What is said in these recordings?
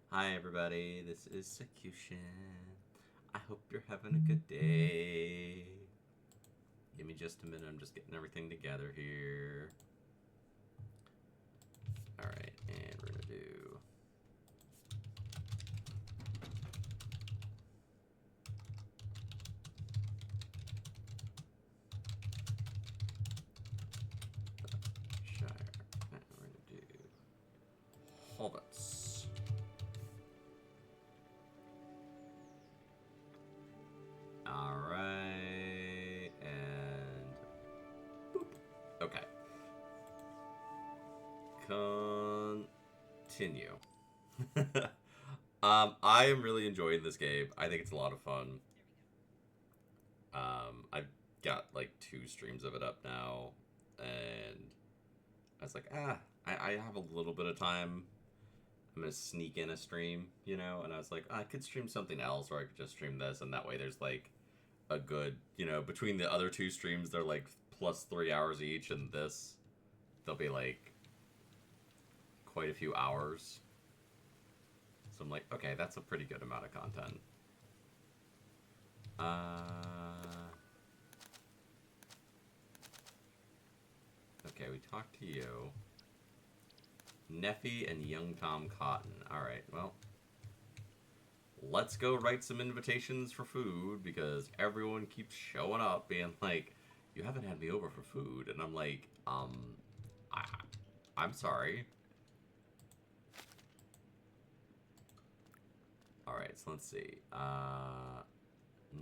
Hi everybody, this is Sakutian. I hope you're having a good day. Give me just a minute, I'm just getting everything together here. Alright, and we're gonna do... Shire. And we're gonna do... Hobbits. Alright, and... Boop. Okay. Continue. I am really enjoying this game. I think it's a lot of fun. I've got like 2 streams of it up now, and I was like, I have a little bit of time. I'm gonna sneak in a stream, you know, and I was like, I could stream something else, or I could just stream this, and that way there's like a good, you know, between the other 2 streams, they're like plus 3 hours each, and this, they'll be like quite a few hours. So I'm like, okay, that's a pretty good amount of content. Okay, we talked to you. Neffy and young Tom Cotton. Alright, well. Let's go write some invitations for food, because everyone keeps showing up being like, you haven't had me over for food. And I'm like, I'm sorry. Alright, so let's see.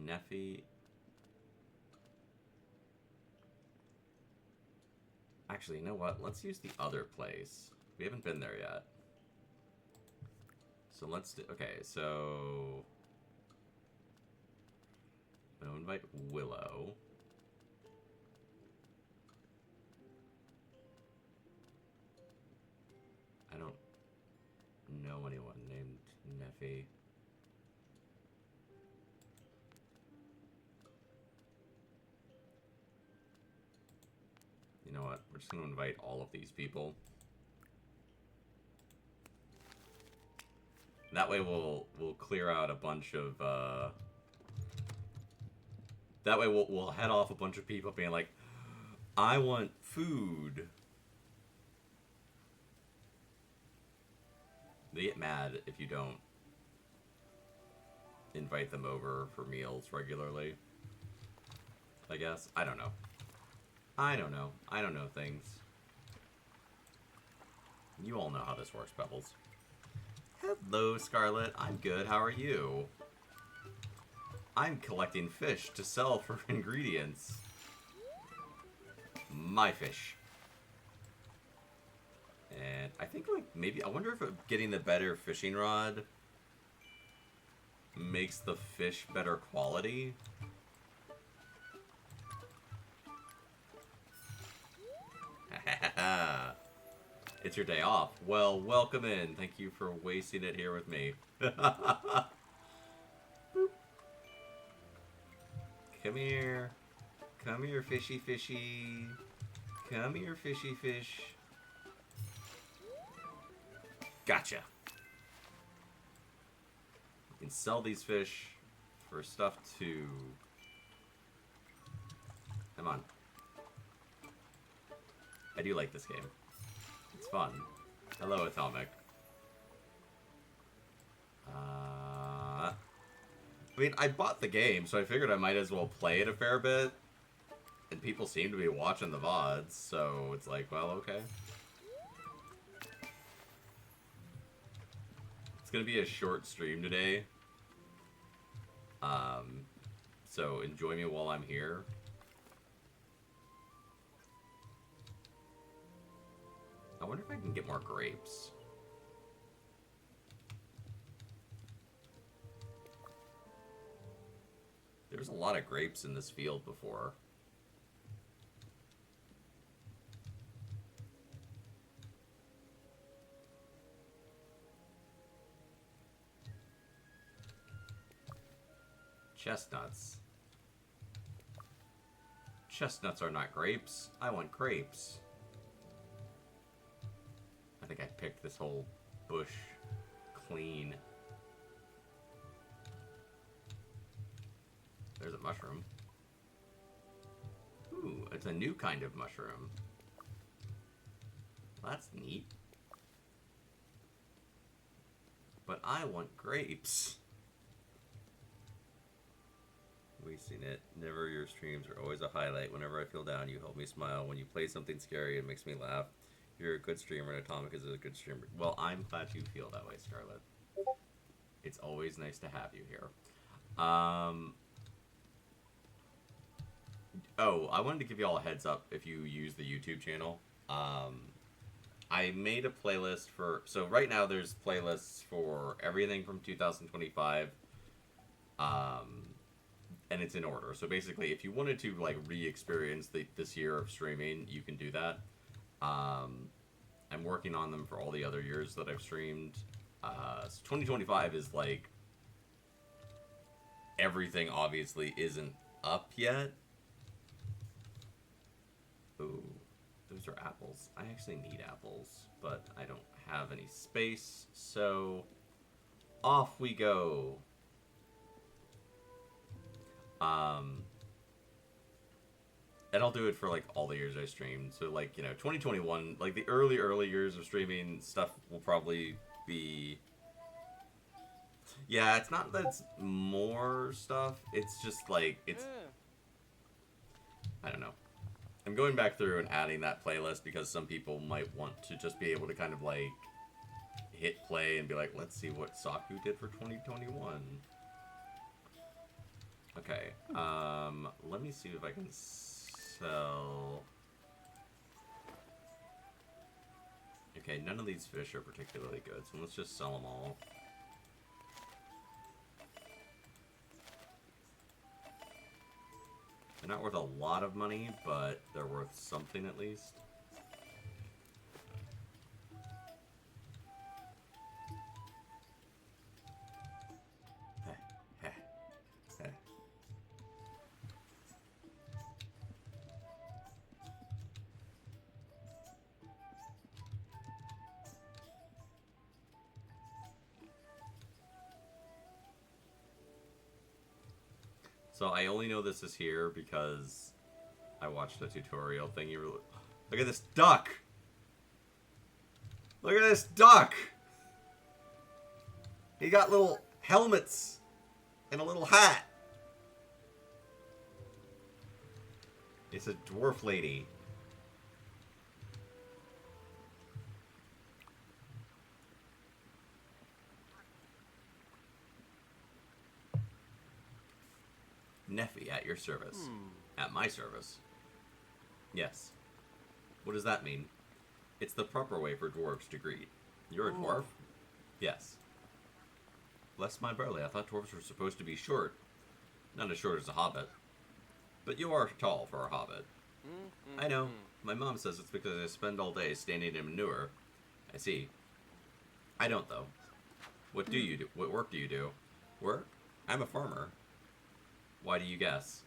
Neffy. Actually, you know what? Let's use the other place. We haven't been there yet. So let's do... Okay, so... I'm gonna invite Willow. I don't know anyone named Neffy. You know what? We're just gonna invite all of these people. That way we'll clear out a bunch of that way we'll head off a bunch of people being like, I want food. They get mad if you don't invite them over for meals regularly. I guess. I don't know. I don't know. I don't know things. You all know how this works, Pebbles. Hello, Scarlet. I'm good. How are you? I'm collecting fish to sell for ingredients. My fish. And I think, like, maybe... I wonder if getting the better fishing rod makes the fish better quality. It's your day off. Well, welcome in. Thank you for wasting it here with me. Come here. Come here, fishy fishy. Come here, fishy fish. Gotcha. You can sell these fish for stuff to... Come on. I do like this game. It's fun. Hello, Atomic. I mean, I bought the game, so I figured I might as well play it a fair bit. And people seem to be watching the VODs, so it's like, well, okay. It's gonna be a short stream today. So enjoy me while I'm here. I wonder if I can get more grapes. There's a lot of grapes in this field before. Chestnuts. Chestnuts are not grapes. I want grapes. I think I picked this whole bush clean. There's a mushroom. Ooh, it's a new kind of mushroom. That's neat. But I want grapes. We've seen it. Never your streams are always a highlight. Whenever I feel down, you help me smile. When you play something scary, it makes me laugh. You're a good streamer, and Atomic is a good streamer. Well, I'm glad you feel that way, Scarlett. It's always nice to have you here. Oh, I wanted to give you all a heads up if you use the YouTube channel. I made a playlist for... So right now there's playlists for everything from 2025. And it's in order. So basically, if you wanted to like re-experience this year of streaming, you can do that. I'm working on them for all the other years that I've streamed. So 2025 is like... Everything obviously isn't up yet. Ooh, those are apples. I actually need apples, but I don't have any space, so off we go. And I'll do it for like all the years I streamed. So like, you know, 2021, like the early years of streaming stuff will probably be... Yeah, it's not that it's more stuff, it's just like, it's... I don't know. I'm going back through and adding that playlist because some people might want to just be able to kind of like hit play and be like, let's see what Saku did for 2021. Okay, let me see if I can sell... Okay, none of these fish are particularly good, so let's just sell them all. They're not worth a lot of money, but they're worth something at least. So I only know this is here because I watched a tutorial thing. Look at this duck! Look at this duck! He got little helmets and a little hat. It's a dwarf lady. Neffy, at your service. At my service. Yes. What does that mean? It's the proper way for dwarves to greet. You're a dwarf? Yes. Bless my barley, I thought dwarves were supposed to be short. Not as short as a hobbit. But you are tall for a hobbit. I know. My mom says it's because I spend all day standing in manure. I see. I don't, though. What do you do? What work do you do? Work? I'm a farmer. Why do you guess?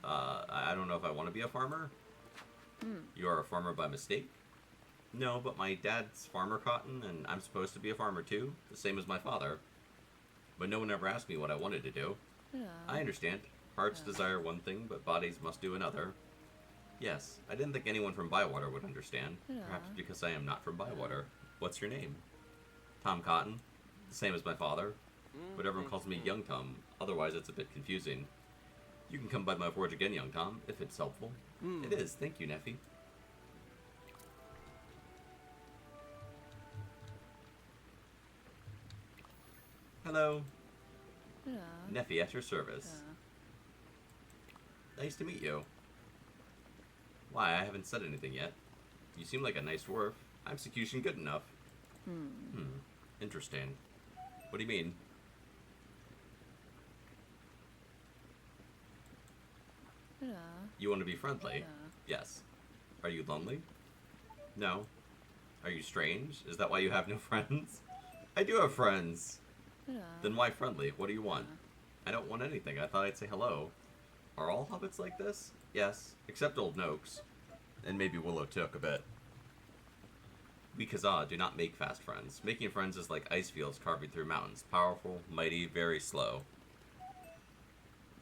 I don't know if I want to be a farmer. You are a farmer by mistake? No, but my dad's farmer cotton, and I'm supposed to be a farmer too, the same as my father. But no one ever asked me what I wanted to do. I understand. Hearts desire one thing, but bodies must do another. Yes, I didn't think anyone from Bywater would understand. Perhaps because I am not from Bywater. What's your name? Tom Cotton. The same as my father. But everyone calls me Young Tom. Otherwise, it's a bit confusing. You can come by my forge again, Young Tom, if it's helpful. It is. Thank you, Neffy. Hello. Hello. Neffy, at your service. Nice to meet you. Why, I haven't said anything yet. You seem like a nice dwarf. I'm Sakutian good enough. Interesting. What do you mean? Hello. You want to be friendly? Yes. Are you lonely? No. Are you strange? Is that why you have no friends? I do have friends. Hello. Then why friendly? What do you want? I don't want anything. I thought I'd say hello. Are all hobbits like this? Yes, except Old Noakes. And maybe Willow Took a bit. We Kazaa do not make fast friends. Making friends is like ice fields carving through mountains. Powerful, mighty, very slow.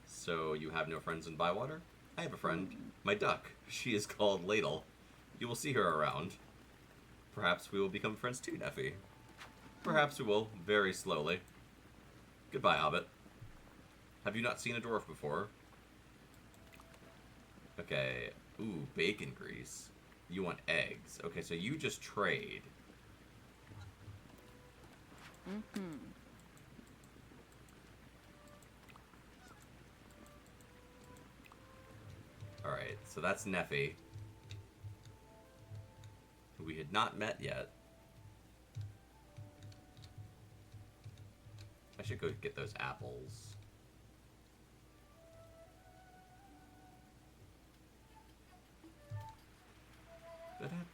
So, you have no friends in Bywater? I have a friend. My duck. She is called Ladle. You will see her around. Perhaps we will become friends too, Neffy. Perhaps we will, very slowly. Goodbye, Hobbit. Have you not seen a dwarf before? Okay. Ooh, bacon grease. You want eggs. Okay, so you just trade. Mm-hmm. Alright, so that's Neffy, who we had not met yet. I should go get those apples. Look at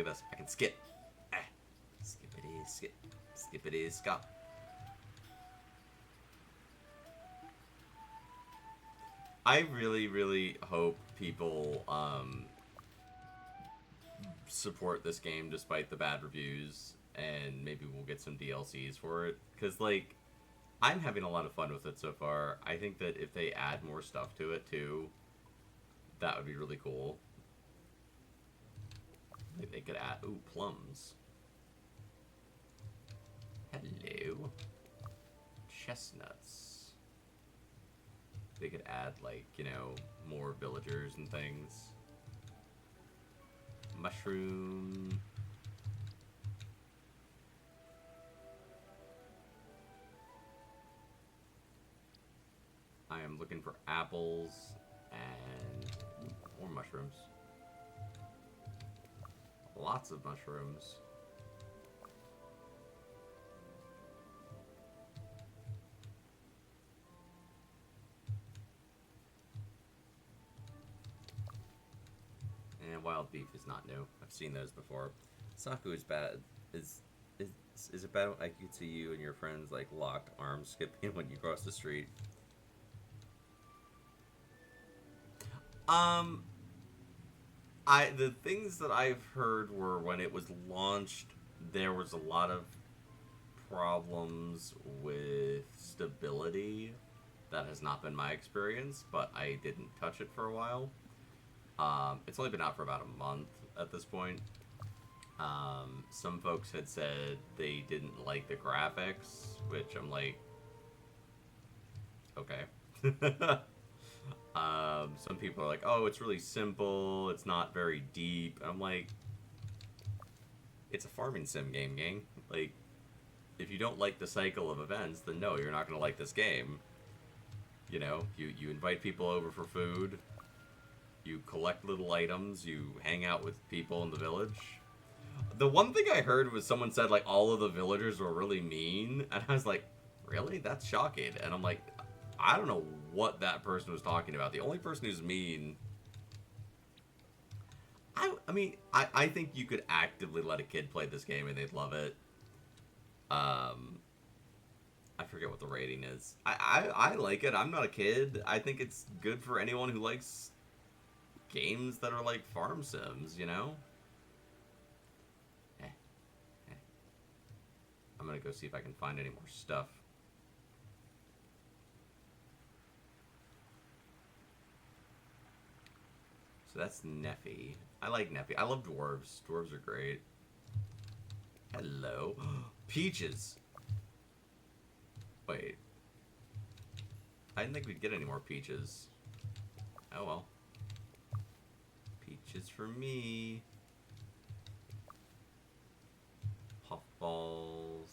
this. I can skip. Skippity skip. Skippity skop. I really, really hope people support this game despite the bad reviews, and maybe we'll get some DLCs for it. Because, like, I'm having a lot of fun with it so far. I think that if they add more stuff to it, too, that would be really cool. Like, they could add... Ooh, plums. Hello. Chestnuts. They could add, like, you know, more villagers and things. Mushroom. I am looking for apples and more mushrooms. Lots of mushrooms. And wild beef is not new. I've seen those before. Saku is bad. Is it bad? I could see you and your friends like locked arms skipping when you cross the street. The things that I've heard were when it was launched, there was a lot of problems with stability. That has not been my experience, but I didn't touch it for a while. It's only been out for about a month at this point. Some folks had said they didn't like the graphics, which I'm like, okay. Some people are like, oh, it's really simple, it's not very deep. I'm like, it's a farming sim game, gang. Like, if you don't like the cycle of events, then no, you're not going to like this game. You know, you invite people over for food, you collect little items, you hang out with people in the village. The one thing I heard was someone said, like, all of the villagers were really mean, and I was like, really? That's shocking. And I'm like, I don't know what that person was talking about. The only person who's mean... I mean, I think you could actively let a kid play this game and they'd love it. I forget what the rating is. I like it. I'm not a kid. I think it's good for anyone who likes games that are like farm sims, you know? I'm gonna go see if I can find any more stuff. So that's Neffy. I like Neffy. I love dwarves. Dwarves are great. Hello. Peaches. Wait. I didn't think we'd get any more peaches. Oh well. Peaches for me. Puffballs.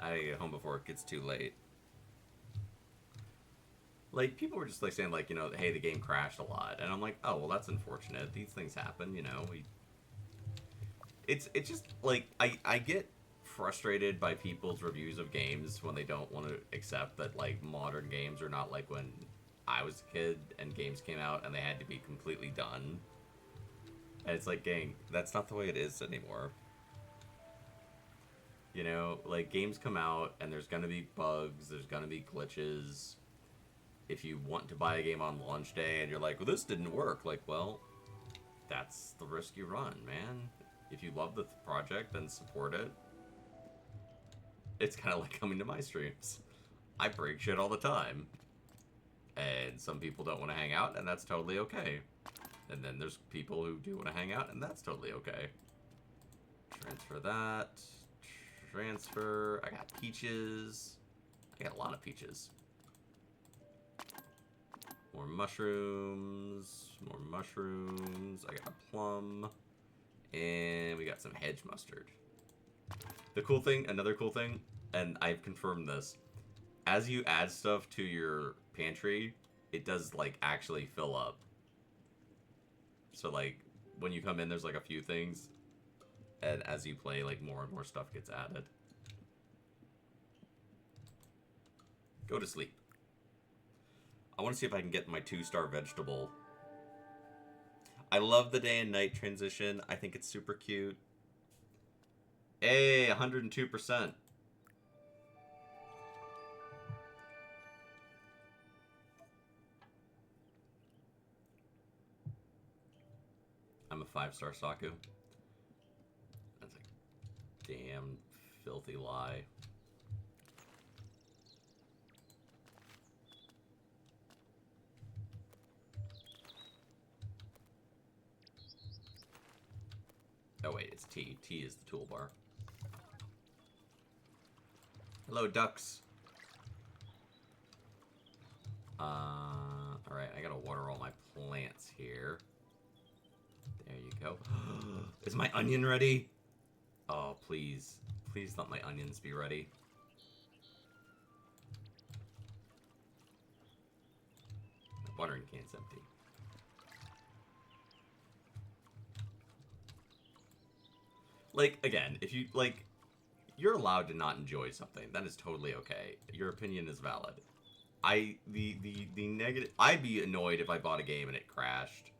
I gotta get home before it gets too late. Like, people were just, like, saying, like, you know, hey, the game crashed a lot. And I'm like, oh, well, that's unfortunate. These things happen, you know. It's just, like, I get frustrated by people's reviews of games when they don't want to accept that, like, modern games are not like when I was a kid and games came out and they had to be completely done. And it's like, gang, that's not the way it is anymore. You know, like, games come out and there's gonna be bugs, there's gonna be glitches. If you want to buy a game on launch day and you're like, well, this didn't work, like, well, that's the risk you run, man. If you love the project, then support it. It's kind of like coming to my streams. I break shit all the time. And some people don't want to hang out, and that's totally okay. And then there's people who do want to hang out, and that's totally okay. Transfer that. Transfer. I got peaches. I got a lot of peaches. More mushrooms. More mushrooms. I got a plum. And we got some hedge mustard. The cool thing, another cool thing, and I've confirmed this, as you add stuff to your pantry, it does, like, actually fill up. So, like, when you come in, there's, like, a few things, and as you play, like, more and more stuff gets added. Go to sleep. I want to see if I can get my 2-star vegetable. I love the day and night transition. I think it's super cute. Hey, 102%. I'm a 5-star Saku. That's a damn filthy lie. Oh wait, it's T. T is the toolbar. Hello, ducks. Alright, I gotta water all my plants here. There you go. Is my onion ready? Oh, please. Please let my onions be ready. The watering can's empty. Like, again, if you, like, you're allowed to not enjoy something. That is totally okay. Your opinion is valid. The negative... I'd be annoyed if I bought a game and it crashed.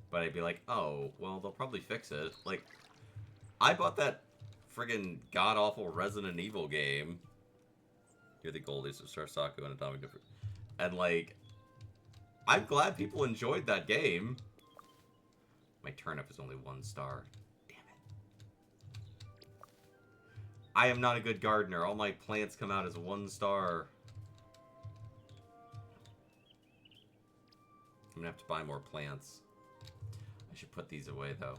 But I'd be like, oh, well, they'll probably fix it. Like, I bought that friggin' god-awful Resident Evil game. You're the Goldies of Star Saku and Atomic Difference. And, like, I'm glad people enjoyed that game. My turnip is only 1 star. I am not a good gardener. All my plants come out as 1 star. I'm gonna have to buy more plants. I should put these away, though.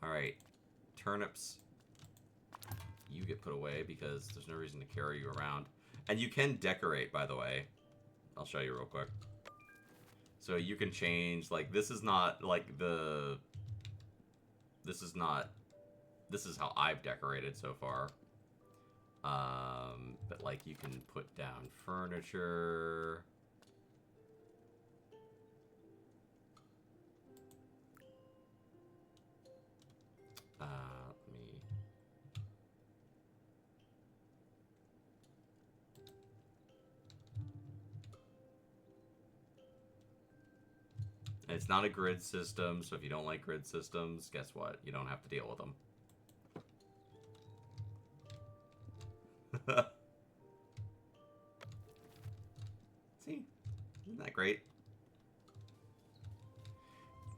Alright. Turnips. You get put away because there's no reason to carry you around. And you can decorate, by the way. I'll show you real quick. So you can change, like, this is not, like, the... This is not... This is how I've decorated so far. But, like, you can put down furniture. Let me... It's not a grid system, so if you don't like grid systems, guess what? You don't have to deal with them. See? Isn't that great?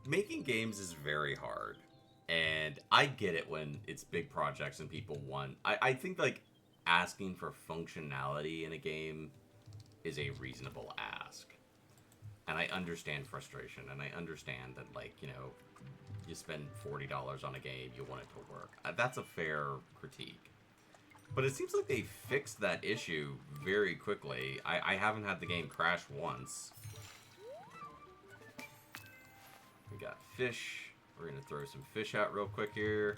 Making games is very hard. And I get it when it's big projects and people want... I think, like, asking for functionality in a game is a reasonable ask. And I understand frustration, and I understand that, like, you know, you spend $40 on a game, you want it to work. That's a fair critique. But it seems like they fixed that issue very quickly. I haven't had the game crash once. We got fish. We're going to throw some fish out real quick here.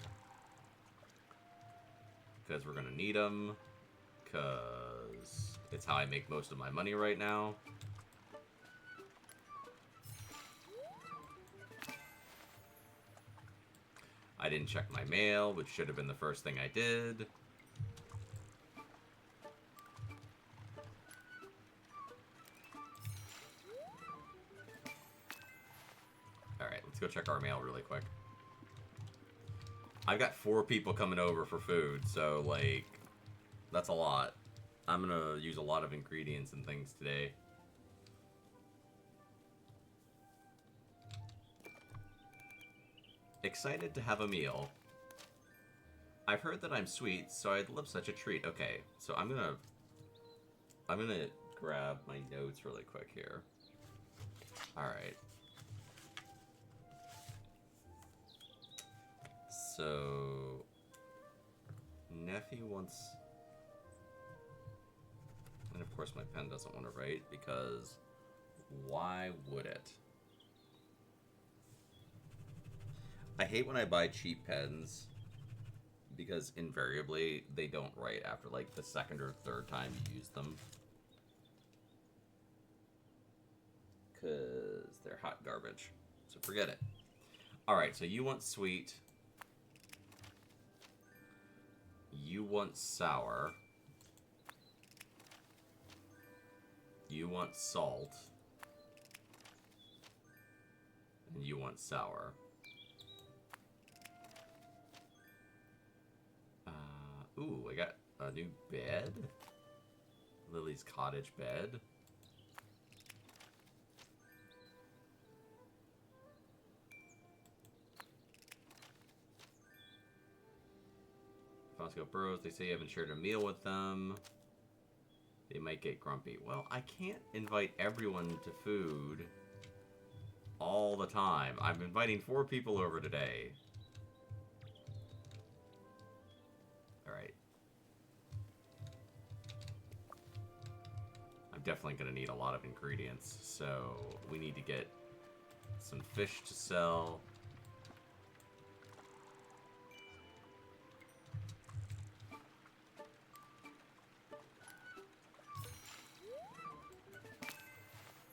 Because we're going to need them. Because it's how I make most of my money right now. I didn't check my mail, which should have been the first thing I did. Alright, let's go check our mail really quick. I've got 4 people coming over for food, so, like, that's a lot. I'm gonna use a lot of ingredients and things today. Excited to have a meal. I've heard that I'm sweet, so I'd love such a treat. Okay, so I'm gonna grab my notes really quick here. Alright. So, Nephi wants... And of course my pen doesn't want to write, because why would it? I hate when I buy cheap pens, because invariably they don't write after like the second or third time you use them. Because they're hot garbage. So forget it. Alright, so you want sweet. You want sour. You want salt. And you want sour. Ooh, I got a new bed. Lily's cottage bed. Fosco Burrows, they say you haven't shared a meal with them. They might get grumpy. Well, I can't invite everyone to food all the time. I'm inviting 4 people over today. Alright. I'm definitely going to need a lot of ingredients, so we need to get some fish to sell.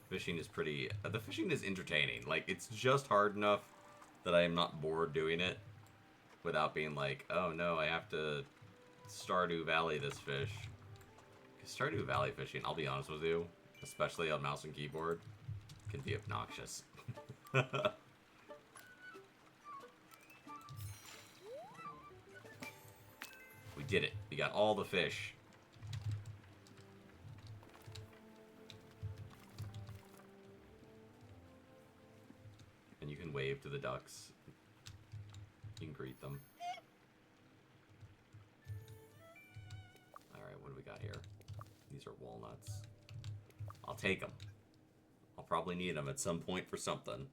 Fishing is pretty... the fishing is entertaining. Like, it's just hard enough that I am not bored doing it without being like, oh no, I have to Stardew Valley this fish. Because Stardew Valley fishing, I'll be honest with you, especially on mouse and keyboard, can be obnoxious. We did it. We got all the fish. And you can wave to the ducks. You can greet them. Alright, what do we got here? These are walnuts. I'll take them. I'll probably need them at some point for something.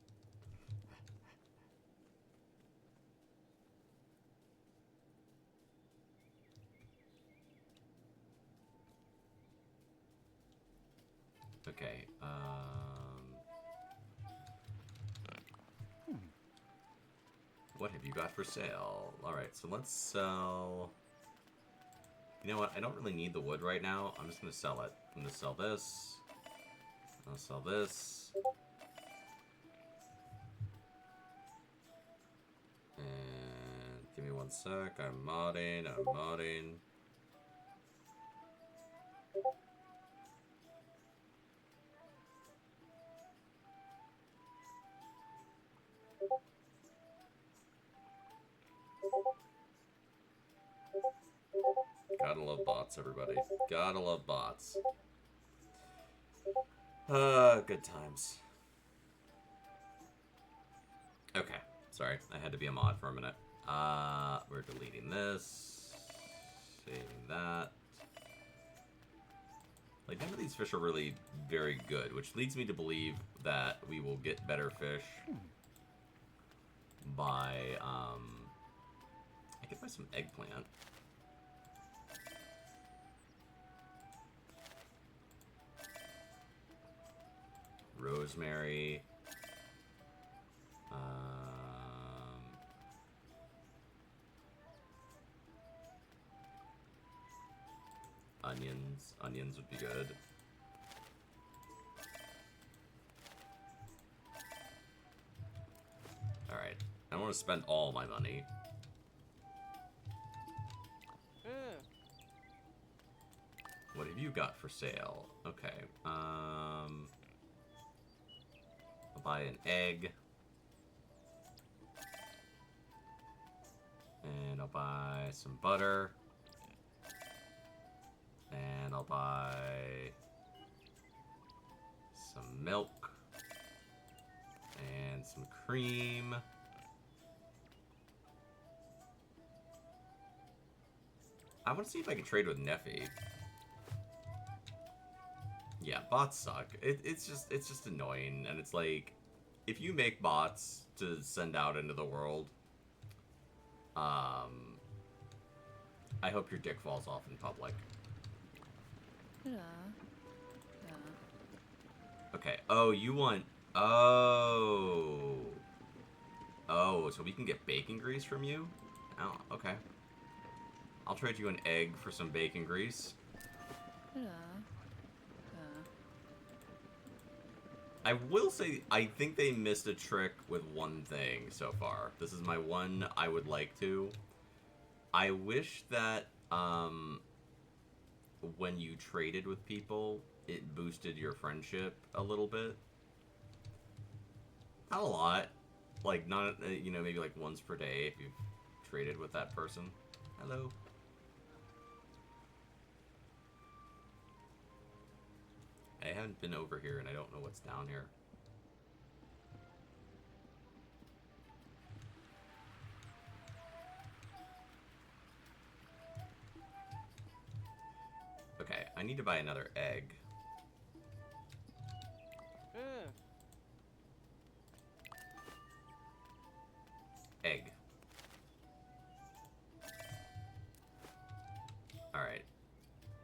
Okay, what have you got for sale? Alright, so let's sell... You know what? I don't really need the wood right now. I'm just going to sell it. I'm going to sell this. I'll sell this. And give me one sec. I'm modding. Gotta love bots, everybody. Gotta love bots. Good times. Okay, sorry. I had to be a mod for a minute. We're deleting this. Saving that. Like, none of these fish are really very good, which leads me to believe that we will get better fish by, I could buy some eggplant. Rosemary. Onions. Onions would be good. Alright. I want to spend all my money. What have you got for sale? Okay. I'll buy an egg. And I'll buy some butter. And I'll buy some milk. And some cream. I want to see if I can trade with Neffy. Yeah, bots suck. It's just annoying, and it's like, if you make bots to send out into the world, I hope your dick falls off in public. Yeah. Okay. Oh, you want? Oh. Oh, so we can get bacon grease from you? Oh, okay. I'll trade you an egg for some bacon grease. Yeah. I will say, I think they missed a trick with one thing so far. This is my one I would like to. I wish that, when you traded with people, it boosted your friendship a little bit. Not a lot. Like, not, you know, maybe like once per day if you've traded with that person. Hello. I haven't been over here, and I don't know what's down here. Okay, I need to buy another egg. Egg. Alright.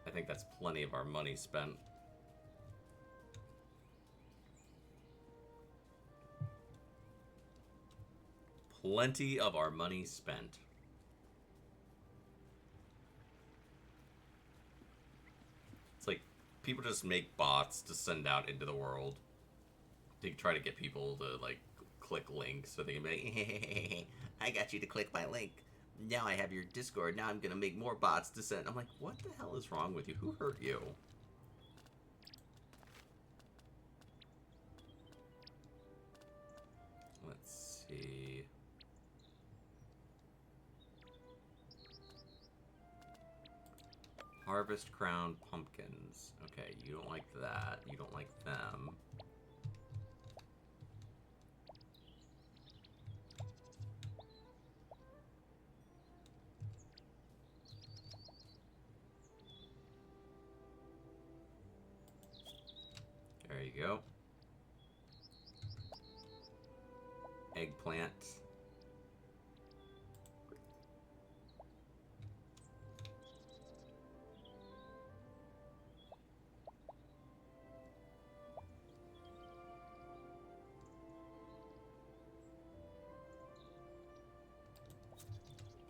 I think that's plenty of our money spent. Plenty of our money spent. It's like people just make bots to send out into the world to try to get people to like click links so they can be like, hey, I got you to click my link. Now I have your Discord. Now I'm gonna make more bots to send. I'm like, what the hell is wrong with you? Who hurt you? Let's see. Harvest Crown Pumpkins. Okay, you don't like that. You don't like them. There you go. Eggplant.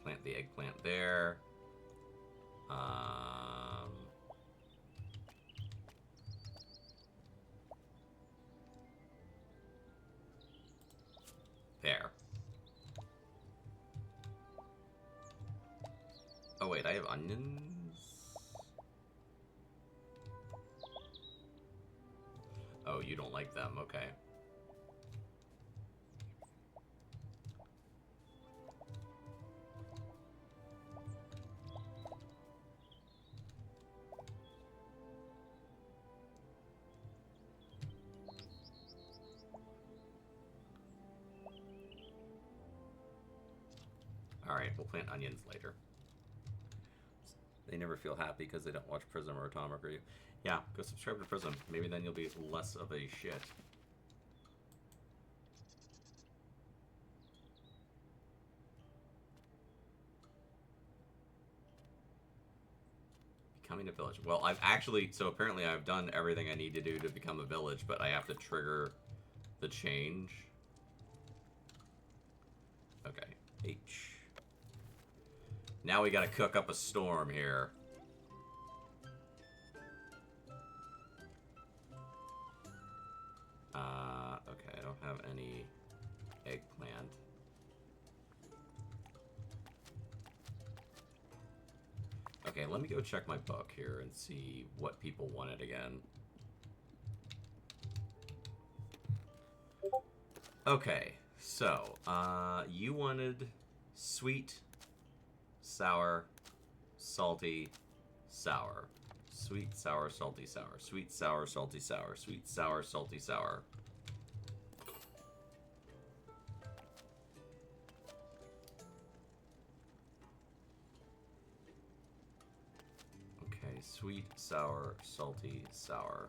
Plant the eggplant there. There. Oh wait, I have onions? Oh, you don't like them, okay. Alright, we'll plant onions later. They never feel happy because they don't watch Prism or Atomic Review. Yeah, go subscribe to Prism. Maybe then you'll be less of a shit. Becoming a village. Well, I've actually... So apparently I've done everything I need to do to become a village, but I have to trigger the change. Okay. H. Now we gotta cook up a storm here. Okay, I don't have any eggplant. Okay, let me go check my book here and see what people wanted again. Okay, so, you wanted sweet, sour, salty, sour. Sweet, sour, salty, sour. Sweet, sour, salty, sour. Sweet, sour, salty, sour. Okay, sweet, sour, salty, sour.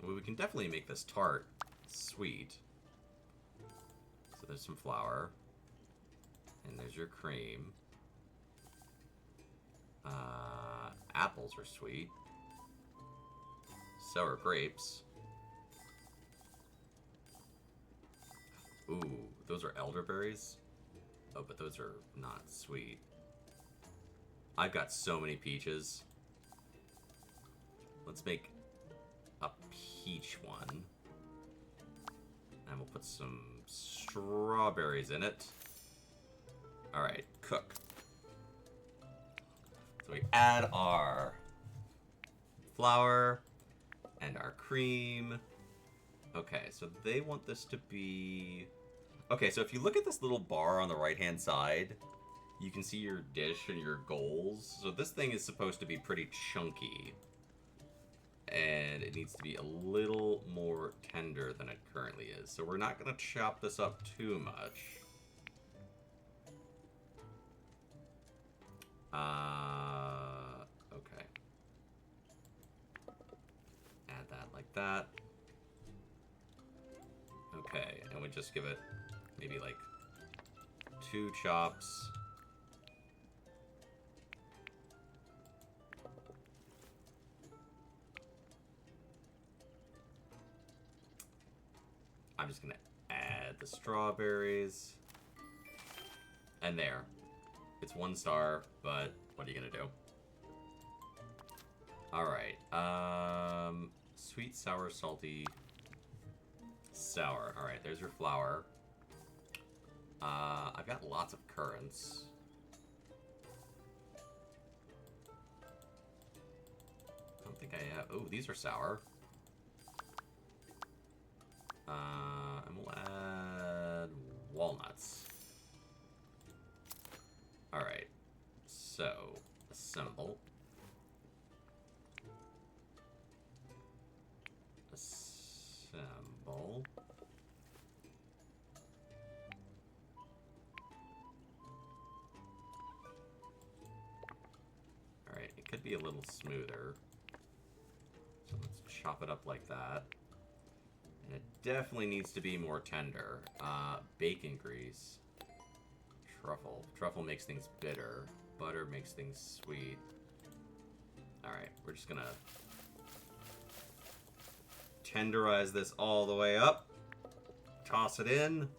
Well, we can definitely make this tart sweet. So there's some flour. And there's your cream. Apples are sweet. Sour grapes. Ooh, those are elderberries? Oh, but those are not sweet. I've got so many peaches. Let's make a peach one. And we'll put some strawberries in it. Alright, cook. So we add our flour and our cream. Okay, so they want this to be... Okay, so if you look at this little bar on the right-hand side, you can see your dish and your goals. So this thing is supposed to be pretty chunky. And it needs to be a little more tender than it currently is. So we're not going to chop this up too much. Okay. Add that like that. Okay, and we just give it maybe like 2 chops. I'm just gonna add the strawberries. And there. It's 1 star, but what are you gonna do? Alright, sweet, sour, salty, sour. Alright, there's your flour. I've got lots of currants. I don't think I have... Oh, these are sour. And we'll add walnuts. Alright, so assemble. Assemble. Alright, it could be a little smoother. So let's chop it up like that. And it definitely needs to be more tender. Bacon grease. Truffle. Truffle makes things bitter. Butter makes things sweet. Alright, we're just gonna tenderize this all the way up. Toss it in.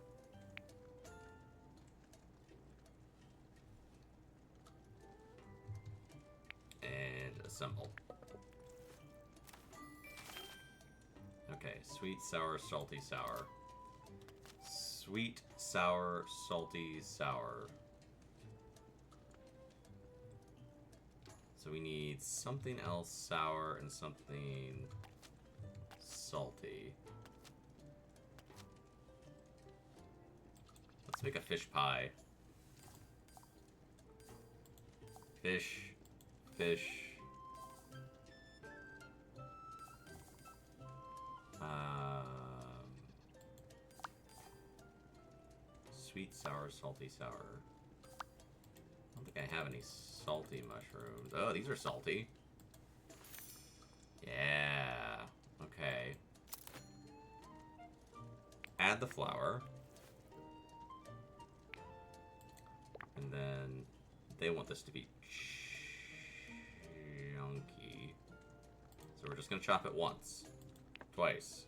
And assemble. Okay, sweet, sour, salty, sour. Sweet, sour, salty, sour. So we need something else sour and something salty. Let's make a fish pie. Fish, fish. Sweet, sour, salty, sour. I don't think I have any salty mushrooms. Oh, these are salty. Yeah. Okay. Add the flour. And then they want this to be chunky. So we're just going to chop it once. Twice.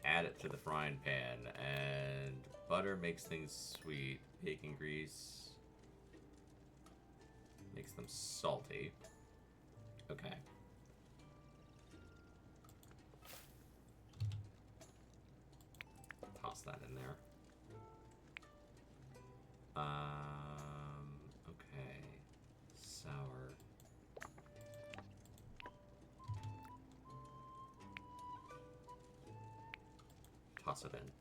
Add it to the frying pan, and butter makes things sweet. Bacon grease makes them salty. Okay. Toss that in there. toss it in.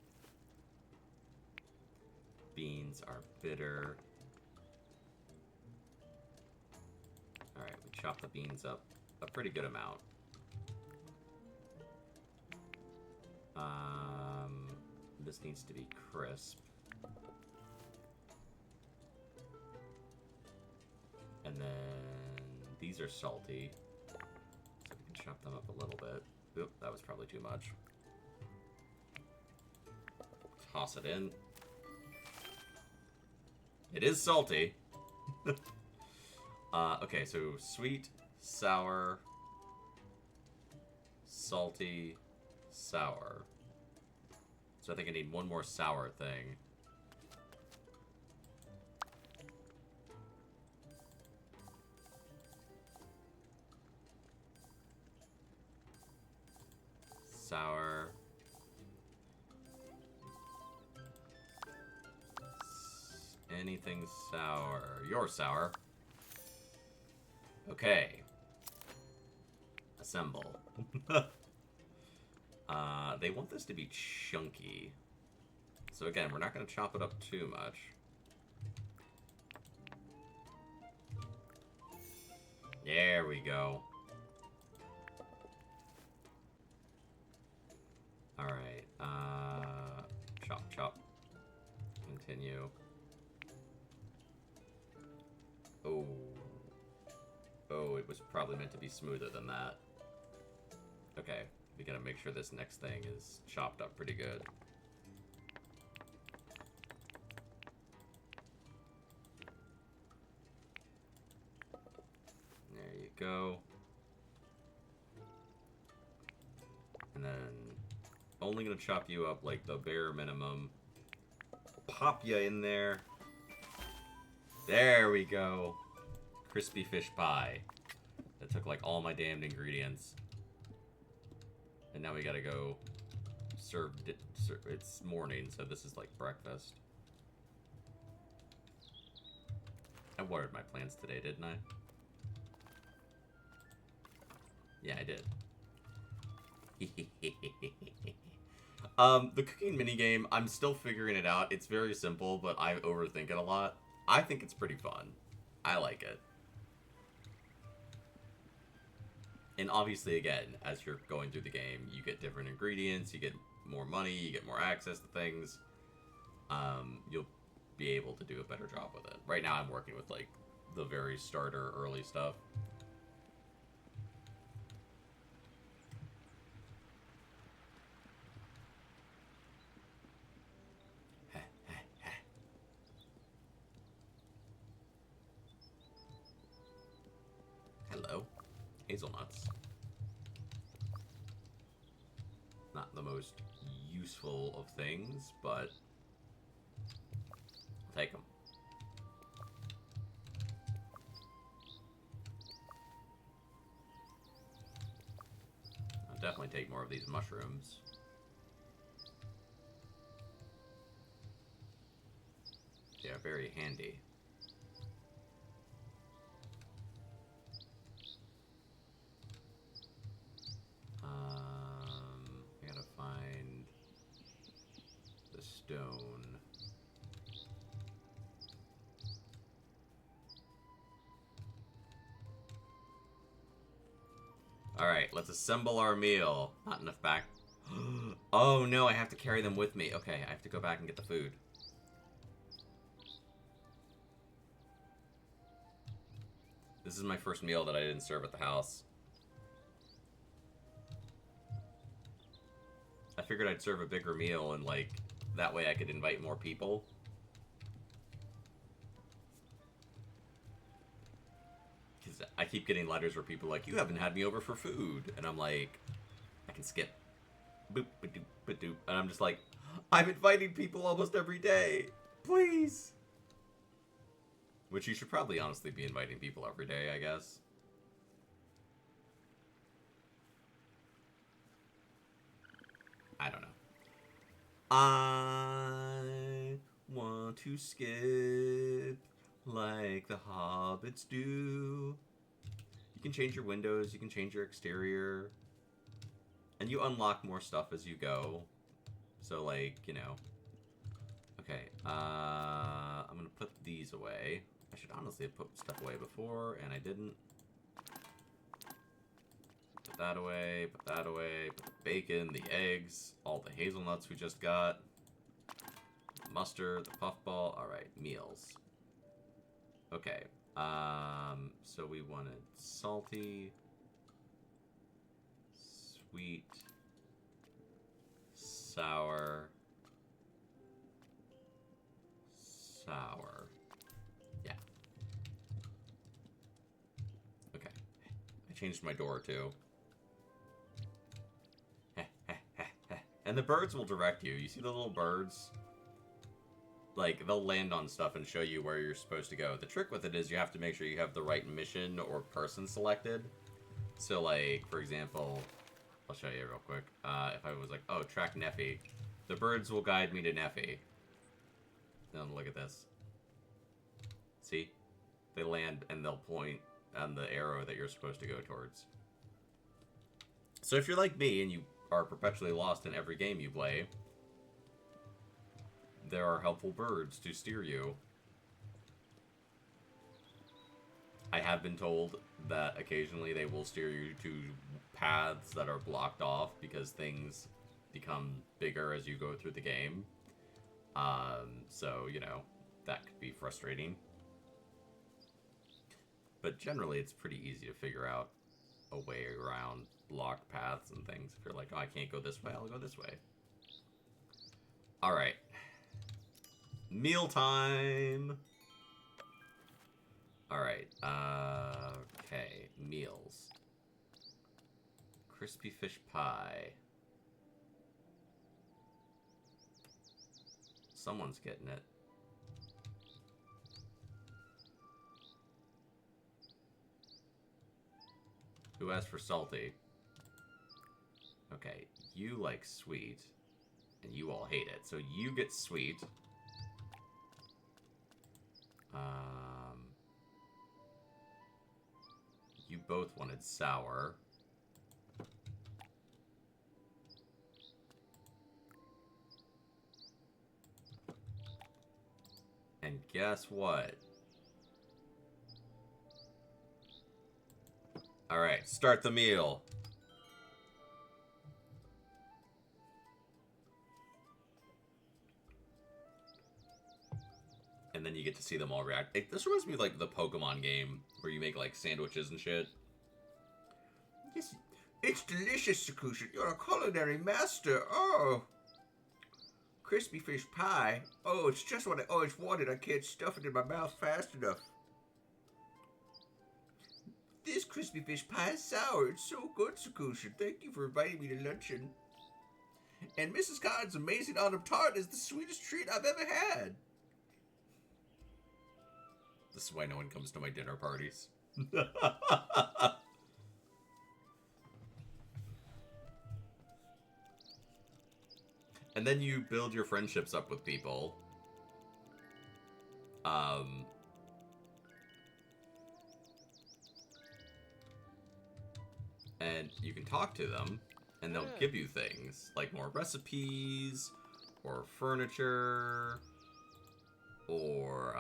Beans are bitter. Alright, we chop the beans up a pretty good amount. This needs to be crisp. And then these are salty. So we can chop them up a little bit. Oop, that was probably too much. Toss it in. It is salty. Okay, so sweet, sour, salty, sour. So I think I need one more sour thing. Sour. Anything sour. You're sour. Okay. Assemble. They want this to be chunky. So again, we're not going to chop it up too much. There we go. Alright, chop, chop. Continue. Oh. Oh, it was probably meant to be smoother than that. Okay, we gotta make sure this next thing is chopped up pretty good. There you go. And then, only gonna chop you up like the bare minimum. Pop ya in there. There we go. Crispy fish pie. That took like all my damned ingredients. And now we gotta go serve. It's morning, so this is like breakfast. I watered my plants today, didn't I? Yeah, I did. The cooking minigame, I'm still figuring it out. It's very simple, but I overthink it a lot. I think it's pretty fun. I like it. And obviously, again, as you're going through the game, you get different ingredients, you get more money, you get more access to things. You'll be able to do a better job with it. Right now, I'm working with, like, the very starter, early stuff. Hello. Hazelnuts. Not the most useful of things, but I'll take them. I'll definitely take more of these mushrooms. They are very handy. I gotta find the stone. Alright, let's assemble our meal. Not enough back. Oh no, I have to carry them with me. Okay, I have to go back and get the food. This is my first meal that I didn't serve at the house. I figured I'd serve a bigger meal and, like, that way I could invite more people. Because I keep getting letters where people are like, you haven't had me over for food. And I'm like, I can skip. Boop, ba-doop, ba-doop. And I'm just like, I'm inviting people almost every day. Please. Which you should probably honestly be inviting people every day, I guess. I don't know. I want to skip like the hobbits do. You can change your windows, you can change your exterior. And you unlock more stuff as you go. So, like, you know. Okay, I'm gonna put these away. I should honestly have put stuff away before, and I didn't. Put that away, put that away, put the bacon, the eggs, all the hazelnuts we just got. The mustard, the puffball. Alright, meals. Okay, so we wanted salty, sweet, sour, sour. Yeah. Okay. I changed my door too. And the birds will direct you. You see the little birds? Like, they'll land on stuff and show you where you're supposed to go. The trick with it is you have to make sure you have the right mission or person selected. So, like, for example, I'll show you real quick. If I was like, oh, track Neffy, the birds will guide me to Neffy. Now look at this. See? They land and they'll point on the arrow that you're supposed to go towards. So if you're like me and you are perpetually lost in every game you play, there are helpful birds to steer you. I have been told that occasionally they will steer you to paths that are blocked off because things become bigger as you go through the game. So, you know, that could be frustrating. But generally, it's pretty easy to figure out a way around blocked paths and things. If you're like, oh, I can't go this way, I'll go this way. Alright. Mealtime! Alright, okay, meals. Crispy fish pie. Someone's getting it. Who asked for salty? Okay, you like sweet, and you all hate it. So you get sweet. You both wanted sour. And guess what? Alright, start the meal. And then you get to see them all react. This reminds me of, like, the Pokemon game, where you make, like, sandwiches and shit. Yes, it's delicious, Sakutian. You're a culinary master. Oh. Crispy fish pie. Oh, it's just what I always wanted. I can't stuff it in my mouth fast enough. This crispy fish pie is sour. It's so good, Sakutian. Thank you for inviting me to luncheon. And Mrs. Khan's amazing autumn tart is the sweetest treat I've ever had. This is why no one comes to my dinner parties. And then you build your friendships up with people. And you can talk to them, and they'll give you things, like more recipes, or furniture, or,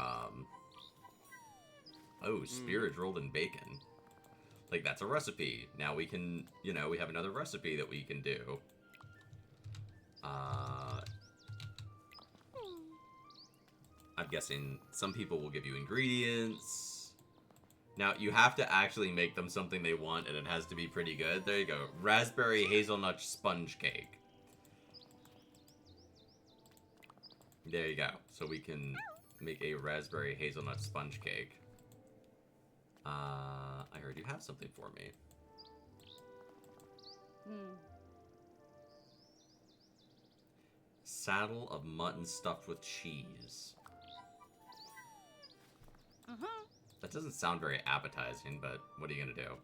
oh, spearage rolled in bacon. Like, that's a recipe. Now we can, you know, we have another recipe that we can do. I'm guessing some people will give you ingredients. Now, you have to actually make them something they want, and it has to be pretty good. There you go. Raspberry hazelnut sponge cake. There you go. So we can make a raspberry hazelnut sponge cake. I heard you have something for me. Saddle of mutton stuffed with cheese. That doesn't sound very appetizing, but what are you gonna do?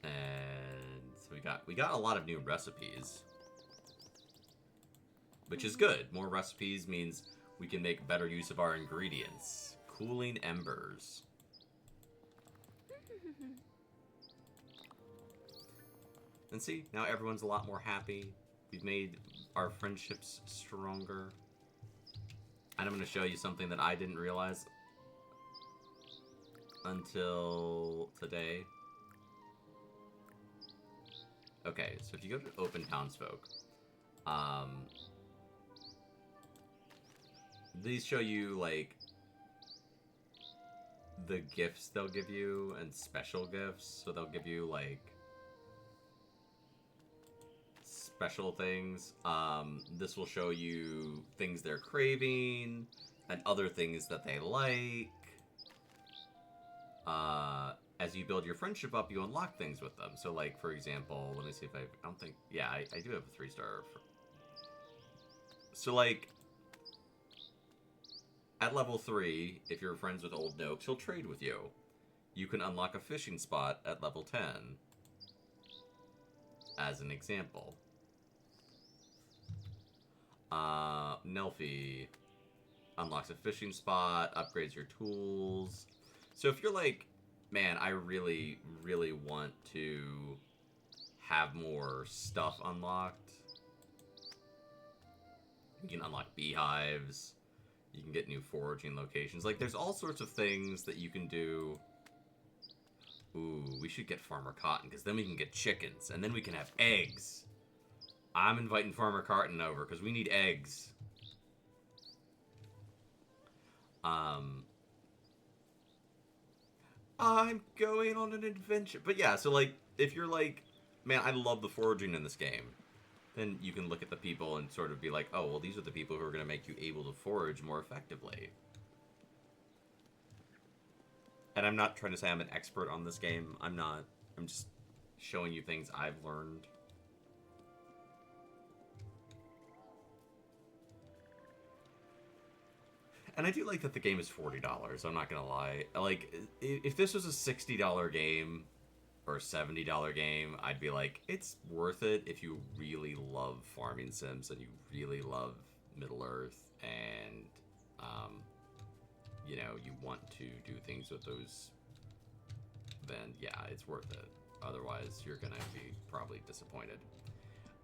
And so we got a lot of new recipes, which is good. More recipes means we can make better use of our ingredients. Cooling embers. And see, now everyone's a lot more happy. We've made our friendships stronger. And I'm going to show you something that I didn't realize until today. Okay, so if you go to Open Townsfolk, these show you, like, the gifts they'll give you and special gifts. So they'll give you, like, special things. This will show you things they're craving and other things that they like. As you build your friendship up, you unlock things with them. So, like, for example, let me see if I don't think... Yeah, I do have a 3-star. So, like, at level 3, if you're friends with Old Noakes, he'll trade with you. You can unlock a fishing spot at level 10. As an example. Nelfie unlocks a fishing spot, upgrades your tools. So if you're like, man, I really, really want to have more stuff unlocked, you can unlock beehives, you can get new foraging locations. Like, there's all sorts of things that you can do. Ooh, we should get Farmer Cotton, because then we can get chickens, and then we can have eggs. I'm inviting Farmer Cotton over, because we need eggs. I'm going on an adventure. But yeah, so, like, if you're like, man, I love the foraging in this game, then you can look at the people and sort of be like, oh, well, these are the people who are going to make you able to forage more effectively. And I'm not trying to say I'm an expert on this game. I'm not. I'm just showing you things I've learned. And I do like that the game is $40, I'm not gonna lie. Like, if this was a $60 game, or a $70 game, I'd be like, it's worth it if you really love farming sims, and you really love Middle-earth, and, you know, you want to do things with those, then yeah, it's worth it. Otherwise, you're gonna be probably disappointed.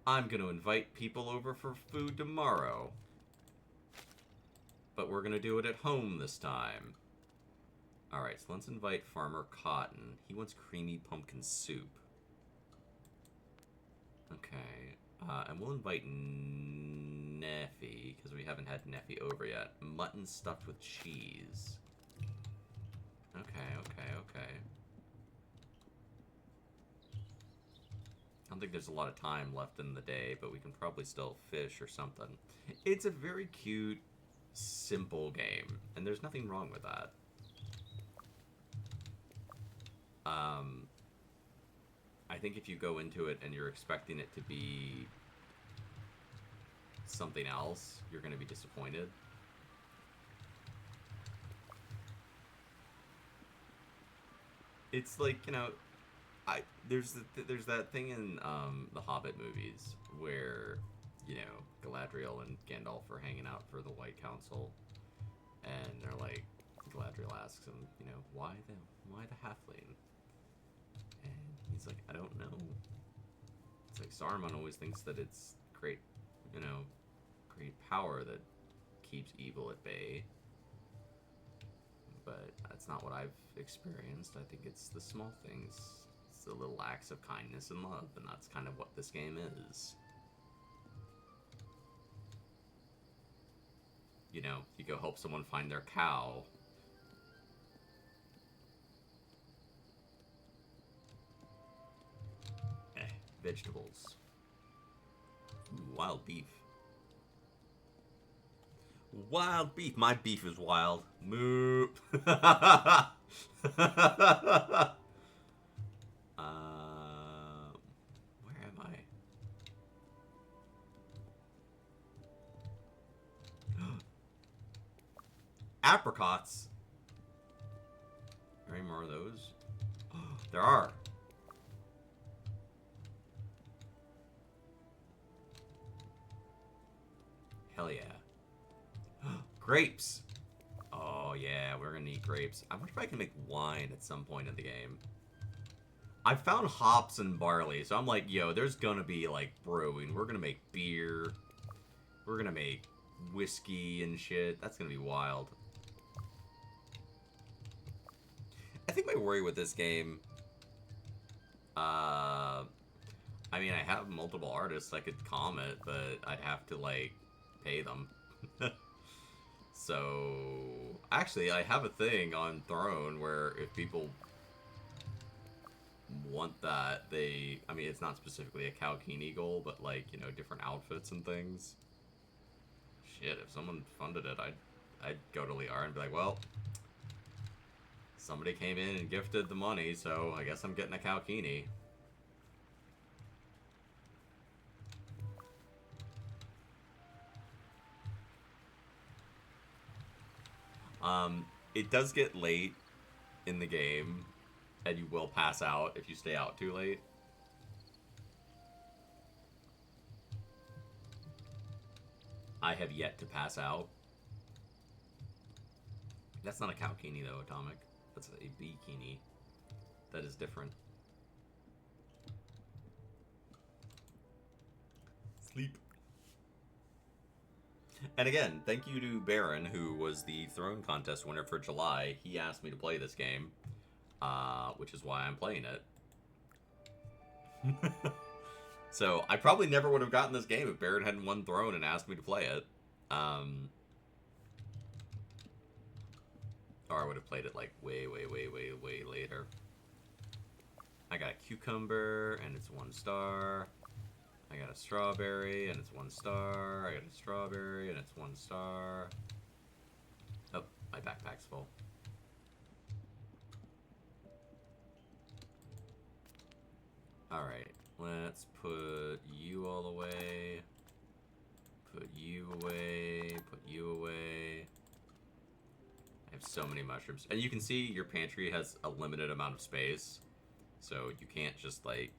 I'm gonna invite people over for food tomorrow. But we're gonna do it at home this time. Alright, so let's invite Farmer Cotton. He wants creamy pumpkin soup. Okay. And we'll invite Neffy, because we haven't had Neffy over yet. Mutton stuffed with cheese. Okay, okay, okay. I don't think there's a lot of time left in the day, but we can probably still fish or something. It's a very cute, simple game, and there's nothing wrong with that. I think if you go into it and you're expecting it to be something else, you're going to be disappointed. It's like, you know, there's that thing in the Hobbit movies where, you know, Galadriel and Gandalf are hanging out for the White Council, and they're like, Galadriel asks him, you know, why the halfling? And he's like, I don't know. It's like Saruman always thinks that it's great, you know, great power that keeps evil at bay. But that's not what I've experienced. I think it's the small things. It's the little acts of kindness and love, and that's kind of what this game is. You know, you go help someone find their cow. Vegetables. Ooh, wild beef. Wild beef. My beef is wild. Moo. Where am I? Apricots. Are there any more of those? There are. Hell yeah. Grapes. Oh yeah, we're gonna need grapes. I wonder if I can make wine at some point in the game. I found hops and barley, so I'm like, yo, there's gonna be like brewing. We're gonna make beer. We're gonna make whiskey and shit. That's gonna be wild. I think my worry with this game, I mean, I have multiple artists I could comment, but I'd have to like pay them. So, actually, I have a thing on Throne where if people want that, I mean, it's not specifically a Kalkini goal, but like, you know, different outfits and things. Shit, if someone funded it, I'd go to Liar and be like, well, somebody came in and gifted the money, so I guess I'm getting a Kalkini. It does get late in the game, and you will pass out if you stay out too late. I have yet to pass out. That's not a Kalkini though, Atomic. That's a bikini. That is different. Sleep. And again, thank you to Baron, who was the Throne Contest winner for July. He asked me to play this game, which is why I'm playing it. So, I probably never would have gotten this game if Baron hadn't won Throne and asked me to play it. Or I would have played it, like, way later. I got a cucumber, and it's 1 star. I got a strawberry, and it's 1 star. I got a strawberry, and it's 1 star. Oh, my backpack's full. Alright, let's put you all away. Put you away. Put you away. I have so many mushrooms. And you can see your pantry has a limited amount of space. So you can't just, like,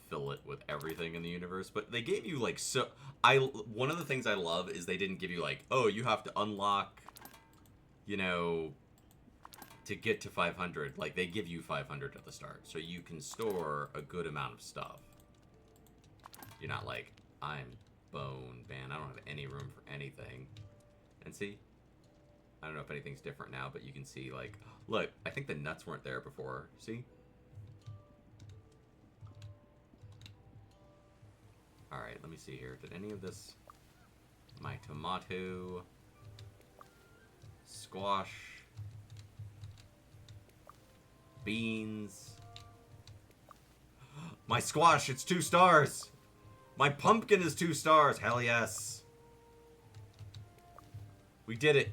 fill it with everything in the universe, but they gave you like one of the things I love is they didn't give you like, oh, you have to unlock, you know, to get to 500. Like, they give you 500 at the start, so you can store a good amount of stuff. You're not like, I'm bone man, I don't have any room for anything. And see, I don't know if anything's different now, but you can see, like, look, I think the nuts weren't there before. See? Alright, let me see here. Did any of this... My tomato... Squash... Beans... My squash, it's 2 stars! My pumpkin is 2 stars! Hell yes! We did it!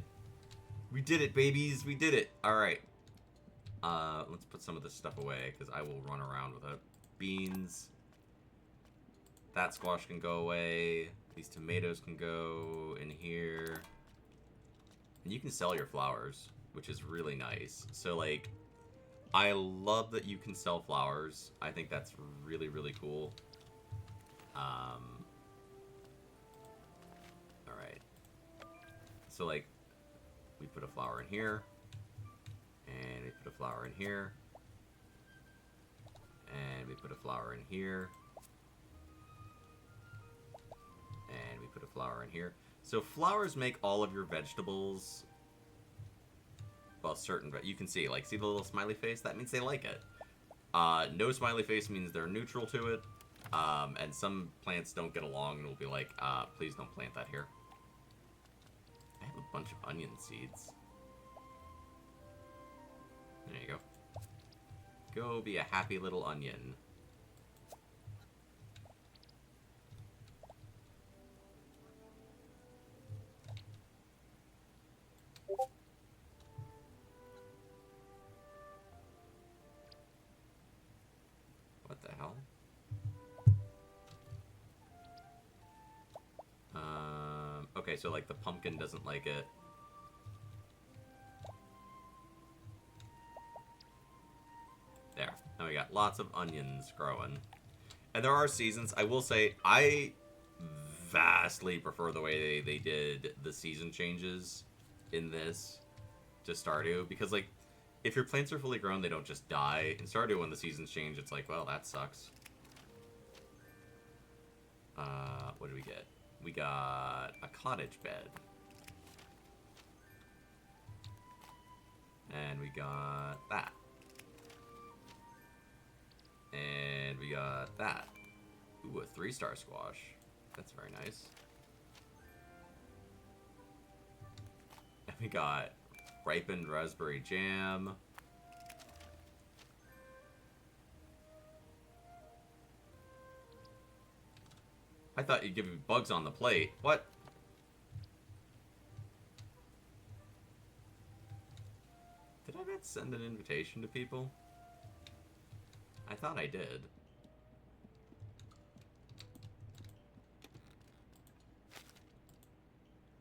We did it, babies! We did it! Alright. Let's put some of this stuff away, because I will run around with it. Beans... That squash can go away. These tomatoes can go in here. And you can sell your flowers, which is really nice. So, like, I love that you can sell flowers. I think that's really, really cool. Alright. So, like, we put a flower in here. And we put a flower in here. And we put a flower in here. And we put a flower in here. So flowers make all of your vegetables, well, certain, but you can see, like, see the little smiley face? That means they like it. No smiley face means they're neutral to it. And some plants don't get along and will be like, please don't plant that here. I have a bunch of onion seeds. There you go. Go be a happy little onion. What the hell? Okay, so like the pumpkin doesn't like it. There. Now we got lots of onions growing. And there are seasons. I will say, I vastly prefer the way they did the season changes in this to Stardew. Because, like, if your plants are fully grown, they don't just die. In Stardew, when the seasons change, it's like, well, that sucks. What do we get? We got a cottage bed. And we got that. And we got that. Ooh, a 3-star squash. That's very nice. And we got ripened raspberry jam. I thought you'd give me bugs on the plate. What? Did I not send an invitation to people? I thought I did.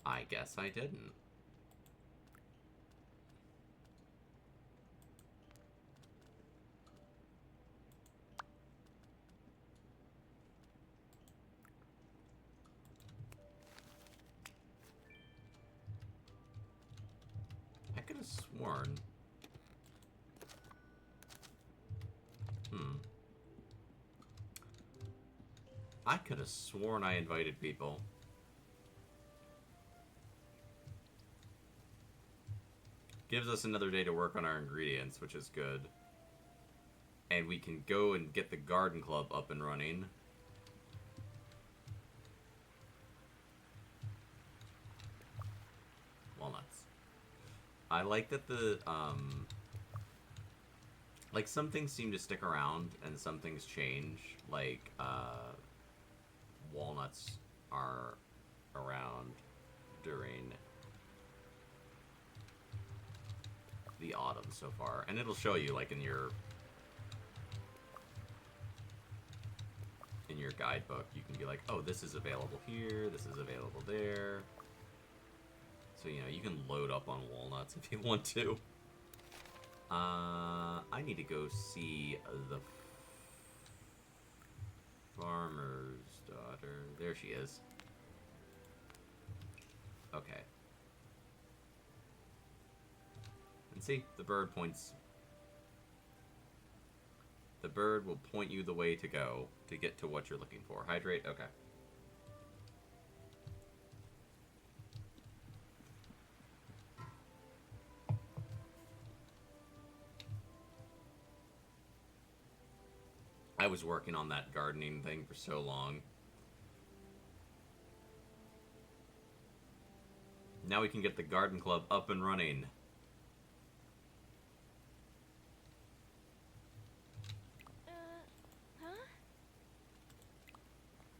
I guess I didn't. I could have sworn. I could have sworn I invited people. Gives us another day to work on our ingredients, which is good. And we can go and get the garden club up and running. Walnuts. I like that the, like, some things seem to stick around and some things change. Like, walnuts are around during the autumn so far. And it'll show you, like, in your guidebook, you can be like, oh, this is available here, this is available there. So, you know, you can load up on walnuts if you want to. I need to go see the farmer's daughter. There she is. Okay. And see, the bird points. The bird will point you the way to go to get to what you're looking for. Hydrate? Okay. I was working on that gardening thing for so long. Now we can get the garden club up and running.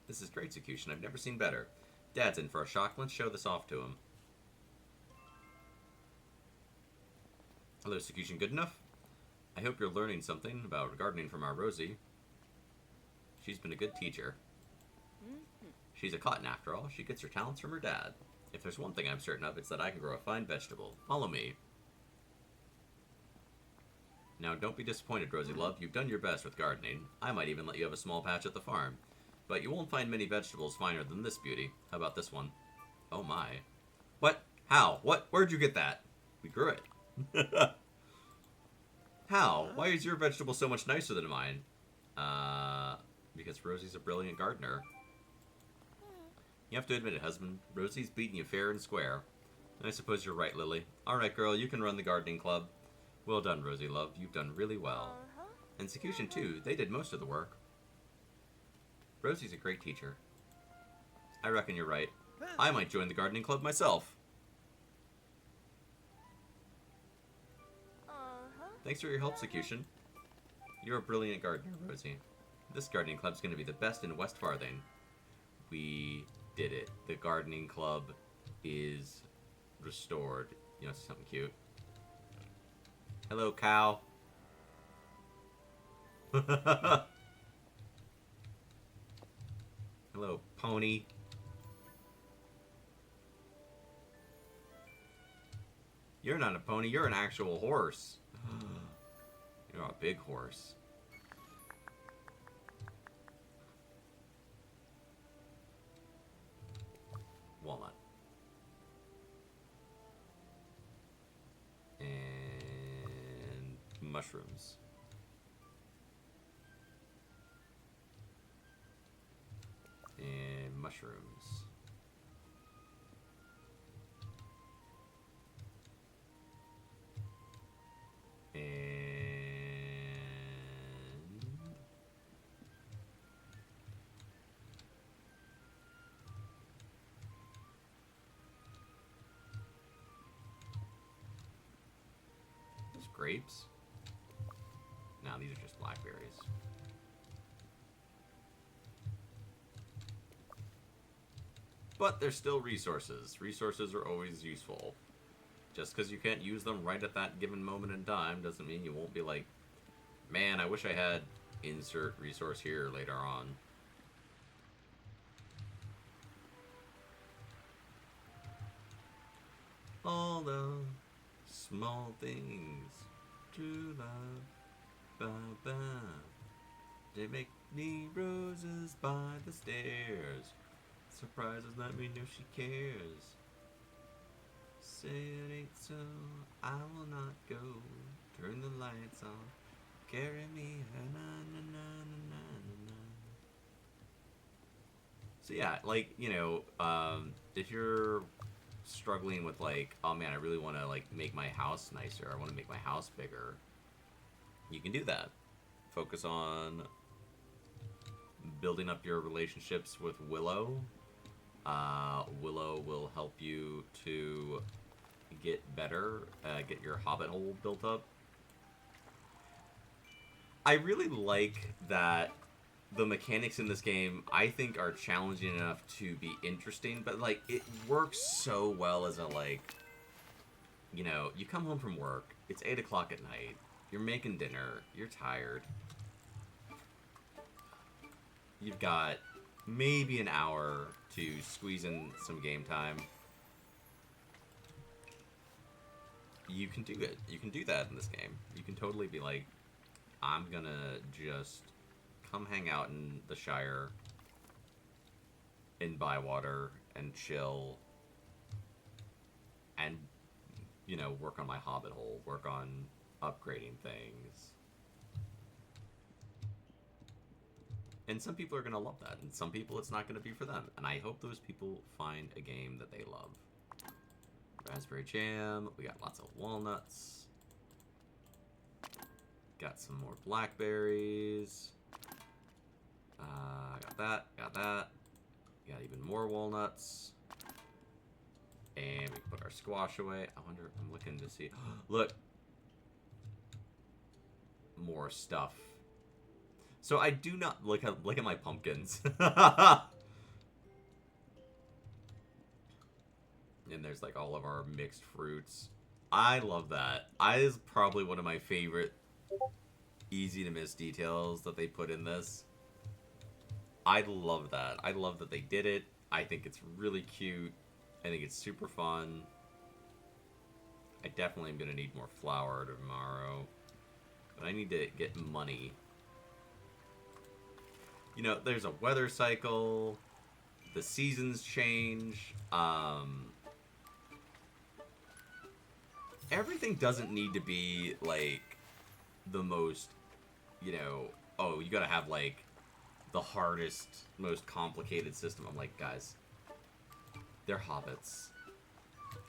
This is great, Sakutian. I've never seen better. Dad's in for a shock. Let's show this off to him. Hello, Sakutian. Good enough? I hope you're learning something about gardening from our Rosie. She's been a good teacher. She's a cotton, after all. She gets her talents from her dad. If there's one thing I'm certain of, it's that I can grow a fine vegetable. Follow me. Now, don't be disappointed, Rosie love. You've done your best with gardening. I might even let you have a small patch at the farm. But you won't find many vegetables finer than this beauty. How about this one? Oh my. What? How? What? Where'd you get that? We grew it. How? Why is your vegetable so much nicer than mine? Because Rosie's a brilliant gardener. You have to admit it, husband. Rosie's beating you fair and square. I suppose you're right, Lily. Alright, girl, you can run the gardening club. Well done, Rosie, love. You've done really well. And Sakutian, too. They did most of the work. Rosie's a great teacher. I reckon you're right. I might join the gardening club myself. Thanks for your help, Sakutian. You're a brilliant gardener, Rosie. This gardening club's going to be the best in West Farthing. We did it. The gardening club is restored. You know, something cute. Hello, cow. Hello, pony. You're not a pony, you're an actual horse. You're a big horse. Walnut. And mushrooms. And mushrooms. And those grapes? No, these are just blackberries. But they're still resources. Resources are always useful. Just because you can't use them right at that given moment in time doesn't mean you won't be like, man, I wish I had insert resource here later on. All the small things to love, ba-ba. They make me roses by the stairs. Surprises let me know she cares. Say it ain't so, I will not go. Turn the lights on, carry me, na-na-na-na-na-na-na. So yeah, like, you know, if you're struggling with like, oh man, I really want to like make my house nicer, I want to make my house bigger, you can do that. Focus on building up your relationships with Willow. Willow will help you to get better, get your hobbit hole built up. I really like that the mechanics in this game, I think, are challenging enough to be interesting, but like it works so well as a, like, you know, you come home from work, it's 8 o'clock at night, you're making dinner, you're tired, you've got maybe an hour to squeeze in some game time. You can do it. You can do that in this game. You can totally be like, I'm gonna just come hang out in the Shire, in Bywater, and chill, and, you know, work on my hobbit hole, work on upgrading things. And some people are going to love that, and some people it's not going to be for them. And I hope those people find a game that they love. Raspberry jam, we got lots of walnuts. Got some more blackberries. Got that, got that. Got even more walnuts. And we put our squash away. I wonder, I'm looking to see. Look! More stuff. So I do not look at my pumpkins. And there's like all of our mixed fruits. I love that. That is probably one of my favorite easy to miss details that they put in this. I love that. I love that they did it. I think it's really cute. I think it's super fun. I definitely am going to need more flour tomorrow. But I need to get money. You know, there's a weather cycle. The seasons change. Everything doesn't need to be, like, the most, you know, oh, you gotta have, like, the hardest, most complicated system. I'm like, guys, they're hobbits.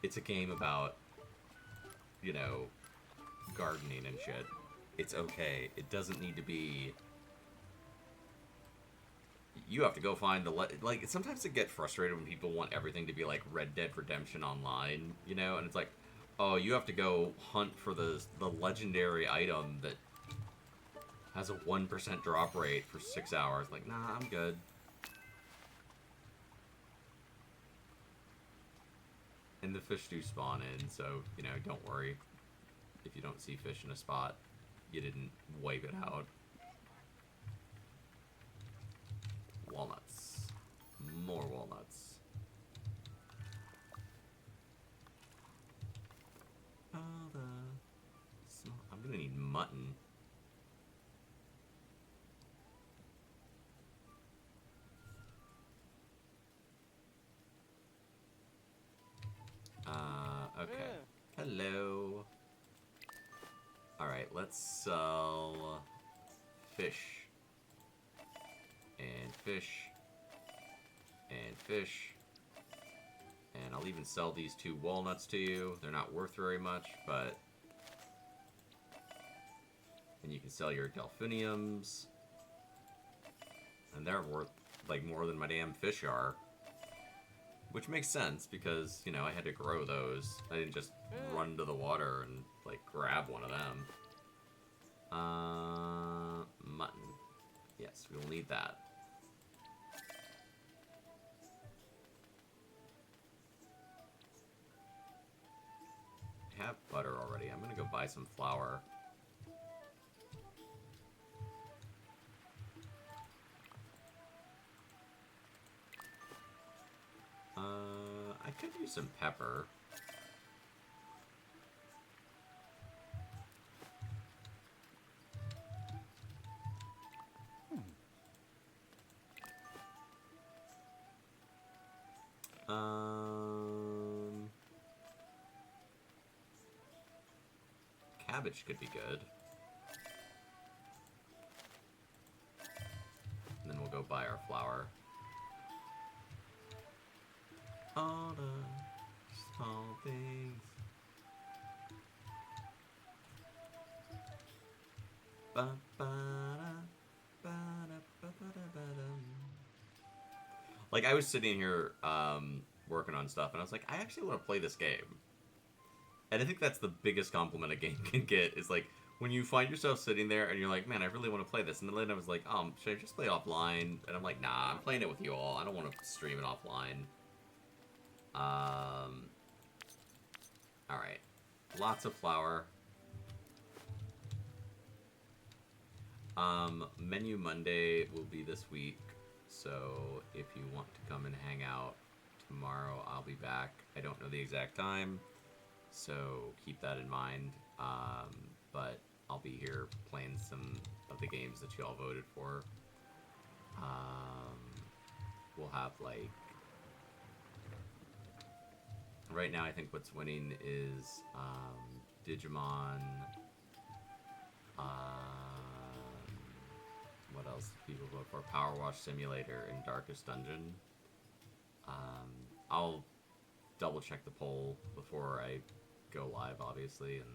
It's a game about, you know, gardening and shit. It's okay. It doesn't need to be... You have to go find the... Like, sometimes I get frustrated when people want everything to be like Red Dead Redemption Online, you know? And it's like, oh, you have to go hunt for the legendary item that has a 1% drop rate for 6 hours. Like, nah, I'm good. And the fish do spawn in, so, you know, don't worry. If you don't see fish in a spot, you didn't wipe it out. Walnuts. More walnuts. Oh, I'm gonna need mutton. Okay. Hello. Alright, let's sell fish. And fish. And fish. And I'll even sell these 2 walnuts to you. They're not worth very much, but... And you can sell your delphiniums. And they're worth, like, more than my damn fish are. Which makes sense, because, you know, I had to grow those. I didn't just run to the water and, like, grab one of them. Mutton. Yes, we will need that. I have butter already. I'm gonna go buy some flour. I could use some pepper. Cabbage could be good. And then we'll go buy our flour. All the small things. Ba, ba, da, ba, da, ba, ba, da, ba, dum. Like, I was sitting here working on stuff, and I was like, I actually want to play this game. And I think that's the biggest compliment a game can get, is like, when you find yourself sitting there and you're like, man, I really want to play this. And then I was like, should I just play offline? And I'm like, nah, I'm playing it with you all. I don't want to stream it offline. Alright. Lots of flour. Menu Monday will be this week. So if you want to come and hang out tomorrow, I'll be back. I don't know the exact time. So keep that in mind. But I'll be here playing some of the games that you all voted for. We'll have, like... Right now, I think what's winning is Digimon. What else do people vote for? Power Wash Simulator and Darkest Dungeon. I'll double check the poll before I go live, obviously, and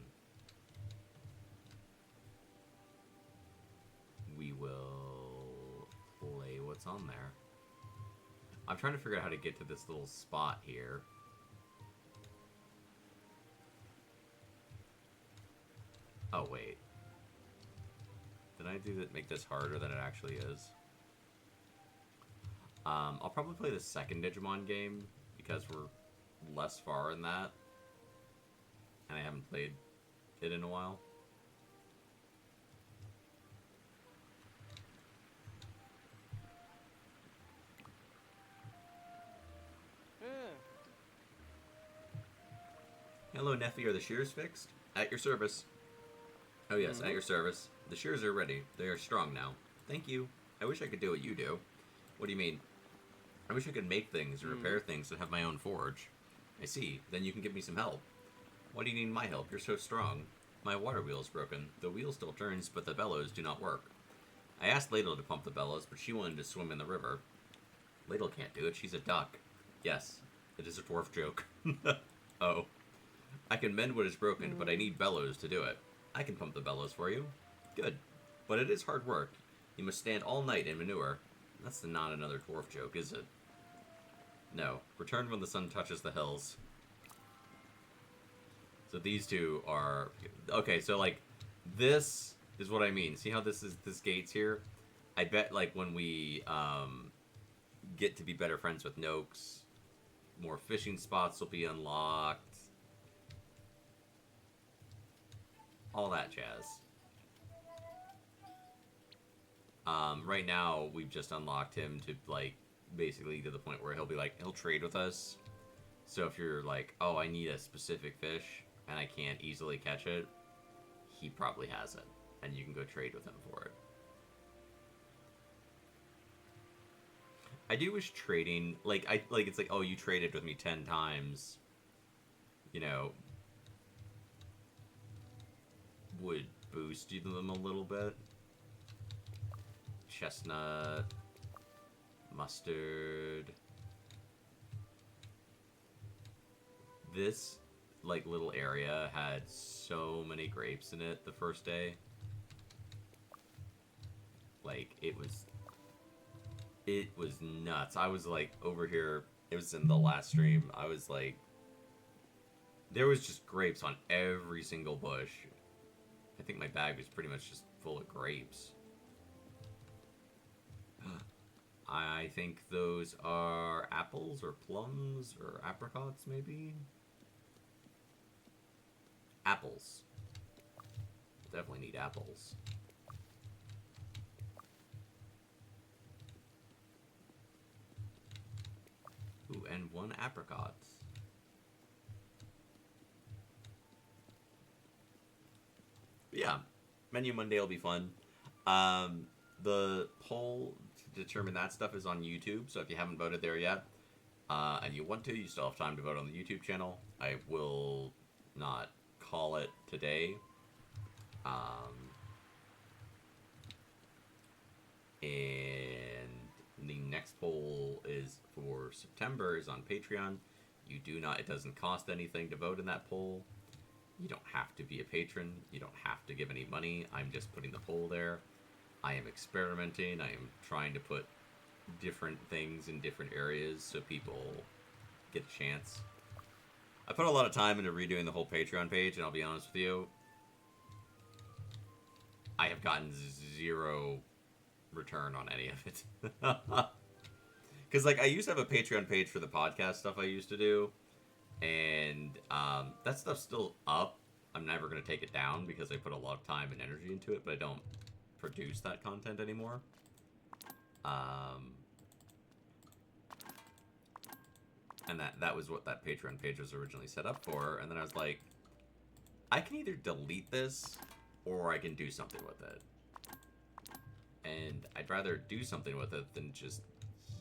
we will play what's on there. I'm trying to figure out how to get to this little spot here. Oh, wait. Did I do that? Make this harder than it actually is? I'll probably play the second Digimon game, because we're less far in that. And I haven't played it in a while. Hello, Neffy. Are the shears fixed? At your service. Oh, yes, at your service. The shears are ready. They are strong now. Thank you. I wish I could do what you do. What do you mean? I wish I could make things and repair things and have my own forge. I see. Then you can give me some help. Why do you need my help? You're so strong. My water wheel is broken. The wheel still turns, but the bellows do not work. I asked Ladle to pump the bellows, but she wanted to swim in the river. Ladle can't do it. She's a duck. Yes, it is a dwarf joke. Oh. I can mend what is broken, but I need bellows to do it. I can pump the bellows for you. Good. But it is hard work. You must stand all night in manure. That's not another dwarf joke, is it? No. Return when the sun touches the hills. So these two are... Okay, so, like, this is what I mean. See how this gate's here? I bet, like, when we get to be better friends with Noakes, more fishing spots will be unlocked. All that jazz. Right now, we've just unlocked him to, like, basically to the point where he'll trade with us. So if you're like, oh, I need a specific fish, and I can't easily catch it, he probably has it. And you can go trade with him for it. I do wish trading, it's like, oh, you traded with me 10 times, you know, would boost them a little bit. Chestnut, mustard. This like little area had so many grapes in it the first day. Like it was nuts. I was like over here, it was in the last stream. I was like, there was just grapes on every single bush. I think my bag was pretty much just full of grapes. I think those are apples or plums or apricots, maybe? Apples. Definitely need apples. Ooh, and 1 apricot. Yeah, Menu Monday will be fun. The poll to determine that stuff is on YouTube, so if you haven't voted there yet, and you want to, you still have time to vote on the YouTube channel. I will not call it today. And the next poll is for September, is on Patreon. You do not, it doesn't cost anything to vote in that poll. You don't have to be a patron. You don't have to give any money. I'm just putting the poll there. I am experimenting. I am trying to put different things in different areas so people get a chance. I put a lot of time into redoing the whole Patreon page, and I'll be honest with you, I have gotten 0 return on any of it. Because, like, I used to have a Patreon page for the podcast stuff I used to do, and that stuff's still up. I'm never going to take it down because I put a lot of time and energy into it, but I don't produce that content anymore. And that was what that Patreon page was originally set up for, and then I was like, I can either delete this, or I can do something with it. And I'd rather do something with it than just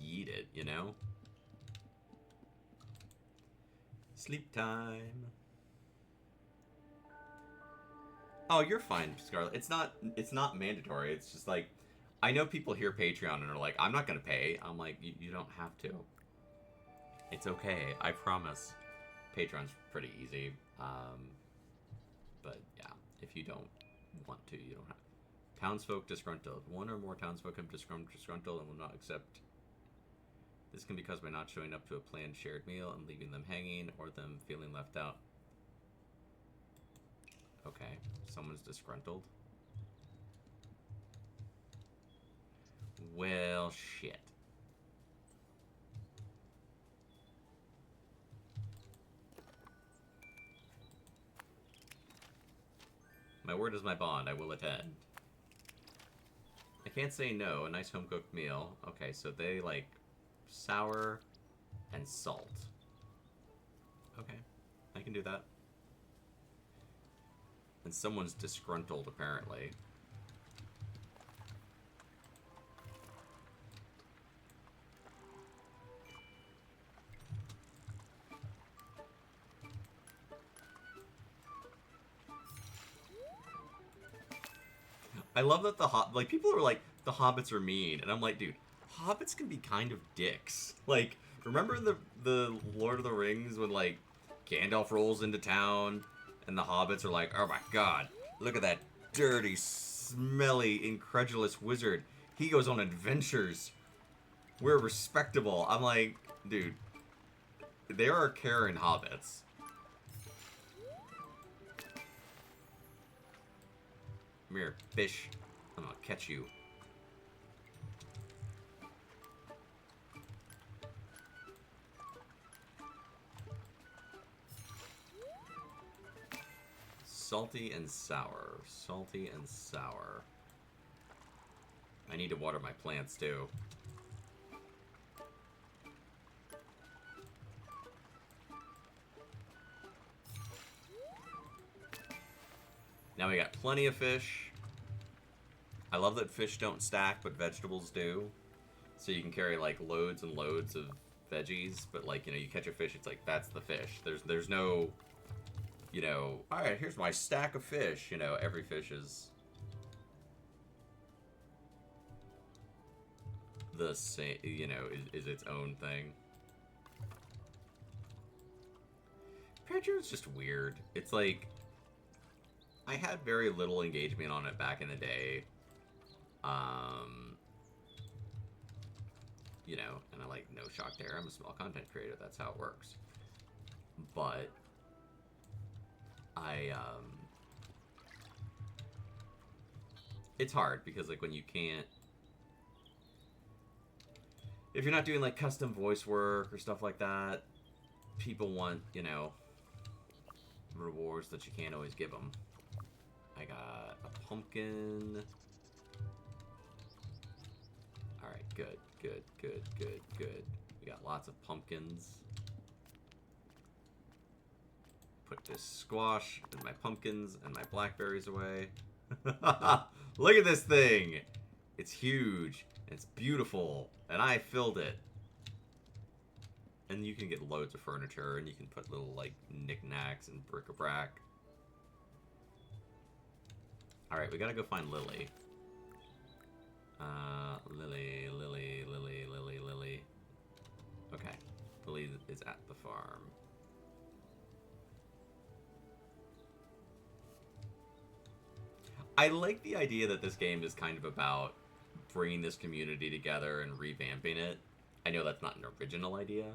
yeet it, you know? Sleep time. Oh, you're fine, Scarlett. It's not mandatory. It's just like, I know people hear Patreon and are like, I'm not gonna pay. I'm like, you don't have to. It's okay, I promise. Patreon's pretty easy. But yeah, if you don't want to, you don't have. Townsfolk disgruntled. 1 or more townsfolk have disgruntled and will not accept. This can be caused by not showing up to a planned shared meal and leaving them hanging, or them feeling left out. Okay, someone's disgruntled. Well, shit. My word is my bond. I will attend. I can't say no. A nice home-cooked meal. Okay, so they like sour and salt. Okay, I can do that. And someone's disgruntled, apparently. I love that like, people are like, the hobbits are mean, and I'm like, dude, hobbits can be kind of dicks. Like, remember the Lord of the Rings when, like, Gandalf rolls into town, and the hobbits are like, oh my god, look at that dirty, smelly, incredulous wizard. He goes on adventures. We're respectable. I'm like, dude, there are caring hobbits. Come here, fish. I'm gonna catch you. Salty and sour. Salty and sour. I need to water my plants too. Now we got plenty of fish. I love that fish don't stack, but vegetables do. So you can carry like loads and loads of veggies, but like, you know, you catch a fish, it's like, that's the fish. There's no you know, all right, here's my stack of fish. You know, every fish is the same, you know, is its own thing. Patreon's just weird. It's like, I had very little engagement on it back in the day. You know, and I like, no shock there, I'm a small content creator, that's how it works. But, it's hard, because, like, when you can't... If you're not doing, like, custom voice work or stuff like that, people want, you know, rewards that you can't always give them. I got a pumpkin. Alright, good, good, good, good, good. We got lots of pumpkins. Put this squash and my pumpkins and my blackberries away. Look at this thing! It's huge, and it's beautiful, and I filled it. And you can get loads of furniture, and you can put little, like, knickknacks and bric-a-brac. Alright, we gotta go find Lily. Lily. Okay. Lily is at the farm. I like the idea that this game is kind of about bringing this community together and revamping it. I know that's not an original idea.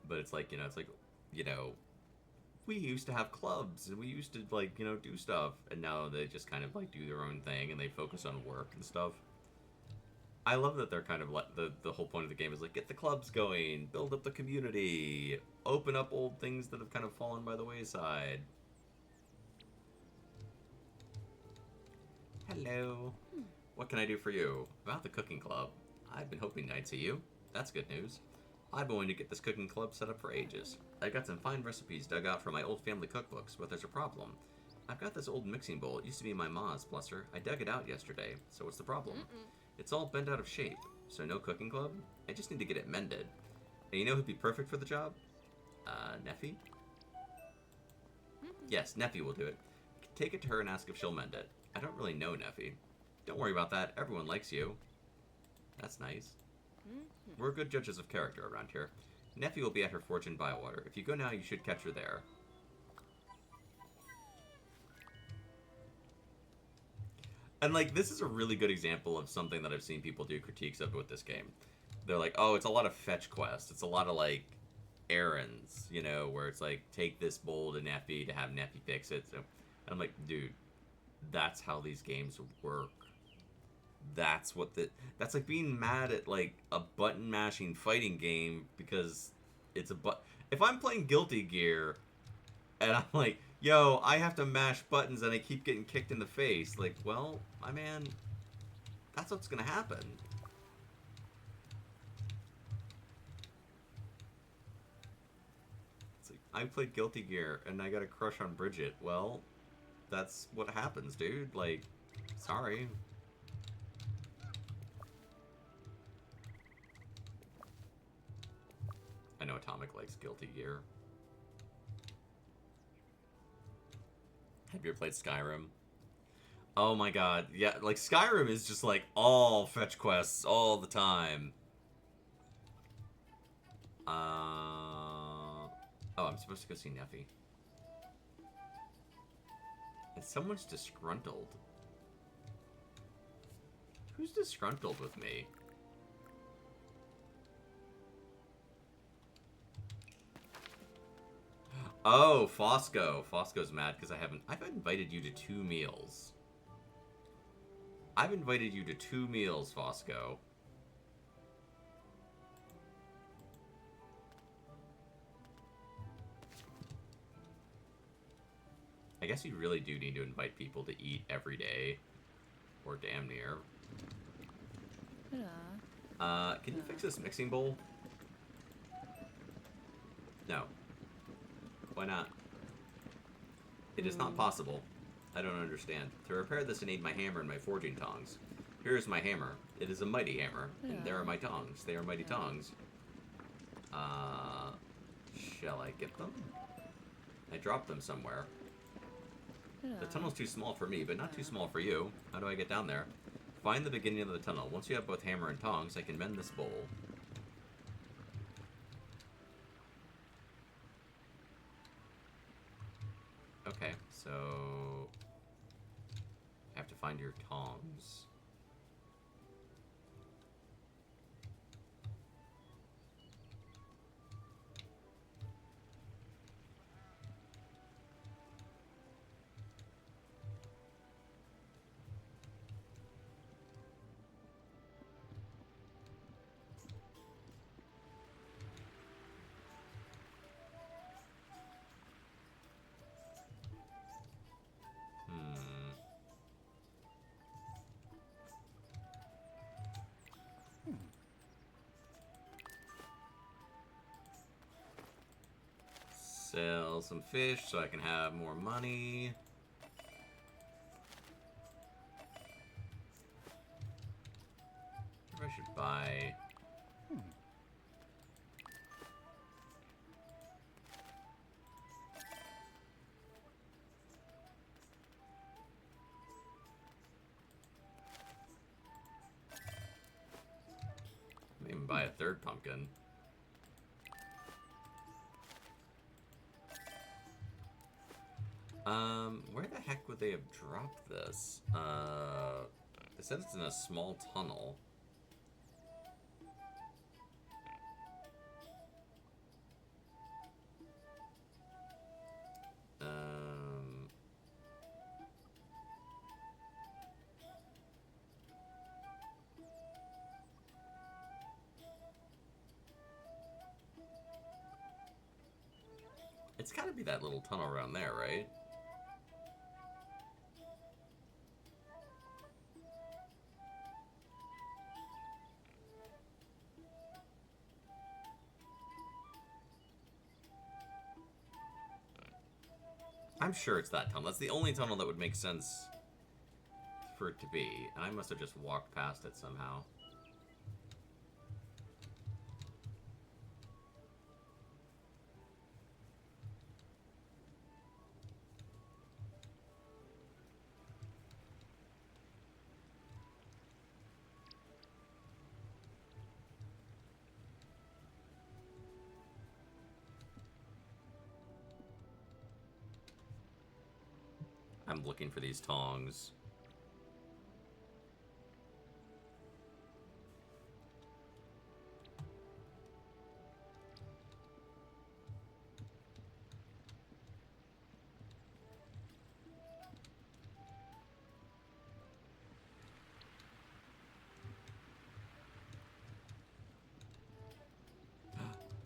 But it's like, you know, we used to have clubs, and we used to, like, you know, do stuff. And now they just kind of, like, do their own thing, and they focus on work and stuff. I love that they're kind of, like, the whole point of the game is, like, get the clubs going, build up the community, open up old things that have kind of fallen by the wayside. Hello. What can I do for you? About the cooking club. I've been hoping I'd see you. That's good news. I've been wanting to get this cooking club set up for ages. I got some fine recipes dug out from my old family cookbooks, but there's a problem. I've got this old mixing bowl. It used to be my ma's, bless her. I dug it out yesterday, so what's the problem? It's all bent out of shape, so no cooking club? I just need to get it mended. And you know who'd be perfect for the job? Neffy? Yes, Neffy will do it. Take it to her and ask if she'll mend it. I don't really know Neffy. Don't worry about that. Everyone likes you. That's nice. We're good judges of character around here. Neffy will be at her forge in Bywater. If you go now, you should catch her there. And, like, this is a really good example of something that I've seen people do critiques of with this game. They're like, oh, it's a lot of fetch quests. It's a lot of, like, errands, you know, where it's like, take this bowl to Neffy to have Neffy fix it. So, and I'm like, dude, that's how these games work. That's what that's like being mad at, like, a button mashing fighting game because it's if I'm playing Guilty Gear and I'm like, yo, I have to mash buttons and I keep getting kicked in the face, like, well, my man, that's what's gonna happen. It's like, I played Guilty Gear and I got a crush on Bridget. Well, that's what happens, dude. Like, sorry. I know Atomic likes Guilty Gear. Have you ever played Skyrim? Oh my god, yeah, like, Skyrim is just, like, all fetch quests all the time. Oh, I'm supposed to go see Neffy. And someone's disgruntled. Who's disgruntled with me? Oh, Fosco. Fosco's mad because I've invited you to 2 meals. I've invited you to 2 meals, Fosco. I guess you really do need to invite people to eat every day. Or damn near. Can you fix this mixing bowl? No. Why not? It is not possible. I don't understand. To repair this, I need my hammer and my forging tongs. Here is my hammer. It is a mighty hammer. And there are my tongs. They are mighty tongs. Shall I get them? I dropped them somewhere. The tunnel's too small for me, but not too small for you. How do I get down there? Find the beginning of the tunnel. Once you have both hammer and tongs, I can mend this bowl. Okay, so... I have to find your tongs. Sell some fish so I can have more money. Maybe I should buy... Maybe even buy a third pumpkin. Where the heck would they have dropped this? They said it's in a small tunnel. It's gotta be that little tunnel around there, right? I'm sure it's that tunnel. That's the only tunnel that would make sense for it to be. And I must have just walked past it somehow. I'm looking for these tongs.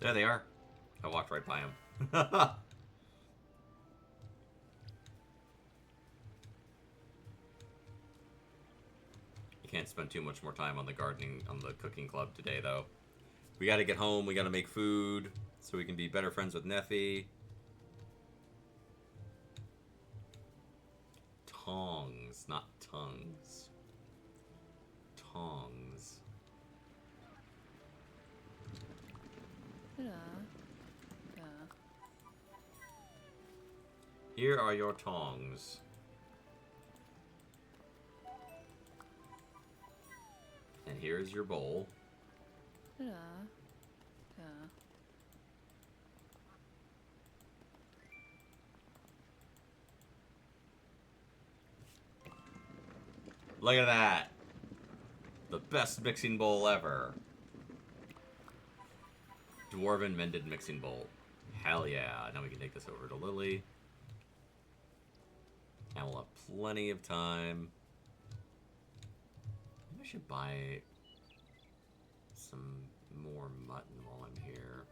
There they are. I walked right by them. Can't spend too much more time on the gardening, on the cooking club today, though. We gotta get home, we gotta make food, so we can be better friends with Neffy. Tongs, not tongues. Tongs. Here are your tongs. And here's your bowl. Look at that! The best mixing bowl ever. Dwarven mended mixing bowl. Hell yeah. Now we can take this over to Lily. And we'll have plenty of time. Maybe I should buy some more mutton while I'm here.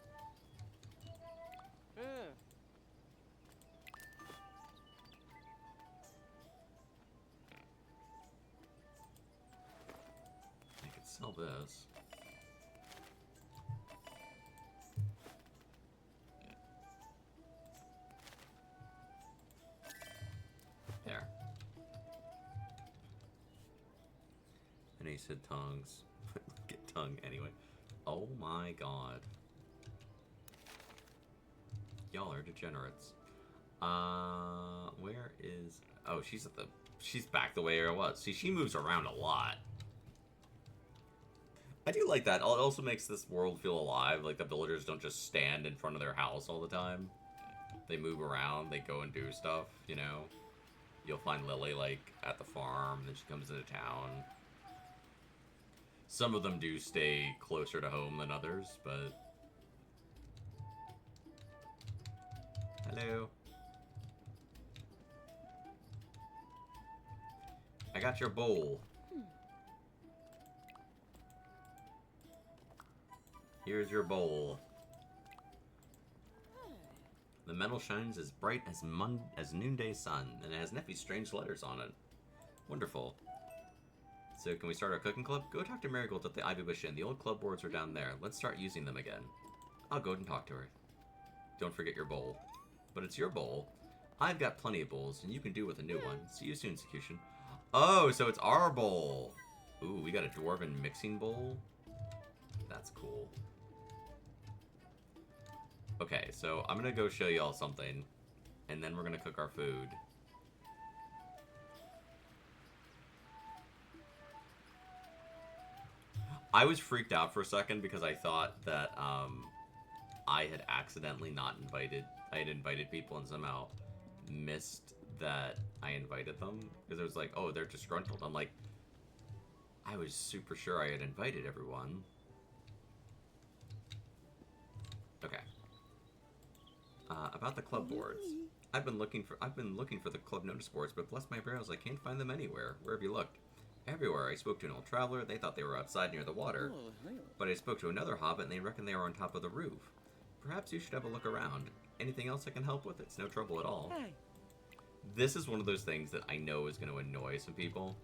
I could sell this. There. And he said tongs. Get tongue anyway. Oh my god. Y'all are degenerates. Where is... Oh, she's at the... She's back the way I was. See, she moves around a lot. I do like that. It also makes this world feel alive. Like, the villagers don't just stand in front of their house all the time. They move around. They go and do stuff, you know? You'll find Lily, like, at the farm. Then she comes into town. Some of them do stay closer to home than others, but... Hello. I got your bowl. Here's your bowl. The metal shines as bright as noonday sun, and it has Neffy's strange letters on it. Wonderful. So can we start our cooking club? Go talk to Marigold at the Ivy Bush Inn. The old club boards are down there. Let's start using them again. I'll go and talk to her. Don't forget your bowl. But it's your bowl. I've got plenty of bowls, and you can do with a new one. See you soon, Sakutian. Oh, so it's our bowl. Ooh, we got a dwarven mixing bowl. That's cool. Okay, so I'm gonna go show y'all something, and then we're gonna cook our food. I was freaked out for a second because I thought that I had accidentally not invited. I had invited people and somehow missed that I invited them because it was like, oh, they're disgruntled. I'm like, I was super sure I had invited everyone. Okay. About the club boards. I've been looking for the club notice boards, but bless my browse, I can't find them anywhere. Where have you looked? Everywhere. I spoke to an old traveler. They thought they were outside near the water. But I spoke to another hobbit, and they reckon they are on top of the roof. Perhaps you should have a look around. Anything else I can help with? It's no trouble at all. Hey. This is one of those things that I know is going to annoy some people.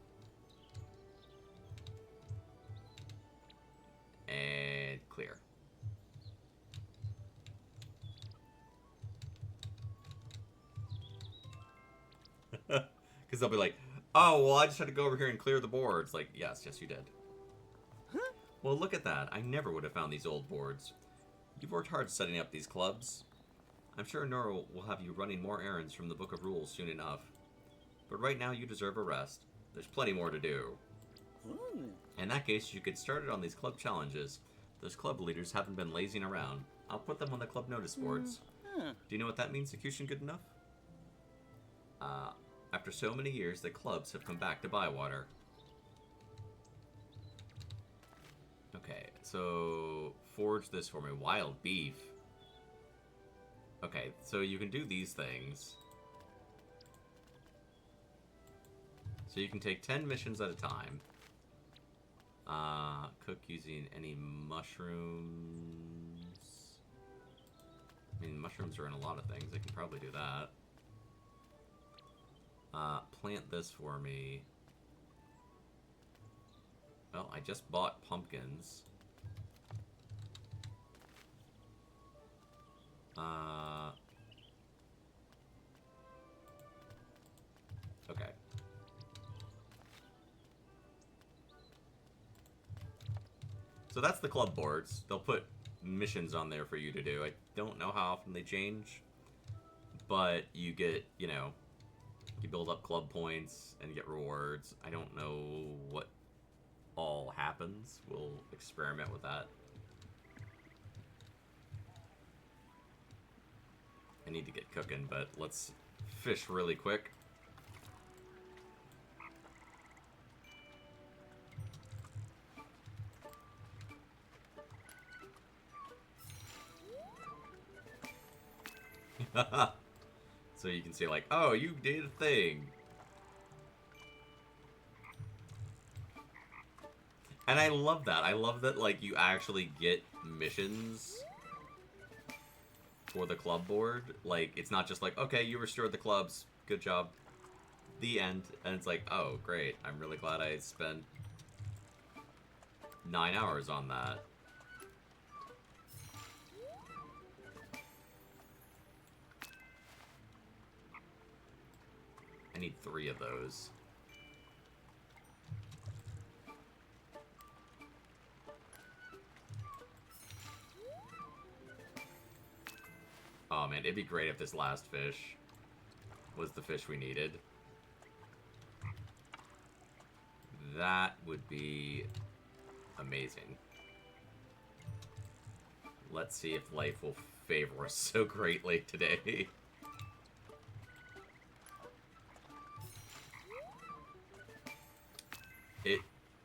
And clear. Because they'll be like, oh, well, I just had to go over here and clear the boards. Like, yes, you did. Huh? Well, look at that. I never would have found these old boards. You've worked hard setting up these clubs. I'm sure Nora will have you running more errands from the Book of Rules soon enough. But right now, you deserve a rest. There's plenty more to do. In that case, you could start it on these club challenges. Those club leaders haven't been lazing around. I'll put them on the club notice boards. Do you know what that means, Sakutian good enough? After so many years, the clubs have come back to Bywater. Okay, so forge this for me. Wild beef. Okay, so you can do these things. So you can take 10 missions at a time. Cook using any mushrooms. I mean, mushrooms are in a lot of things. I can probably do that. Plant this for me. Well, I just bought pumpkins. Okay. So that's the club boards. They'll put missions on there for you to do. I don't know how often they change, but you get, you know, you build up club points and get rewards. I don't know what all happens. We'll experiment with that. I need to get cooking, but let's fish really quick. So you can see like, oh, you did a thing. And I love that. I love that, like, you actually get missions for the club board. Like, it's not just like, okay, you restored the clubs. Good job. The end. And it's like, oh, great. I'm really glad I spent 9 hours on that. I need 3 of those. Oh man, it'd be great if this last fish was the fish we needed. That would be amazing. Let's see if life will favor us so greatly today.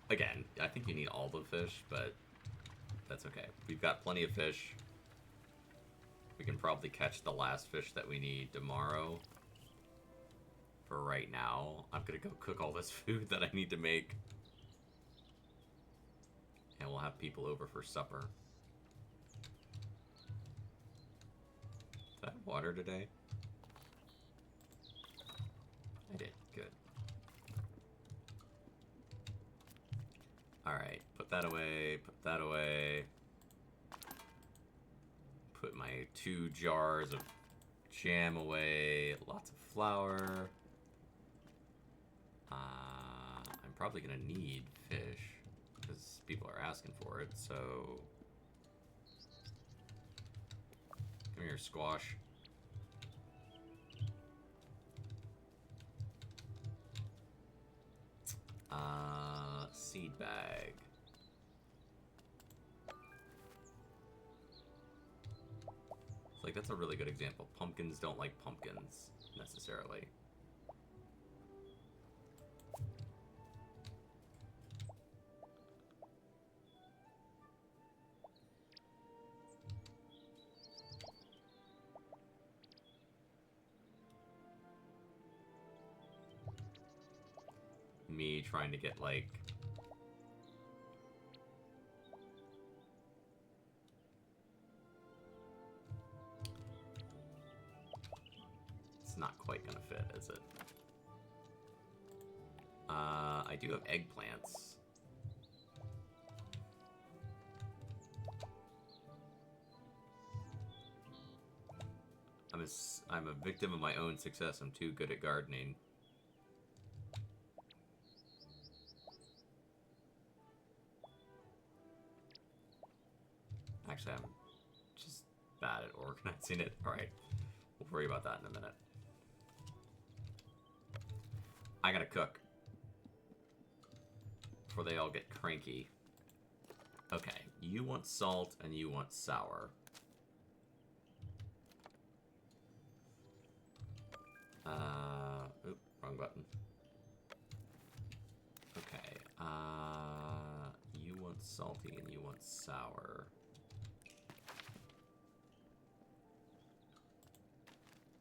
Again, I think you need all the fish, but that's okay. We've got plenty of fish. We can probably catch the last fish that we need tomorrow. For right now, I'm gonna go cook all this food that I need to make. And we'll have people over for supper. Did I have water today? I did. Good. Alright, put that away, put that away. Put my 2 jars of jam away. Lots of flour. I'm probably gonna need fish because people are asking for it, so... Come here, squash. Seed bag. It's like, that's a really good example. Pumpkins don't like pumpkins, necessarily. Me trying to get, like... It's not quite gonna fit, is it? I do have eggplants. I'm a victim of my own success. I'm too good at gardening. Actually, I'm just bad at organizing it. Alright, we'll worry about that in a minute. I gotta cook before they all get cranky. Okay, you want salt and you want sour. Oop, wrong button. Okay, you want salty and you want sour.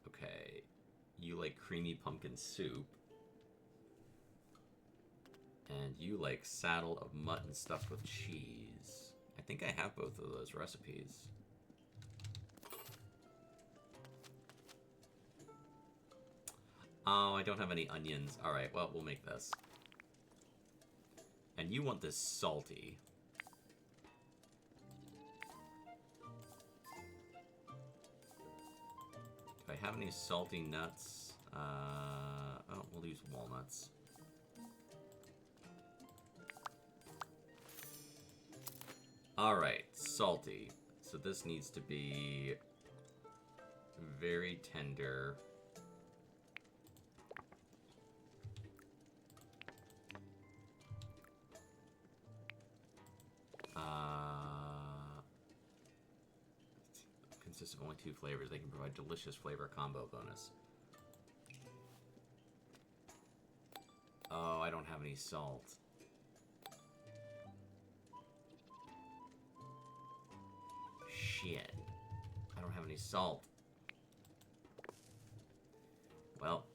Okay, you like creamy pumpkin soup. And you like saddle of mutton stuffed with cheese. I think I have both of those recipes. Oh, I don't have any onions. Alright, well, we'll make this. And you want this salty. Do I have any salty nuts? Oh, we'll use walnuts. Alright, salty. So this needs to be very tender. Consists of only 2 flavors. They can provide delicious flavor combo bonus. Oh, I don't have any salt. Shit. I don't have any salt. Well.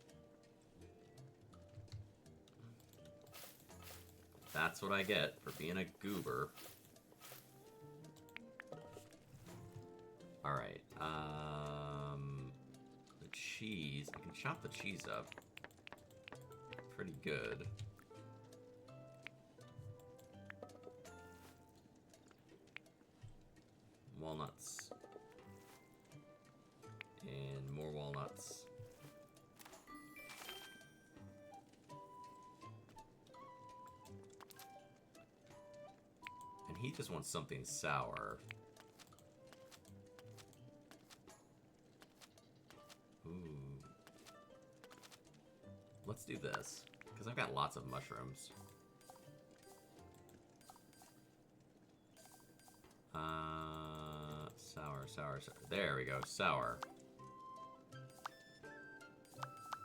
That's what I get for being a goober. Alright, the cheese, I can chop the cheese up pretty good. Walnuts. And more walnuts. And he just wants something sour. Ooh. let's do this. Because I've got lots of mushrooms. Sour. There we go, sour.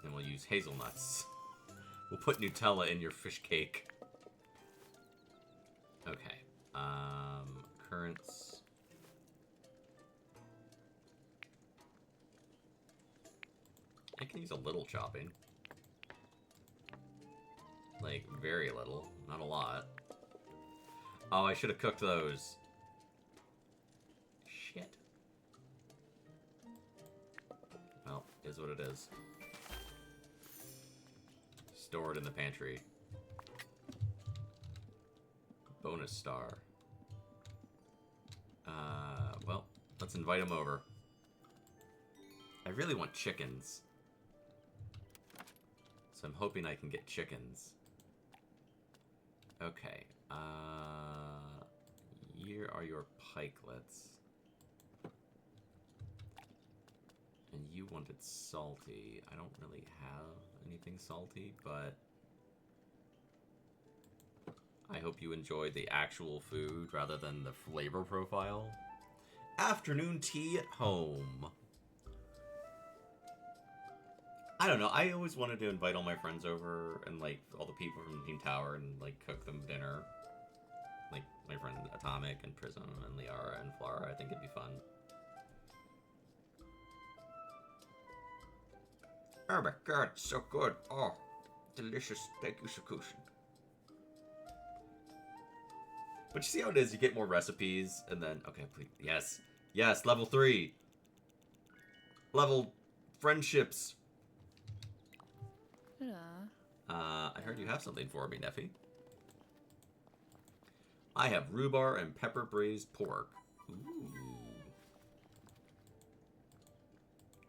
And we'll use hazelnuts. We'll put Nutella in your fish cake. Okay. Currants. I can use a little chopping. Like, very little. Not a lot. Oh, I should have cooked those. Shit. Well, is what it is. Stored in the pantry. Bonus star. Well, let's invite him over. I really want chickens. So I'm hoping I can get chickens. Okay. Here are your pikelets. And you wanted salty. I don't really have anything salty, but I hope you enjoyed the actual food rather than the flavor profile. Afternoon tea at home. I don't know, I always wanted to invite all my friends over and, like, all the people from Team Tower and, like, cook them dinner. Like, my friend Atomic and Prism and Liara and Flora. I think it'd be fun. Oh my god, it's so good. Oh, delicious. Thank you, Sakutian. But you see how it is? You get more recipes, and then... Okay, please. Yes. Yes, level 3. Level friendships. Yeah. I heard you have something for me, Neffy. I have rhubarb and pepper braised pork. Ooh.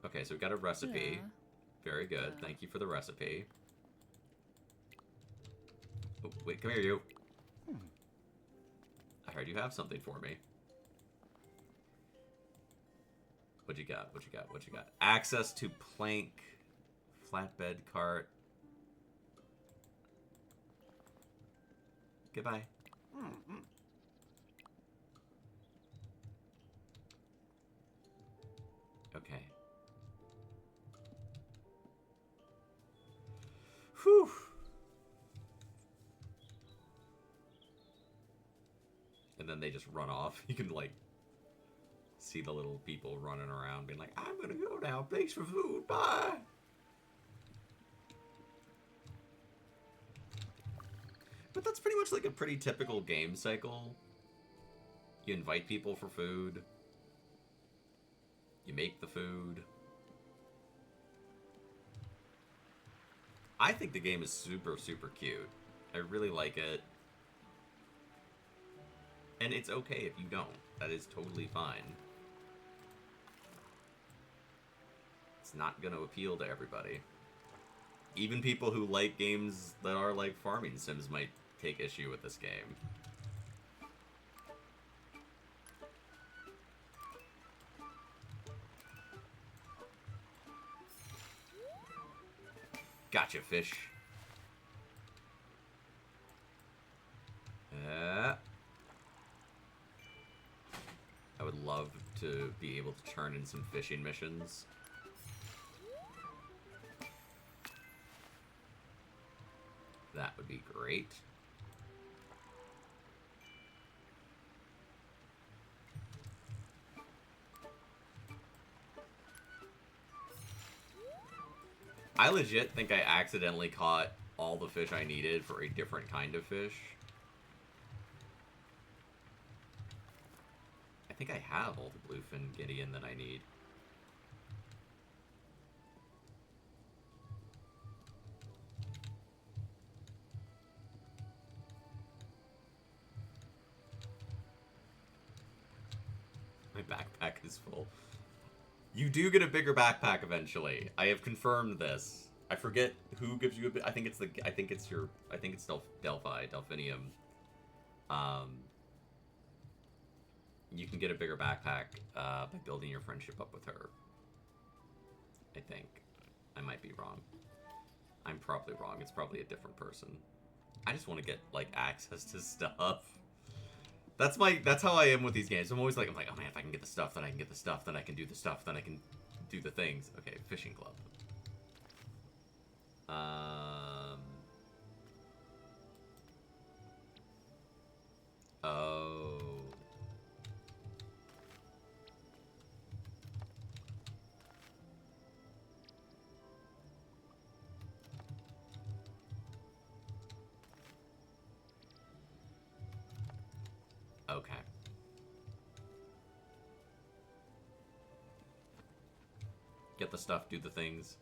Okay, so we got a recipe. Yeah. Very good. Thank you for the recipe. Oh, wait, come here, you. I heard you have something for me. What you got? What you got? What you got? Access to plank, flatbed cart. Goodbye. Okay. Whew. And then they just run off. You can, like, see the little people running around being like, I'm gonna go now. Thanks for food. Bye. But that's pretty much like a pretty typical game cycle. You invite people for food. You make the food. I think the game is super, super cute. I really like it. And it's okay if you don't. That is totally fine. It's not going to appeal to everybody. Even people who like games that are like farming sims might take issue with this game. Gotcha, fish. I would love to be able to turn in some fishing missions. That would be great. I legit think I accidentally caught all the fish I needed for a different kind of fish. I think I have all the bluefin Gideon that I need. My backpack is full. You do get a bigger backpack eventually. I have confirmed this. I forget who gives you a bit. I think it's Delphinium. You can get a bigger backpack by building your friendship up with her. I think. I might be wrong. I'm probably wrong. It's probably a different person. I just want to get, like, access to stuff. That's how I am with these games. I'm always like, oh man, if I can get the stuff, then I can get the stuff, then I can do the stuff, then I can do the things. Okay, fishing club. Oh. Okay. Get the stuff, do the things.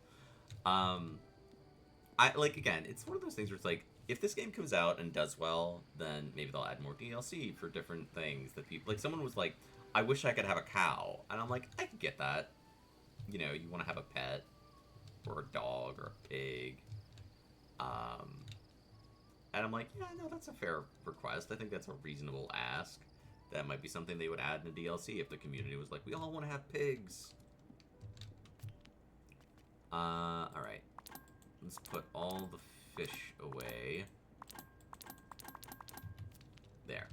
I like, again, it's one of those things where it's like, if this game comes out and does well, then maybe they'll add more DLC for different things that people like. Someone was like, I wish I could have a cow, and I'm like, I could get that. You know, you want to have a pet or a dog or a pig. And I'm like, yeah, no, that's a fair request. I think that's a reasonable ask. That might be something they would add in a DLC if the community was like, we all want to have pigs. Alright. Let's put all the fish away. There.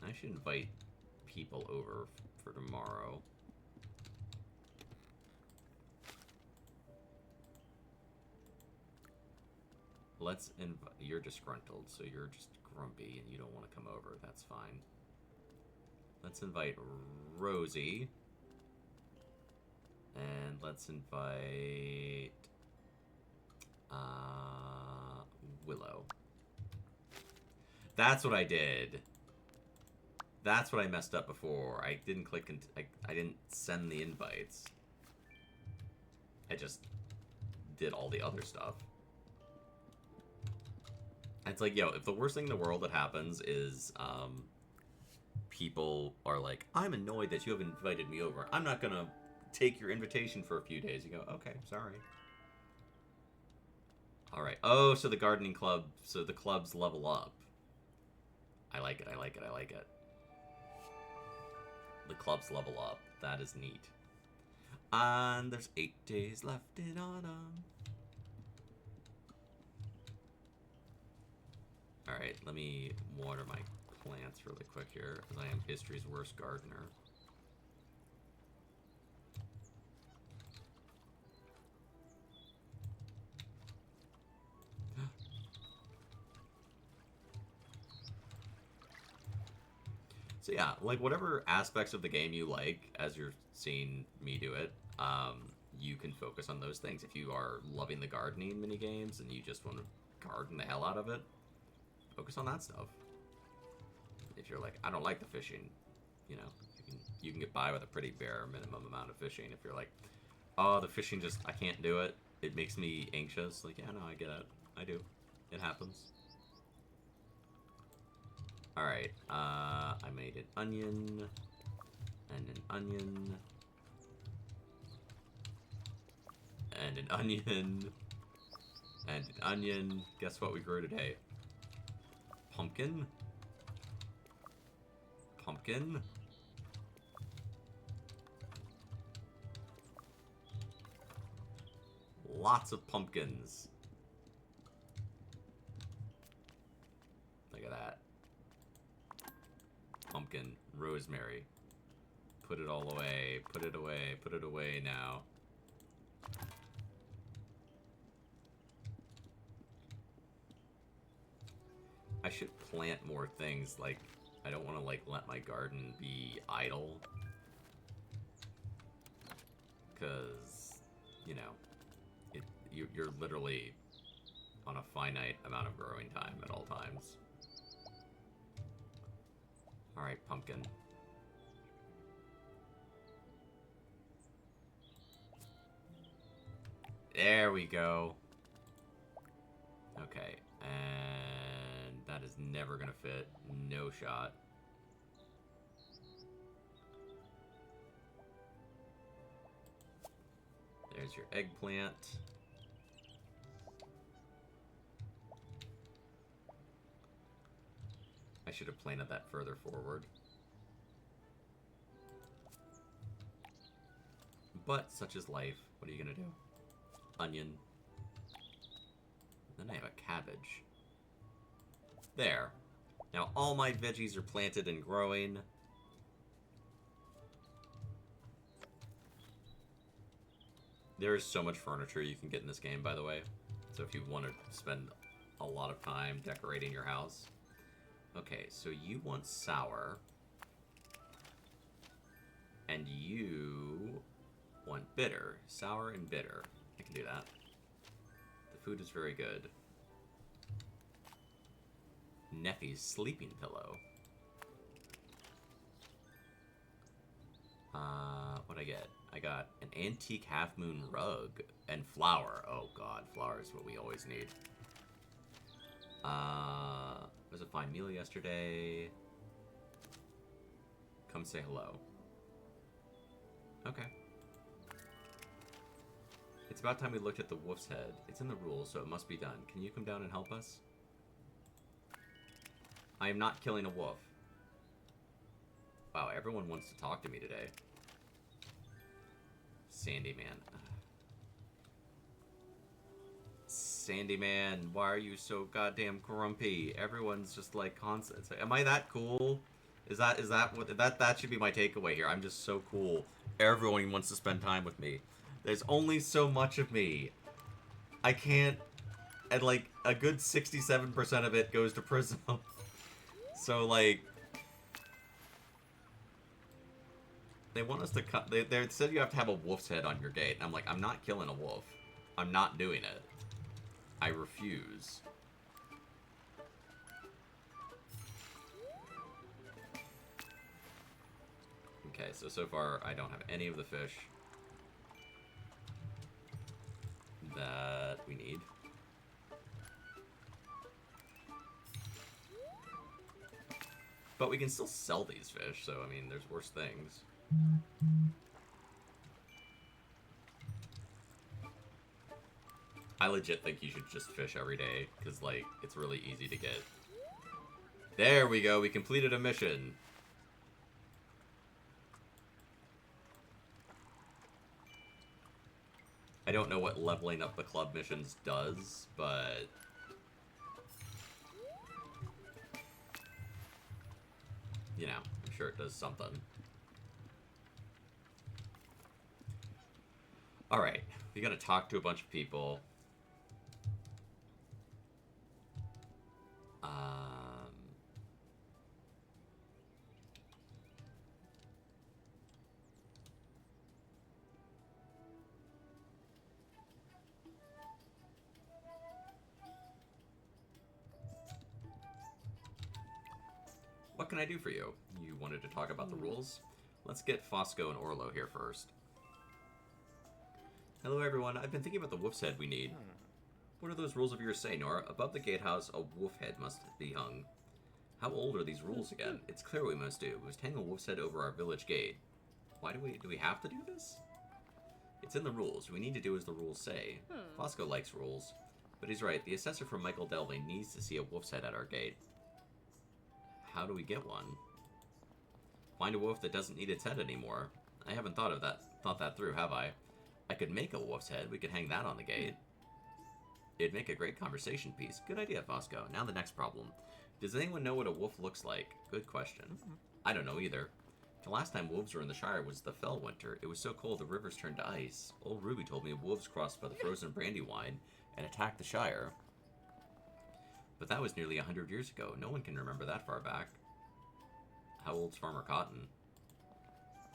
I should invite people over for tomorrow. Let's invite... You're disgruntled, so you're just grumpy and you don't want to come over. That's fine. Let's invite Rosie. And let's invite... Willow. That's what I did. That's what I messed up before. I didn't click... I didn't send the invites. I just did all the other stuff. It's like, yo, if the worst thing in the world that happens is, people are like, I'm annoyed that you haven't invited me over. I'm not gonna take your invitation for a few days. You go, okay, sorry. Alright. Oh, so the gardening club, so the clubs level up. I like it, I like it, I like it. The clubs level up. That is neat. And there's 8 days left in autumn. Alright, let me water my plants really quick here, because I am history's worst gardener. So yeah, like, whatever aspects of the game you like, as you're seeing me do it, you can focus on those things. If you are loving the gardening minigames and you just want to garden the hell out of it, focus on that stuff. If you're like, I don't like the fishing, you know, you can get by with a pretty bare minimum amount of fishing. If you're like, oh, the fishing just, I can't do it, it makes me anxious. Like, yeah, no, I get it. I do. It happens. Alright, I made an onion, and an onion, and an onion, and an onion. Guess what we grew today? Pumpkin? Pumpkin? Lots of pumpkins. Look at that. Pumpkin, rosemary. Put it all away, put it away, put it away now. I should plant more things, like, I don't want to, like, let my garden be idle. Because, you know, you're literally on a finite amount of growing time at all times. Alright, pumpkin. There we go. Okay, and that is never gonna fit. No shot. There's your eggplant. I should have planted that further forward. But such is life. What are you gonna do? Onion. And I have a cabbage. There. Now all my veggies are planted and growing. There is so much furniture you can get in this game, by the way. So if you want to spend a lot of time decorating your house. Okay, so you want sour. And you want bitter. Sour and bitter. I can do that. The food is very good. Neffy's sleeping pillow. What'd I get? I got an antique half-moon rug and flour. Oh god, flour is what we always need. It was a fine meal yesterday. Come say hello. Okay. It's about time we looked at the wolf's head. It's in the rules, so it must be done. Can you come down and help us? I am not killing a wolf. Wow, everyone wants to talk to me today. Sandy Man. Sandy Man, why are you so goddamn grumpy? Everyone's just like constant. Am I that cool? Is that what that should be my takeaway here? I'm just so cool. Everyone wants to spend time with me. There's only so much of me. I can't, and like a good 67% of it goes to Prism. So like they want us to cut. They said you have to have a wolf's head on your gate. And I'm like, I'm not killing a wolf. I'm not doing it. I refuse. Okay, so far I don't have any of the fish that we need. But we can still sell these fish, so I mean, there's worse things. I legit think you should just fish every day, because, like, it's really easy to get. There we go, we completed a mission. I don't know what leveling up the club missions does, but you know, I'm sure it does something. Alright, we gotta talk to a bunch of people. What can I do for you? You wanted to talk about the rules? Let's get Fosco and Orlo here first. Hello everyone, I've been thinking about the wolf's head we need. What do those rules of yours say, Nora? Above the gatehouse, a wolf head must be hung. How old are these rules again? It's clear what we must do. We must hang a wolf's head over our village gate. Why do we have to do this? It's in the rules. We need to do as the rules say. Fosco likes rules. But he's right, the assessor from Michael Delvey needs to see a wolf's head at our gate. How do we get one? Find a wolf that doesn't need its head anymore. I haven't thought that through, have I? I could make a wolf's head. We could hang that on the gate. It'd make a great conversation piece. Good idea, Fosco. Now the next problem. Does anyone know what a wolf looks like? Good question. I don't know either. The last time wolves were in the Shire was the fell winter. It was so cold the rivers turned to ice. Old Ruby told me wolves crossed by the frozen Brandywine and attacked the Shire. But that was nearly 100 years ago. No one can remember that far back. How old's Farmer Cotton?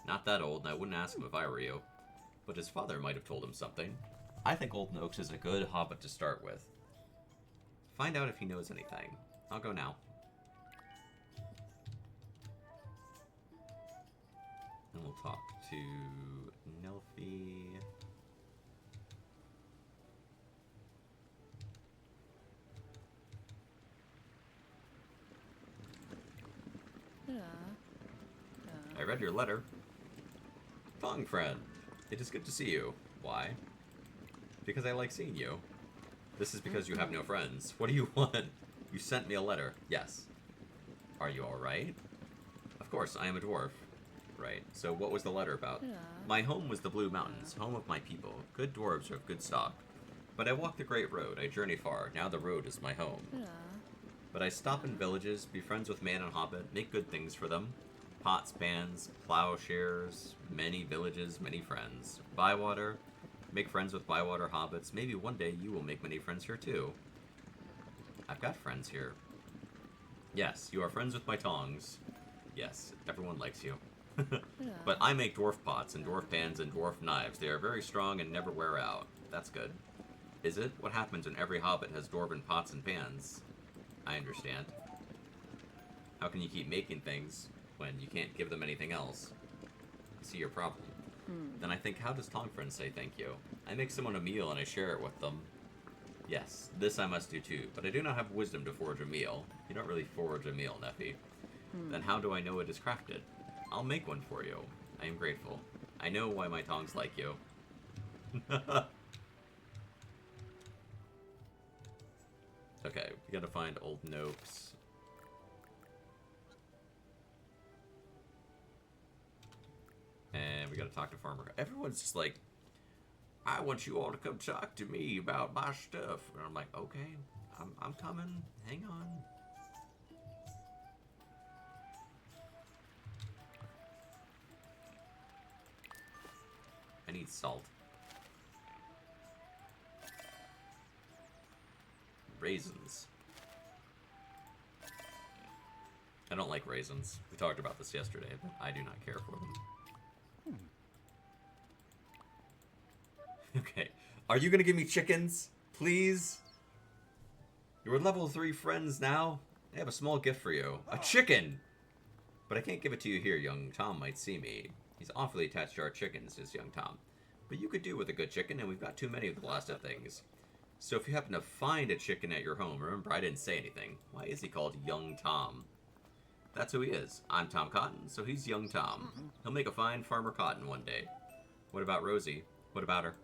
Not that old, and I wouldn't ask him if I were you. But his father might have told him something. I think Old Noakes is a good hobbit to start with. Find out if he knows anything. I'll go now. And we'll talk to Nelfie. I read your letter. Tong friend, it is good to see you. Why? Because I like seeing you. This is because you have no friends. What do you want? You sent me a letter. Yes. Are you alright? Of course, I am a dwarf. Right. So what was the letter about? My home was the Blue Mountains, home of my people. Good dwarves are of good stock. But I walk the great road, I journey far, now the road is my home. Yeah. But I stop in villages, be friends with man and hobbit, make good things for them. Pots, pans, plowshares, many villages, many friends. Bywater, make friends with Bywater hobbits. Maybe one day you will make many friends here too. I've got friends here. Yes, you are friends with my tongs. Yes, everyone likes you. Yeah. But I make dwarf pots and dwarf pans and dwarf knives. They are very strong and never wear out. That's good. Is it? What happens when every hobbit has dwarven pots and pans? I understand. How can you keep making things when you can't give them anything else? I see your problem. Then I think, how does Tong friends say thank you? I make someone a meal and I share it with them. Yes, this I must do too, but I do not have wisdom to forge a meal. You don't really forge a meal, Neffy. Then how do I know it is crafted? I'll make one for you. I am grateful. I know why my tongs like you. Okay, we gotta find old Nopes. And we gotta talk to Farmer. Everyone's just like, I want you all to come talk to me about my stuff. And I'm like, okay, I'm coming. Hang on. I need salt. Raisins. I don't like raisins. We talked about this yesterday, but I do not care for them. Okay. Are you gonna give me chickens? Please? You're level 3 friends now. I have a small gift for you. A chicken! But I can't give it to you here. Young Tom might see me. He's awfully attached to our chickens, is young Tom. But you could do with a good chicken, and we've got too many of the blasted things. So if you happen to find a chicken at your home, remember I didn't say anything. Why is he called Young Tom? That's who he is. I'm Tom Cotton, so he's Young Tom. He'll make a fine Farmer Cotton one day. What about Rosie? What about her?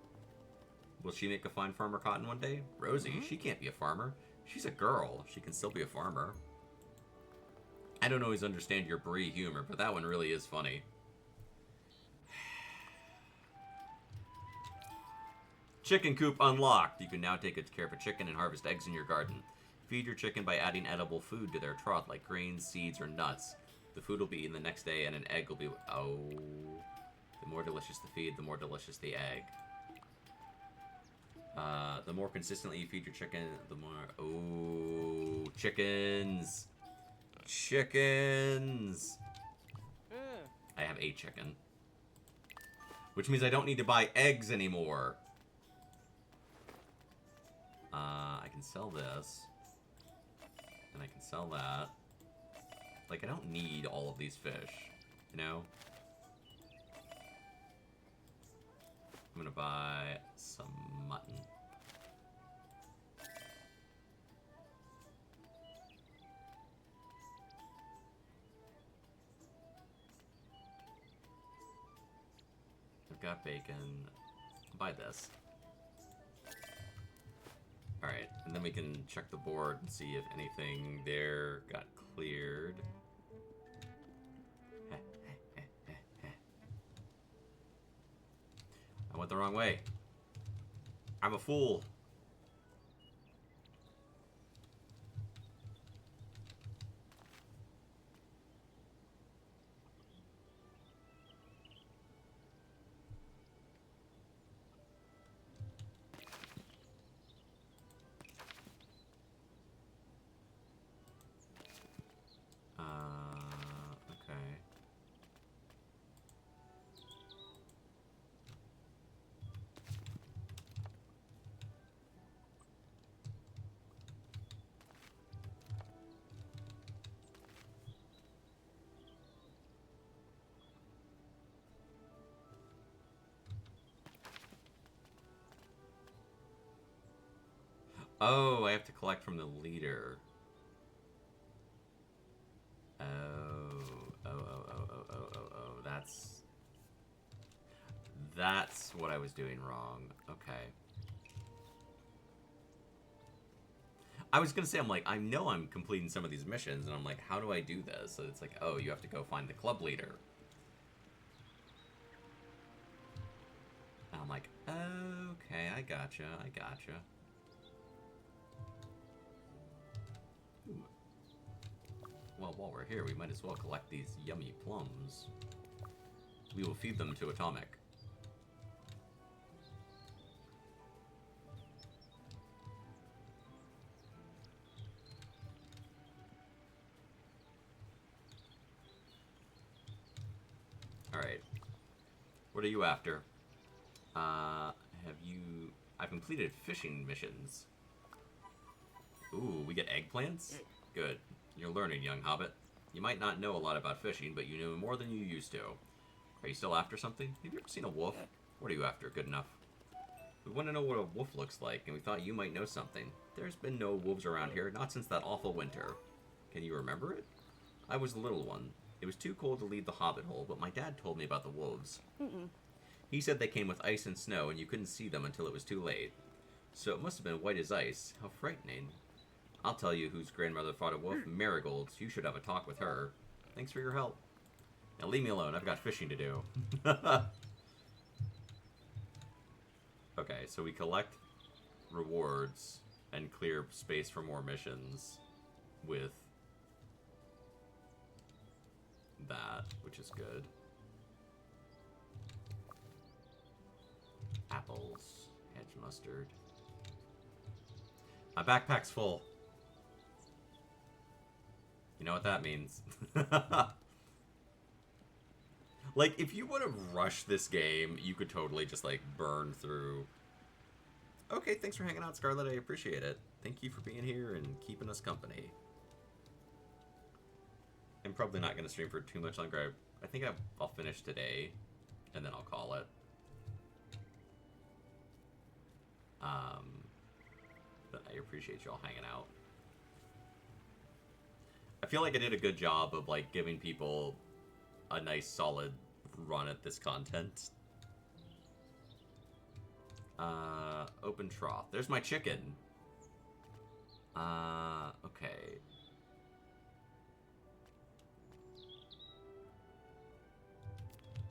Will she make a fine Farmer Cotton one day? Rosie, she can't be a farmer. She's a girl. She can still be a farmer. I don't always understand your brie humor, but that one really is funny. Chicken coop unlocked. You can now take good care of a chicken and harvest eggs in your garden. Feed your chicken by adding edible food to their trough, like grains, seeds, or nuts. The food will be eaten the next day, and an egg will be... Oh. The more delicious the feed, the more delicious the egg. The more consistently you feed your chicken, the more... Oh. Chickens. Chickens. I have a chicken. Which means I don't need to buy eggs anymore. I can sell this. And I can sell that. Like, I don't need all of these fish, you know? I'm gonna buy some mutton. I've got bacon. I'll buy this. Alright, and then we can check the board and see if anything there got cleared. I went the wrong way. I'm a fool. Okay. Oh, I have to collect from the leader. That's what I was doing wrong. Okay. I was gonna say, I'm like, I know I'm completing some of these missions, and I'm like, how do I do this? So it's like, oh, you have to go find the club leader. And I'm like, okay, I gotcha. I gotcha. Ooh. Well, while we're here, we might as well collect these yummy plums. We will feed them to Atomic. Alright. What are you after? Have you... I've completed fishing missions. Ooh, we get eggplants? Good. You're learning, young hobbit. You might not know a lot about fishing, but you know more than you used to. Are you still after something? Have you ever seen a wolf? What are you after? Good enough. We want to know what a wolf looks like, and we thought you might know something. There's been no wolves around here, not since that awful winter. Can you remember it? I was the little one. It was too cold to leave the hobbit hole, but my dad told me about the wolves. He said they came with ice and snow, and you couldn't see them until it was too late. So it must have been white as ice. How frightening. I'll tell you whose grandmother fought a wolf, Marigold's. You should have a talk with her. Thanks for your help. Now leave me alone. I've got fishing to do. Okay, so we collect rewards and clear space for more missions with that, which is good. Apples, hedge mustard. My backpack's full. You know what that means. Like, if you want to rush this game, you could totally just, like, burn through... Okay, thanks for hanging out, Scarlet. I appreciate it. Thank you for being here and keeping us company. I'm probably not going to stream for too much longer. I think I'll finish today, and then I'll call it. But I appreciate y'all hanging out. I feel like I did a good job of, like, giving people a nice, solid run at this content. Open trough. There's my chicken. Okay.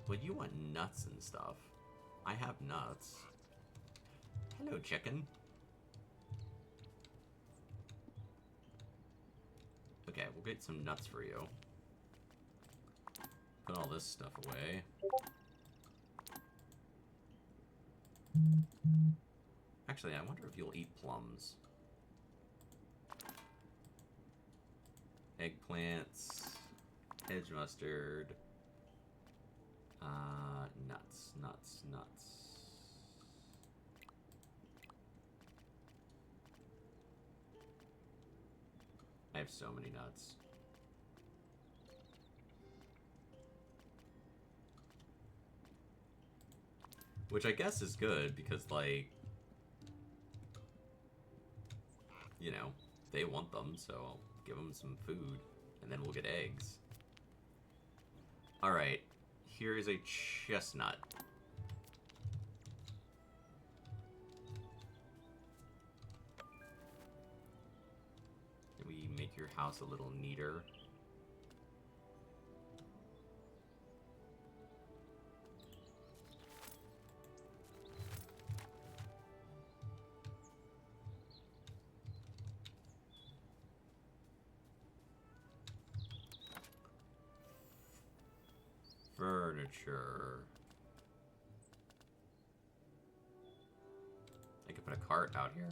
Well, you want nuts and stuff. I have nuts. Hello, chicken. Okay, we'll get some nuts for you. Put all this stuff away. Actually, I wonder if you'll eat plums. Eggplants. Hedge mustard. Nuts, nuts, nuts. I have so many nuts. Which I guess is good, because, like, you know, they want them, so I'll give them some food, and then we'll get eggs. Alright, here is a chestnut. Can we make your house a little neater? Furniture. I could put a cart out here.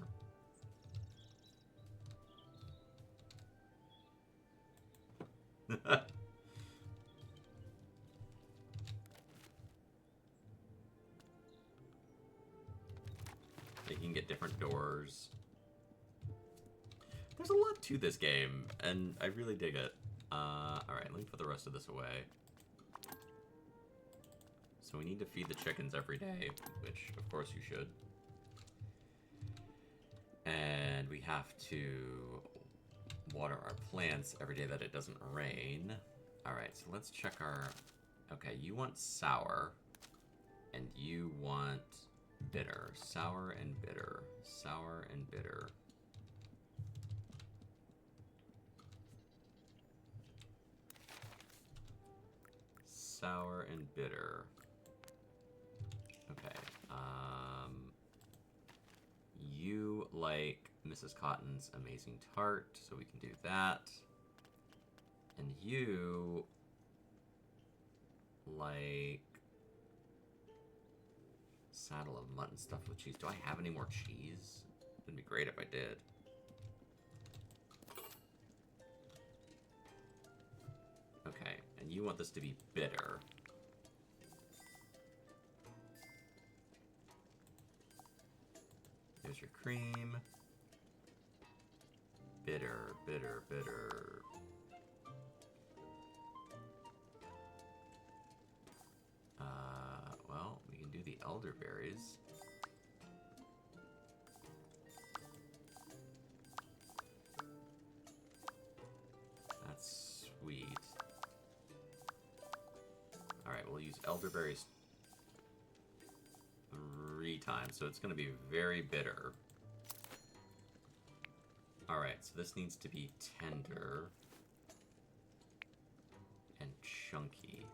You can get different doors. There's a lot to this game, and I really dig it. Alright, let me put the rest of this away. So we need to feed the chickens every day, which, of course, you should. And we have to water our plants every day that it doesn't rain. Alright, so let's check our... Okay, you want sour, and you want bitter. Sour and bitter. Sour and bitter. Sour and bitter. Okay, like Mrs. Cotton's amazing tart, so we can do that. And you like saddle of mutton stuffed with cheese. Do I have any more cheese? It'd be great if I did. Okay, and you want this to be bitter. Here's your cream. Bitter, bitter, bitter. Well, we can do the elderberries. That's sweet. Alright, we'll use elderberries 3 times, so it's going to be very bitter. Alright, so this needs to be tender and chunky.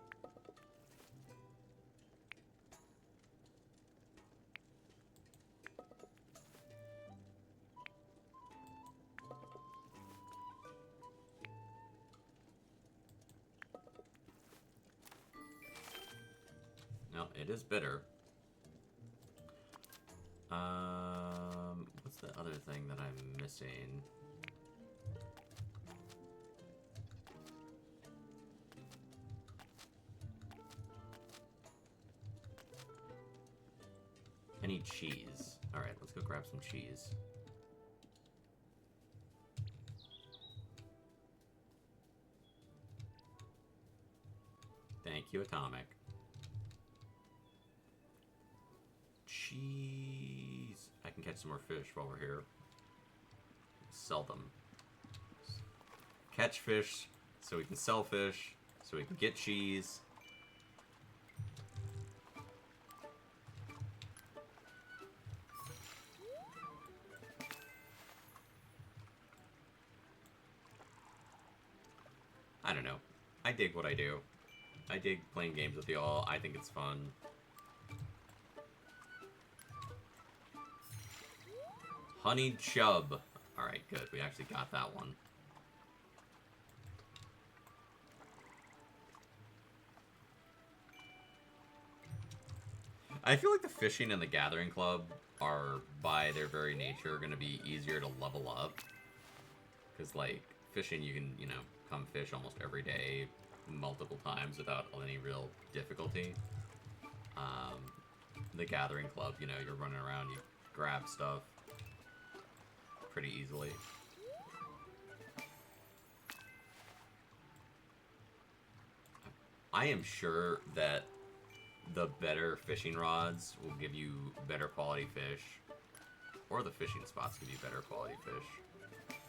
No, it is bitter. What's the other thing that I'm missing? I need cheese. Alright, let's go grab some cheese. Thank you, Atomic. Cheese. I can catch some more fish while we're here. Sell them. Catch fish so we can sell fish, so we can get cheese. I don't know. I dig what I do. I dig playing games with y'all. I think it's fun. Honeyed chub. Alright, good. We actually got that one. I feel like the fishing and the gathering club are, by their very nature, going to be easier to level up. Because, like, fishing, you can, you know, come fish almost every day, multiple times without any real difficulty. The gathering club, you know, you're running around, you grab stuff pretty easily. I am sure that the better fishing rods will give you better quality fish, or the fishing spots give you better quality fish.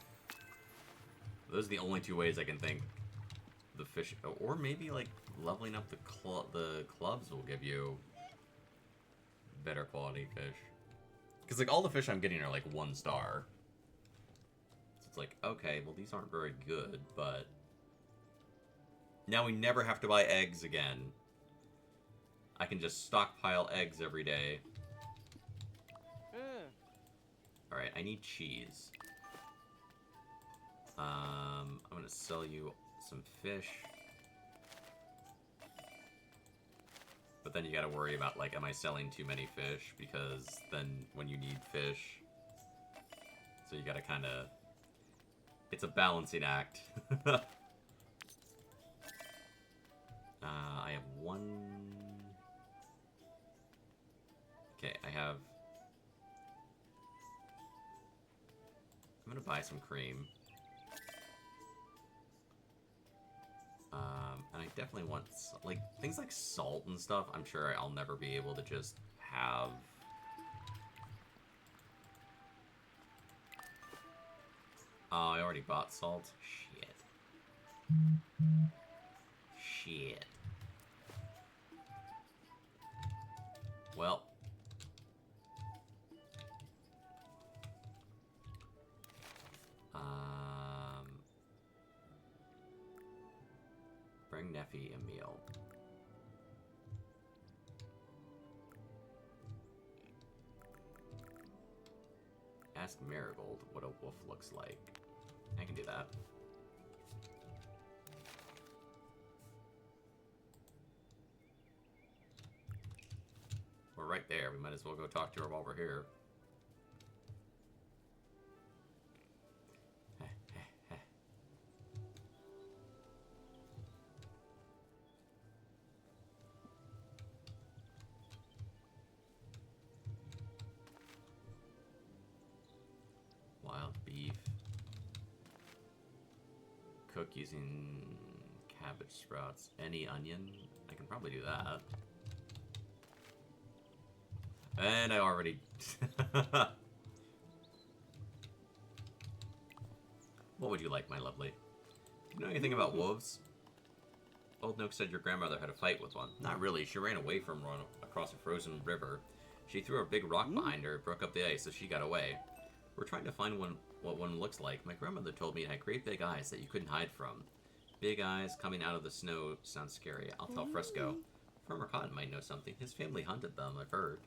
Those are the only 2 ways I can think the fish, or maybe like leveling up the clubs will give you better quality fish. Because like all the fish I'm getting are like 1 star. So it's like, okay, well these aren't very good, but now we never have to buy eggs again. I can just stockpile eggs every day. Alright, I need cheese. I'm gonna sell you some fish. But then you gotta worry about, like, am I selling too many fish? Because then when you need fish... So you gotta kinda... It's a balancing act. I have 1... Okay, I have... I'm gonna buy some cream. And I definitely want, like, things like salt and stuff, I'm sure I'll never be able to just have. Oh, I already bought salt? Shit. Shit. Well. Bring Neffy a meal. ask Marigold what a wolf looks like. I can do that. We're right there. We might as well go talk to her while we're here. Wild beef. Cook using cabbage sprouts. Any onion? I can probably do that. And I already... What would you like, my lovely? Do you know anything about wolves? Old Nook said your grandmother had a fight with one. Not really. She ran away from one across a frozen river. She threw a big rock behind her, broke up the ice, so she got away. We're trying to find what one looks like. My grandmother told me it had great big eyes that you couldn't hide from. Big eyes coming out of the snow sounds scary. I'll tell Fresco. Farmer Cotton might know something. His family hunted them, I've heard.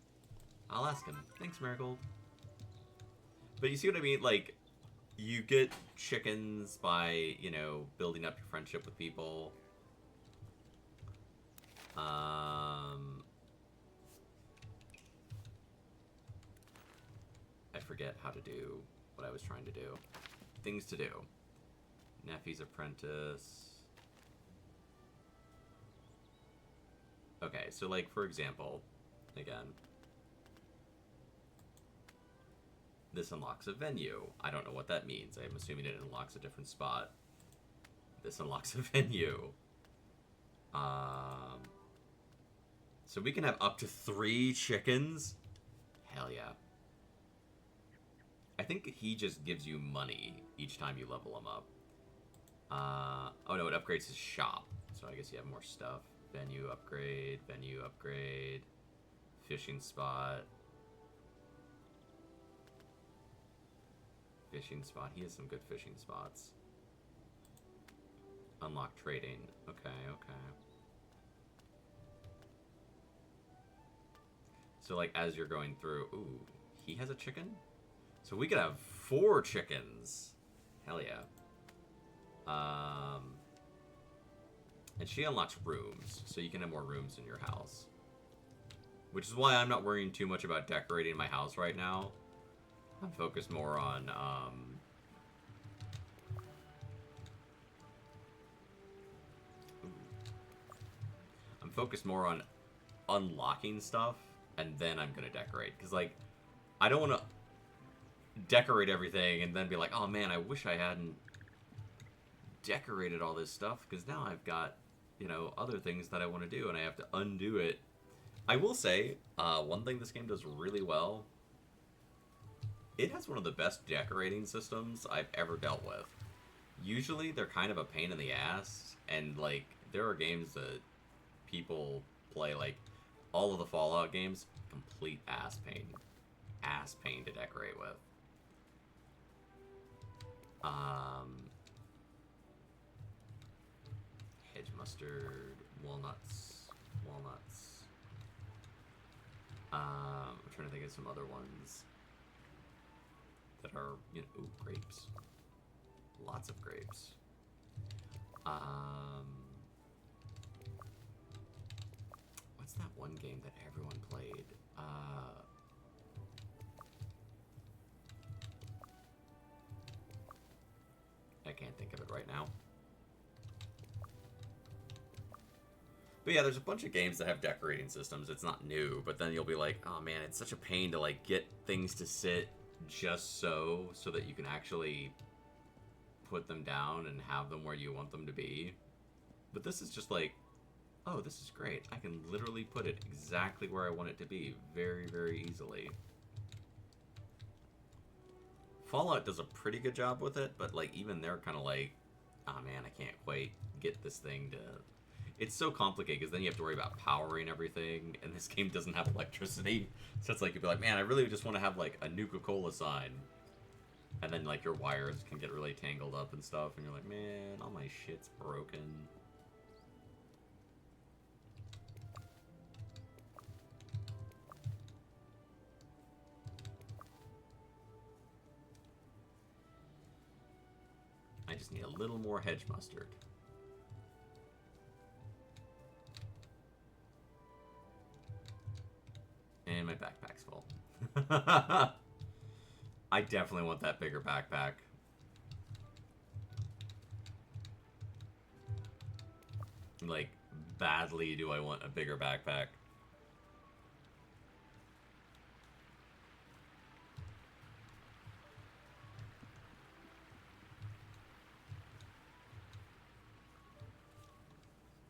I'll ask him. Thanks, Marigold. But you see what I mean? Like, you get chickens by, you know, building up your friendship with people. I forget how to do what I was trying to do. Things to do. Nephew's apprentice. Okay, so like, for example, again, this unlocks a venue. I don't know what that means. I'm assuming it unlocks a different spot. This unlocks a venue. So we can have up to 3 chickens? Hell yeah. I think he just gives you money each time you level him up. Oh no, it upgrades his shop. So I guess you have more stuff. Venue upgrade, fishing spot. Fishing spot, he has some good fishing spots. Unlock trading, okay. So like as you're going through, ooh, he has a chicken? So we could have 4 chickens. Hell yeah. And she unlocks rooms, so you can have more rooms in your house. Which is why I'm not worrying too much about decorating my house right now. I'm focused more on, I'm focused more on unlocking stuff, and then I'm gonna decorate. Because, like, I don't want to decorate everything and then be like, oh man, I wish I hadn't decorated all this stuff, because now I've got, you know, other things that I want to do, and I have to undo it. I will say, one thing this game does really well, it has one of the best decorating systems I've ever dealt with. Usually, they're kind of a pain in the ass, and, like, there are games that people play, like, all of the Fallout games, complete ass pain to decorate with. Hedge mustard, walnuts. I'm trying to think of some other ones that are, you know, ooh, grapes. Lots of grapes. What's that one game that everyone played? I can't think of it right now. But yeah, there's a bunch of games that have decorating systems. It's not new, but then you'll be like, oh man, it's such a pain to like get things to sit just so that you can actually put them down and have them where you want them to be. But this is just like, oh, this is great. I can literally put it exactly where I want it to be very, very easily. Fallout does a pretty good job with it, but like even they're kind of like, oh man, I can't quite get this thing to... It's so complicated because then you have to worry about powering everything, and this game doesn't have electricity. So it's like, you'd be like, man, I really just want to have like a Nuka-Cola sign. And then like your wires can get really tangled up and stuff, and you're like, man, all my shit's broken. I just need a little more hedge mustard. And my backpack's full. I definitely want that bigger backpack. Like, badly do I want a bigger backpack.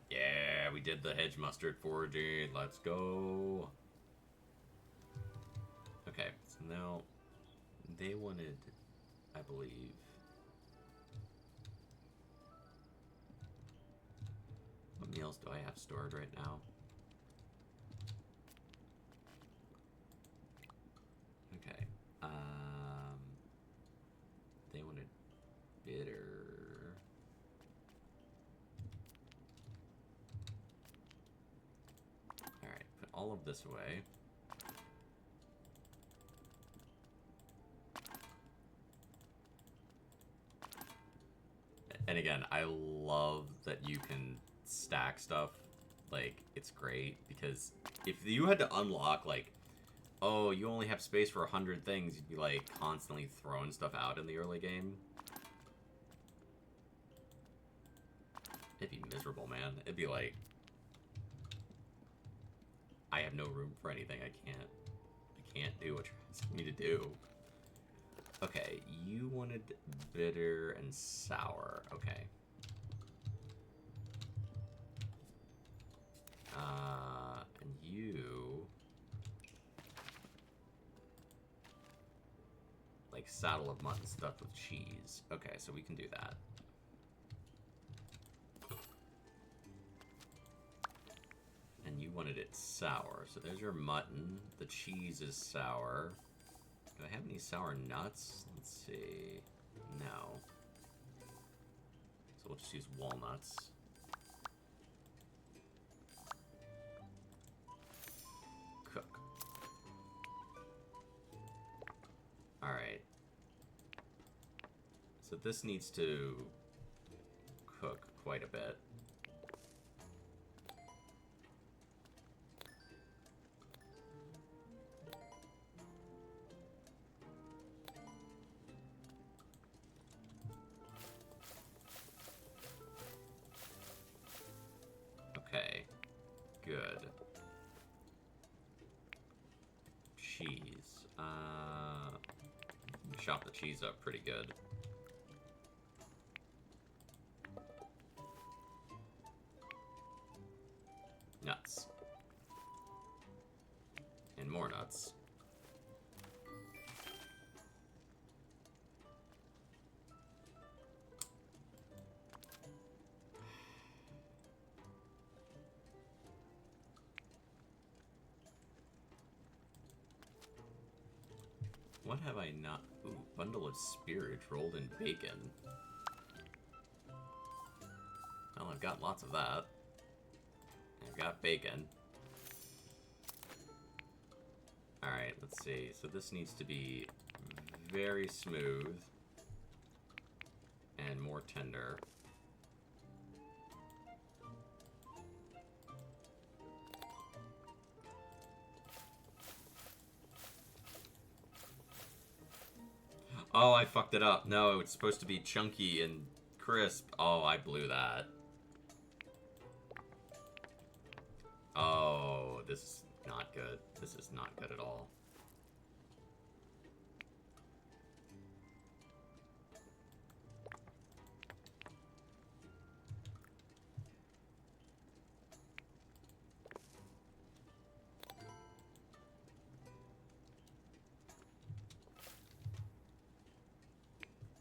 Yeah, we did the hedge mustard foraging. Let's go. Okay, so now they wanted, I believe. What meals do I have stored right now? Okay. They wanted bitter. Alright, put all of this away. And again, I love that you can stack stuff. Like, it's great, because if you had to unlock, like, oh, you only have space for 100 things, you'd be, like, constantly throwing stuff out in the early game. It'd be miserable, man. It'd be like, I have no room for anything. I can't do what you're asking me to do. Okay, you wanted bitter and sour. Okay. And you... like saddle of mutton stuffed with cheese. Okay, so we can do that. And you wanted it sour. So there's your mutton. The cheese is sour. Do I have any sour nuts? Let's see. No. So we'll just use walnuts. Cook. Alright. So this needs to cook quite a bit. Okay, good. Cheese. Chop the cheese up pretty good. Nuts. And more nuts. What have I not... Ooh, bundle of spirits rolled in bacon. Well, I've got lots of that. I've got bacon. Alright, let's see. So this needs to be very smooth and more tender. Oh, I fucked it up. No, it's supposed to be chunky and crisp. Oh, I blew that. Oh, this is not good. This is not good at all.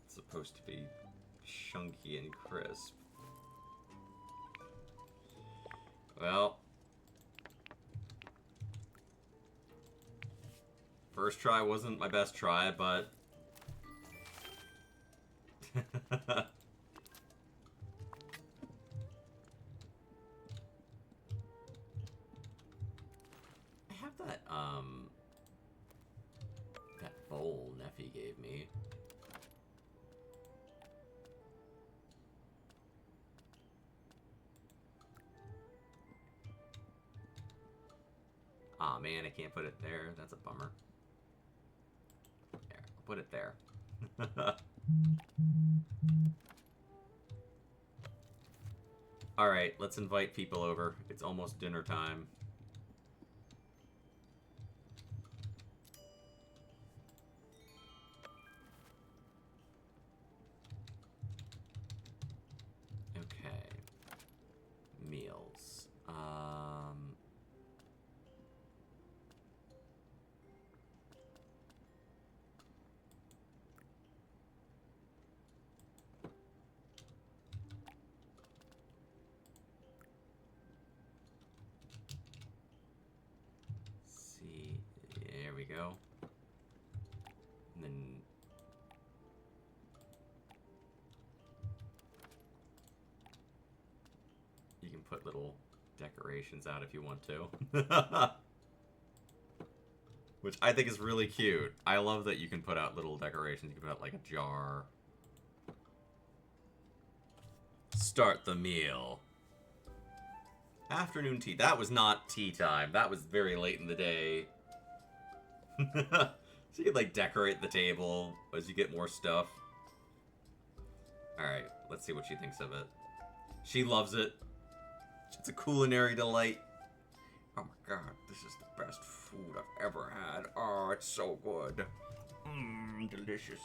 Supposed to be chunky and crisp. Well, first try wasn't my best try, but I have that bowl Neffy gave me. Aw, man, I can't put it there. That's a bummer. There, I'll put it there. Alright, let's invite people over. It's almost dinner time. Okay. Meals. See, there we go. And then you can put little decorations out if you want to. Which I think is really cute. I love that you can put out little decorations. You can put out like a jar. Start the meal. Afternoon tea. That was not tea time. That was very late in the day. So you can like decorate the table as you get more stuff. Alright, let's see what she thinks of it. She loves it. It's a culinary delight. Oh my god, this is the best food I've ever had. Oh, it's so good. Mmm, delicious.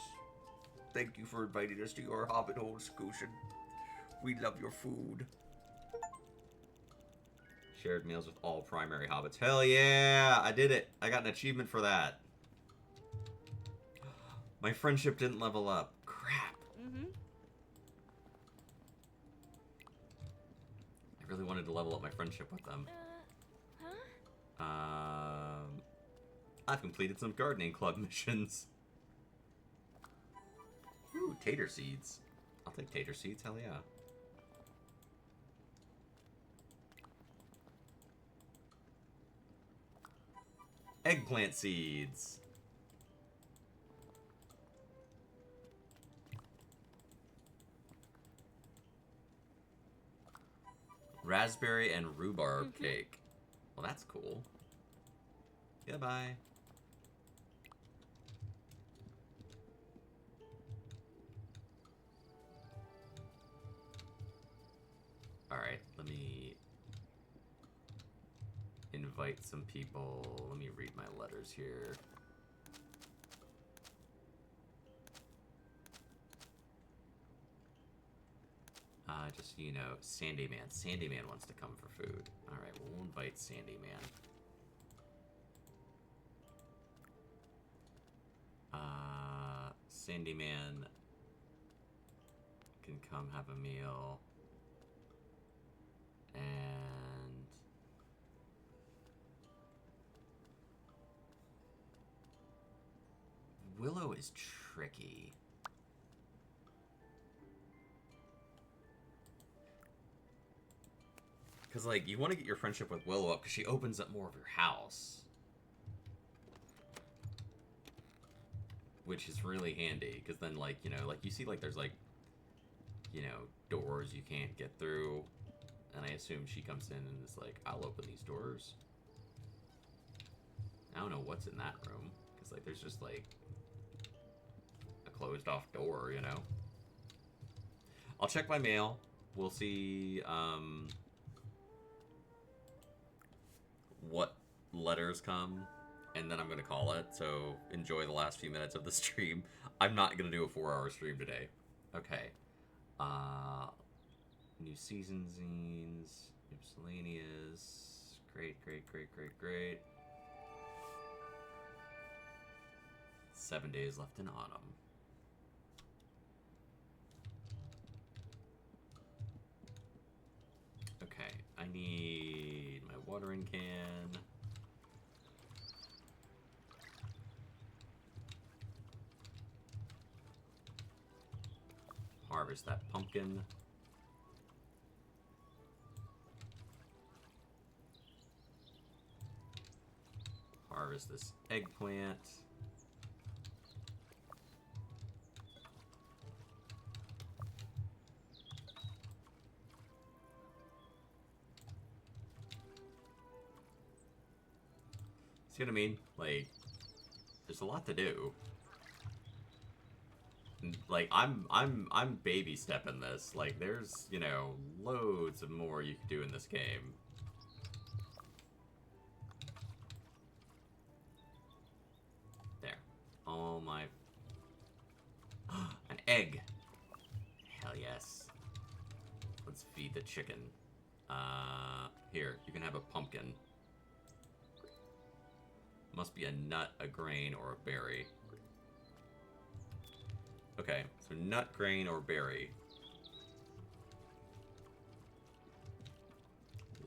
Thank you for inviting us to your hobbit hole, Sakutian. We love your food. Shared meals with all primary hobbits. Hell yeah! I did it! I got an achievement for that. My friendship didn't level up. Crap. Mm-hmm. I really wanted to level up my friendship with them. I've completed some gardening club missions. Ooh, tater seeds. I'll take tater seeds, hell yeah. Eggplant seeds. Raspberry and rhubarb cake. Well, that's cool. Goodbye. Alright, let me invite some people. Let me read my letters here. Just so you know, Sandyman. Sandyman wants to come for food. Alright, we'll invite Sandyman. Sandyman can come have a meal. And Willow is tricky. Because, like, you want to get your friendship with Willow up because she opens up more of your house. Which is really handy, because then, like, you know, like, you see, like, there's, like, you know, doors you can't get through. And I assume she comes in and is like, I'll open these doors. I don't know what's in that room. Because, like, there's just, like, a closed-off door, you know? I'll check my mail. We'll see, what letters come. And then I'm going to call it. So, enjoy the last few minutes of the stream. I'm not going to do a 4-hour stream today. Okay. New season zines, miscellaneous, great. 7 days left in autumn. Okay, I need my watering can. Harvest that pumpkin. Harvest this eggplant. See what I mean? Like, there's a lot to do. Like, I'm baby stepping this. Like, there's, you know, loads of more you can do in this game. There. Oh my. An egg. Hell yes. Let's feed the chicken. Here, you can have a pumpkin. Must be a nut, a grain, or a berry. Okay, so nut, grain, or berry.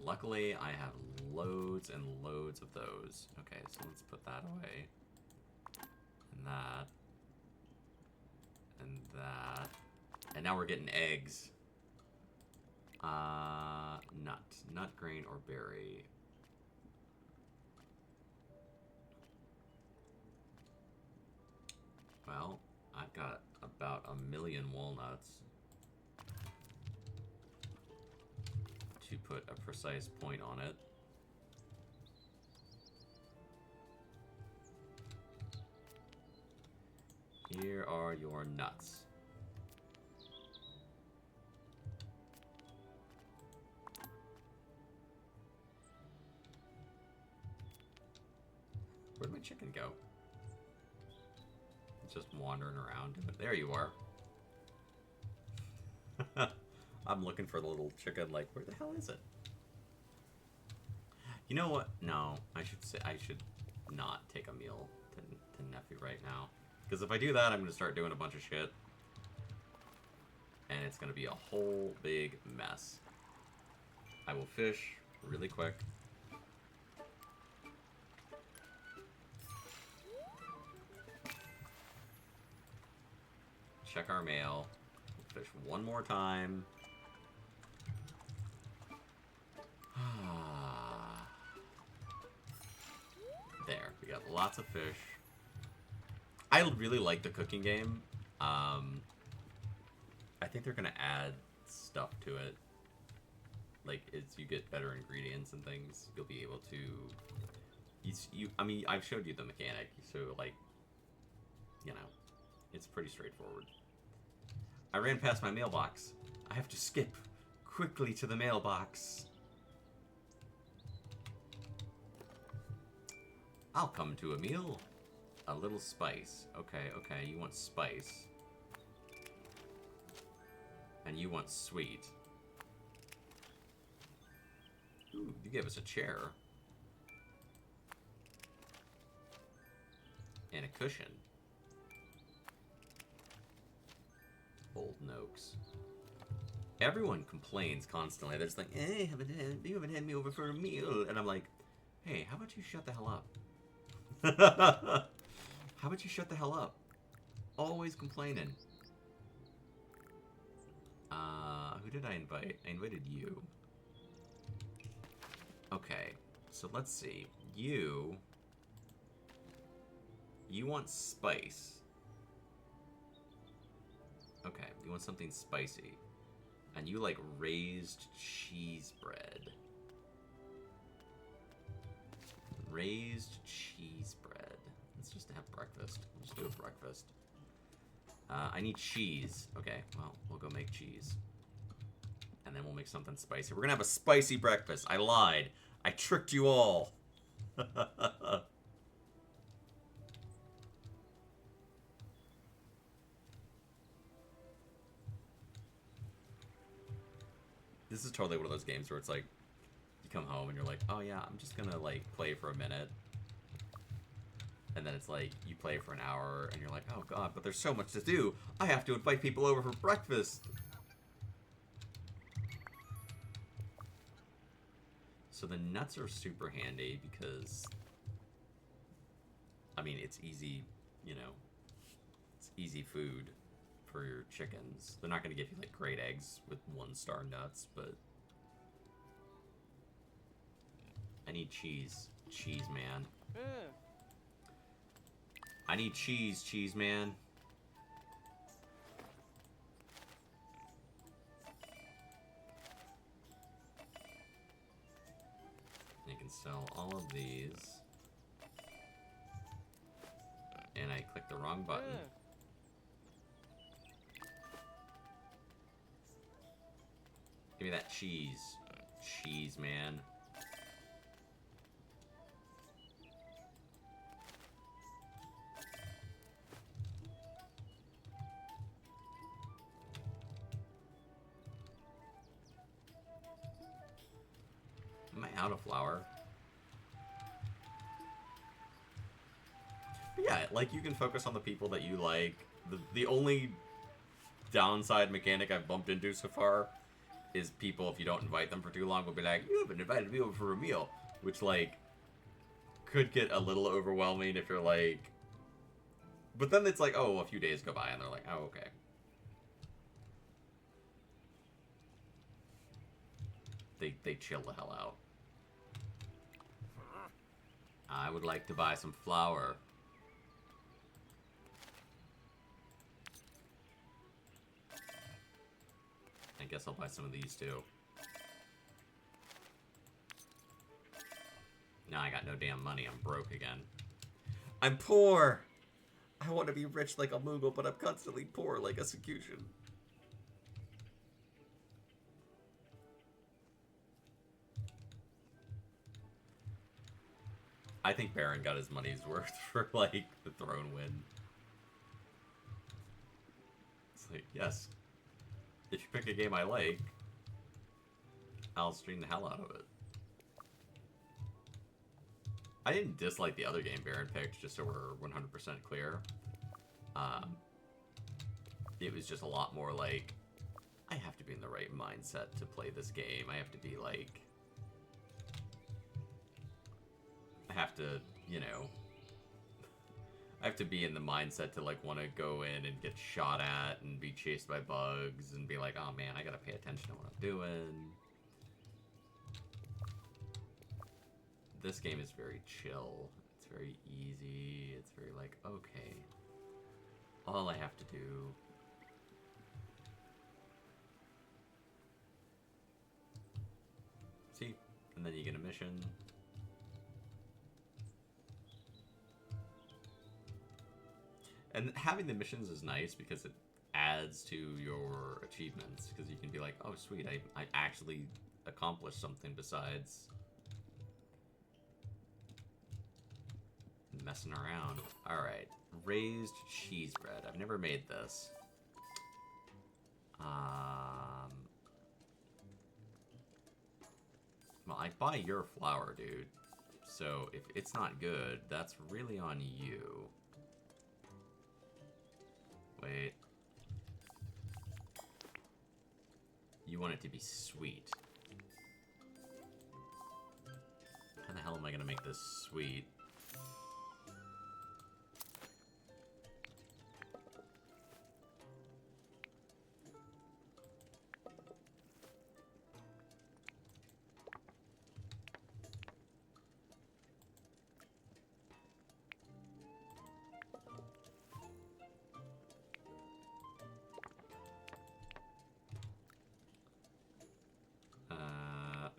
Luckily, I have loads and loads of those. Okay, so let's put that away. And that. And that. And now we're getting eggs. Nut. Nut, grain, or berry. Well, I've got about 1,000,000 walnuts. To put a precise point on it. Here are your nuts. Where'd my chicken go? It's just wandering around. There you are. I'm looking for the little chicken, like, where the hell is it? You know what? No, I should not take a meal to Nephew right now. Because if I do that, I'm going to start doing a bunch of shit. And it's going to be a whole big mess. I will fish really quick. Check our mail. Fish one more time. There, we got lots of fish. I really like the cooking game. I think they're gonna add stuff to it. Like, as you get better ingredients and things, you'll be able to. I mean, I've showed you the mechanic, so like, you know, it's pretty straightforward. I ran past my mailbox. I have to skip quickly to the mailbox. I'll come to a meal. A little spice. Okay, okay, you want spice. And you want sweet. Ooh, you gave us a chair. And a cushion. Old Noakes. Everyone complains constantly. They're just like, hey, you haven't had me over for a meal. And I'm like, hey, how about you shut the hell up? How about you shut the hell up? Always complaining. Who did I invite? I invited you. Okay, so let's see. You want spice. Okay, you want something spicy. And you like raised cheese bread. Raised cheese bread. Let's just have breakfast. Let's do a breakfast. I need cheese. Okay, well, we'll go make cheese. And then we'll make something spicy. We're gonna have a spicy breakfast. I lied. I tricked you all. This is totally one of those games where it's like, you come home and you're like, oh yeah, I'm just gonna like play for a minute. And then it's like, you play for an hour and you're like, oh god, but there's so much to do. I have to invite people over for breakfast. So the nuts are super handy because, I mean, it's easy, you know, it's easy food for your chickens. They're not going to give you, like, great eggs with 1-star nuts, but I need cheese. Cheese, man. I need cheese, man. You can sell all of these. And I clicked the wrong button. Give me that cheese. Cheese, man. Am I out of flour? But yeah, like, you can focus on the people that you like. The only downside mechanic I've bumped into so far is people, if you don't invite them for too long, will be like, you haven't invited me over for a meal. Which, like, could get a little overwhelming if you're like... But then it's like, oh, a few days go by, and they're like, oh, okay. They chill the hell out. I would like to buy some flour. I guess I'll buy some of these too. Now I got no damn money. I'm broke again. I'm poor! I want to be rich like a Moogle, but I'm constantly poor like a Sakutian. I think Baron got his money's worth for, like, the throne win. It's like, yes. If you pick a game I like, I'll stream the hell out of it. I didn't dislike the other game Baron picked, just so we're 100% clear. It was just a lot more like, I have to be in the right mindset to play this game. I have to be like... I have to, you know... I have to be in the mindset to, like, want to go in and get shot at and be chased by bugs and be like, oh man, I gotta pay attention to what I'm doing. This game is very chill. It's very easy. It's very like, okay. All I have to do... See? And then you get a mission. And having the missions is nice because it adds to your achievements. Because you can be like, oh sweet, I actually accomplished something besides messing around. Alright, raised cheese bread. I've never made this. Well, I buy your flour, dude. So if it's not good, that's really on you. Wait. You want it to be sweet. How the hell am I gonna make this sweet?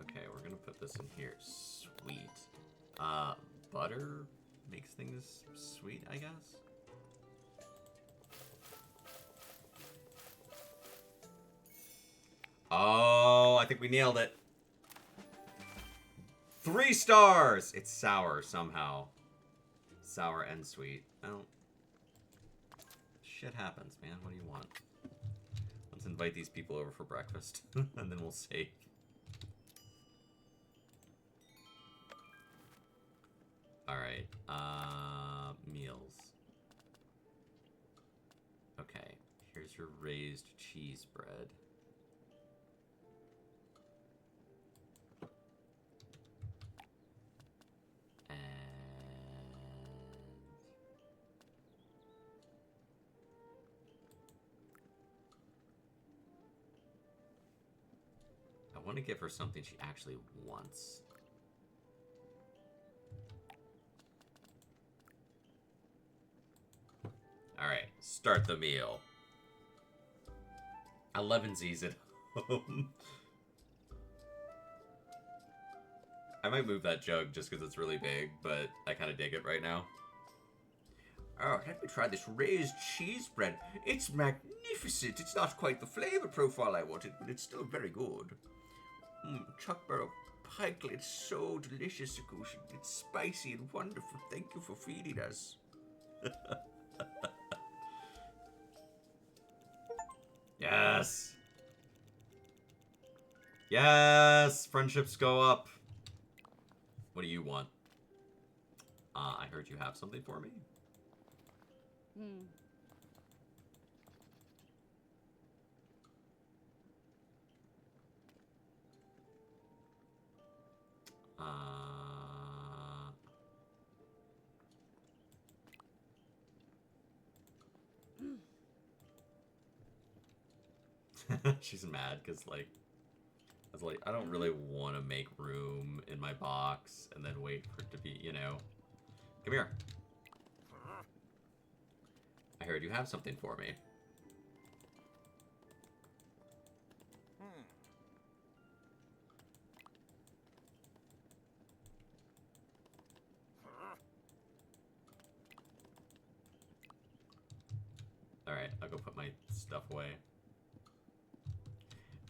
Okay, we're gonna put this in here. Sweet. Butter makes things sweet, I guess? Oh, I think we nailed it. 3 stars! It's sour somehow. Sour and sweet. Oh. Shit happens, man. What do you want? Let's invite these people over for breakfast, and then we'll save. Alright, meals. Okay, here's your raised cheese bread. And... I want to give her something she actually wants. Alright, start the meal. 11 Z's at home. I might move that jug just because it's really big, but I kind of dig it right now. Oh, let me try this raised cheese bread. It's magnificent. It's not quite the flavor profile I wanted, but it's still very good. Chuckborough pike, it's so delicious, Sakutian. It's spicy and wonderful. Thank you for feeding us. Yes. Yes. Friendships go up. What do you want? I heard you have something for me. Hmm. She's mad because, like, I was like, I don't really want to make room in my box and then wait for it to be, you know. Come here. I heard you have something for me. Alright, I'll go put my stuff away.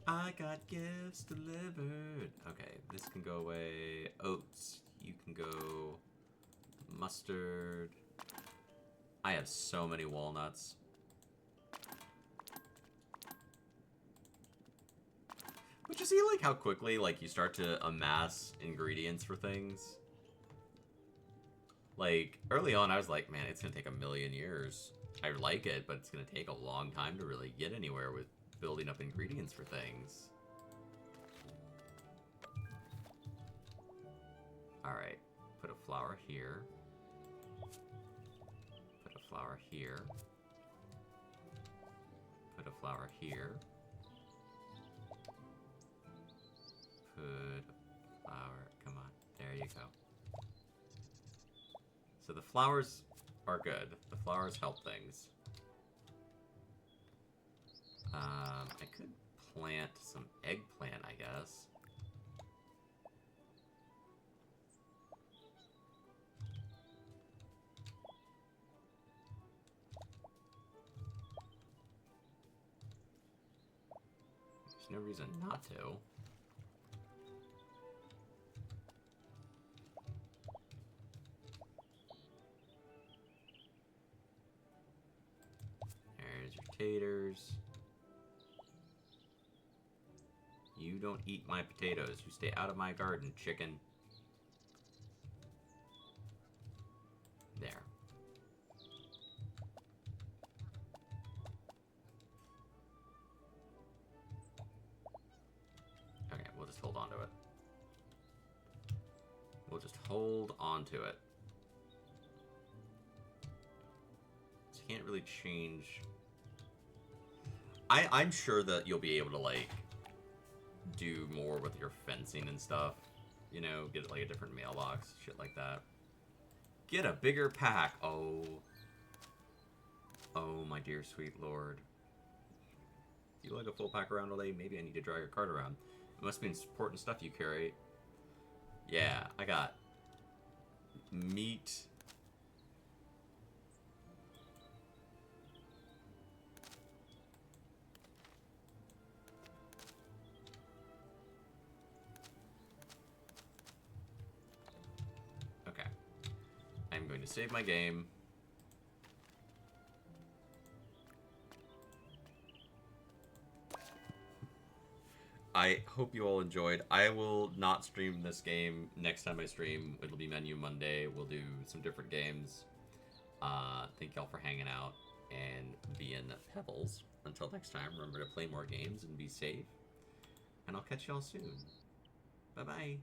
I got gifts delivered. Okay, this can go away. Oats, you can go. Mustard. I have so many walnuts. But you see, like, how quickly, like, you start to amass ingredients for things? Like, early on, I was like, man, it's gonna take a million years. I like it, but it's gonna take a long time to really get anywhere with building up ingredients for things. Alright, put a flower here. Put a flower here. Put a flower here. Put a flower, come on, there you go. So the flowers are good. The flowers help things. I could plant some eggplant, I guess. There's no reason not to. There's your taters. You don't eat my potatoes. You stay out of my garden, chicken. There. Okay, we'll just hold on to it. We'll just hold on to it. So you can't really change. I'm sure that you'll be able to, like, do more with your fencing and stuff. You know, get like a different mailbox, shit like that. Get a bigger pack. Oh. Oh, my dear sweet lord. Do you like a full pack around all day? Maybe I need to drag your cart around. It must be important stuff you carry. Yeah, I got meat. Okay. I'm going to save my game. I hope you all enjoyed. I will not stream this game next time I stream. It'll be Menu Monday. We'll do some different games. Thank y'all for hanging out and being pebbles. Until next time, remember to play more games and be safe. And I'll catch y'all soon. Bye-bye.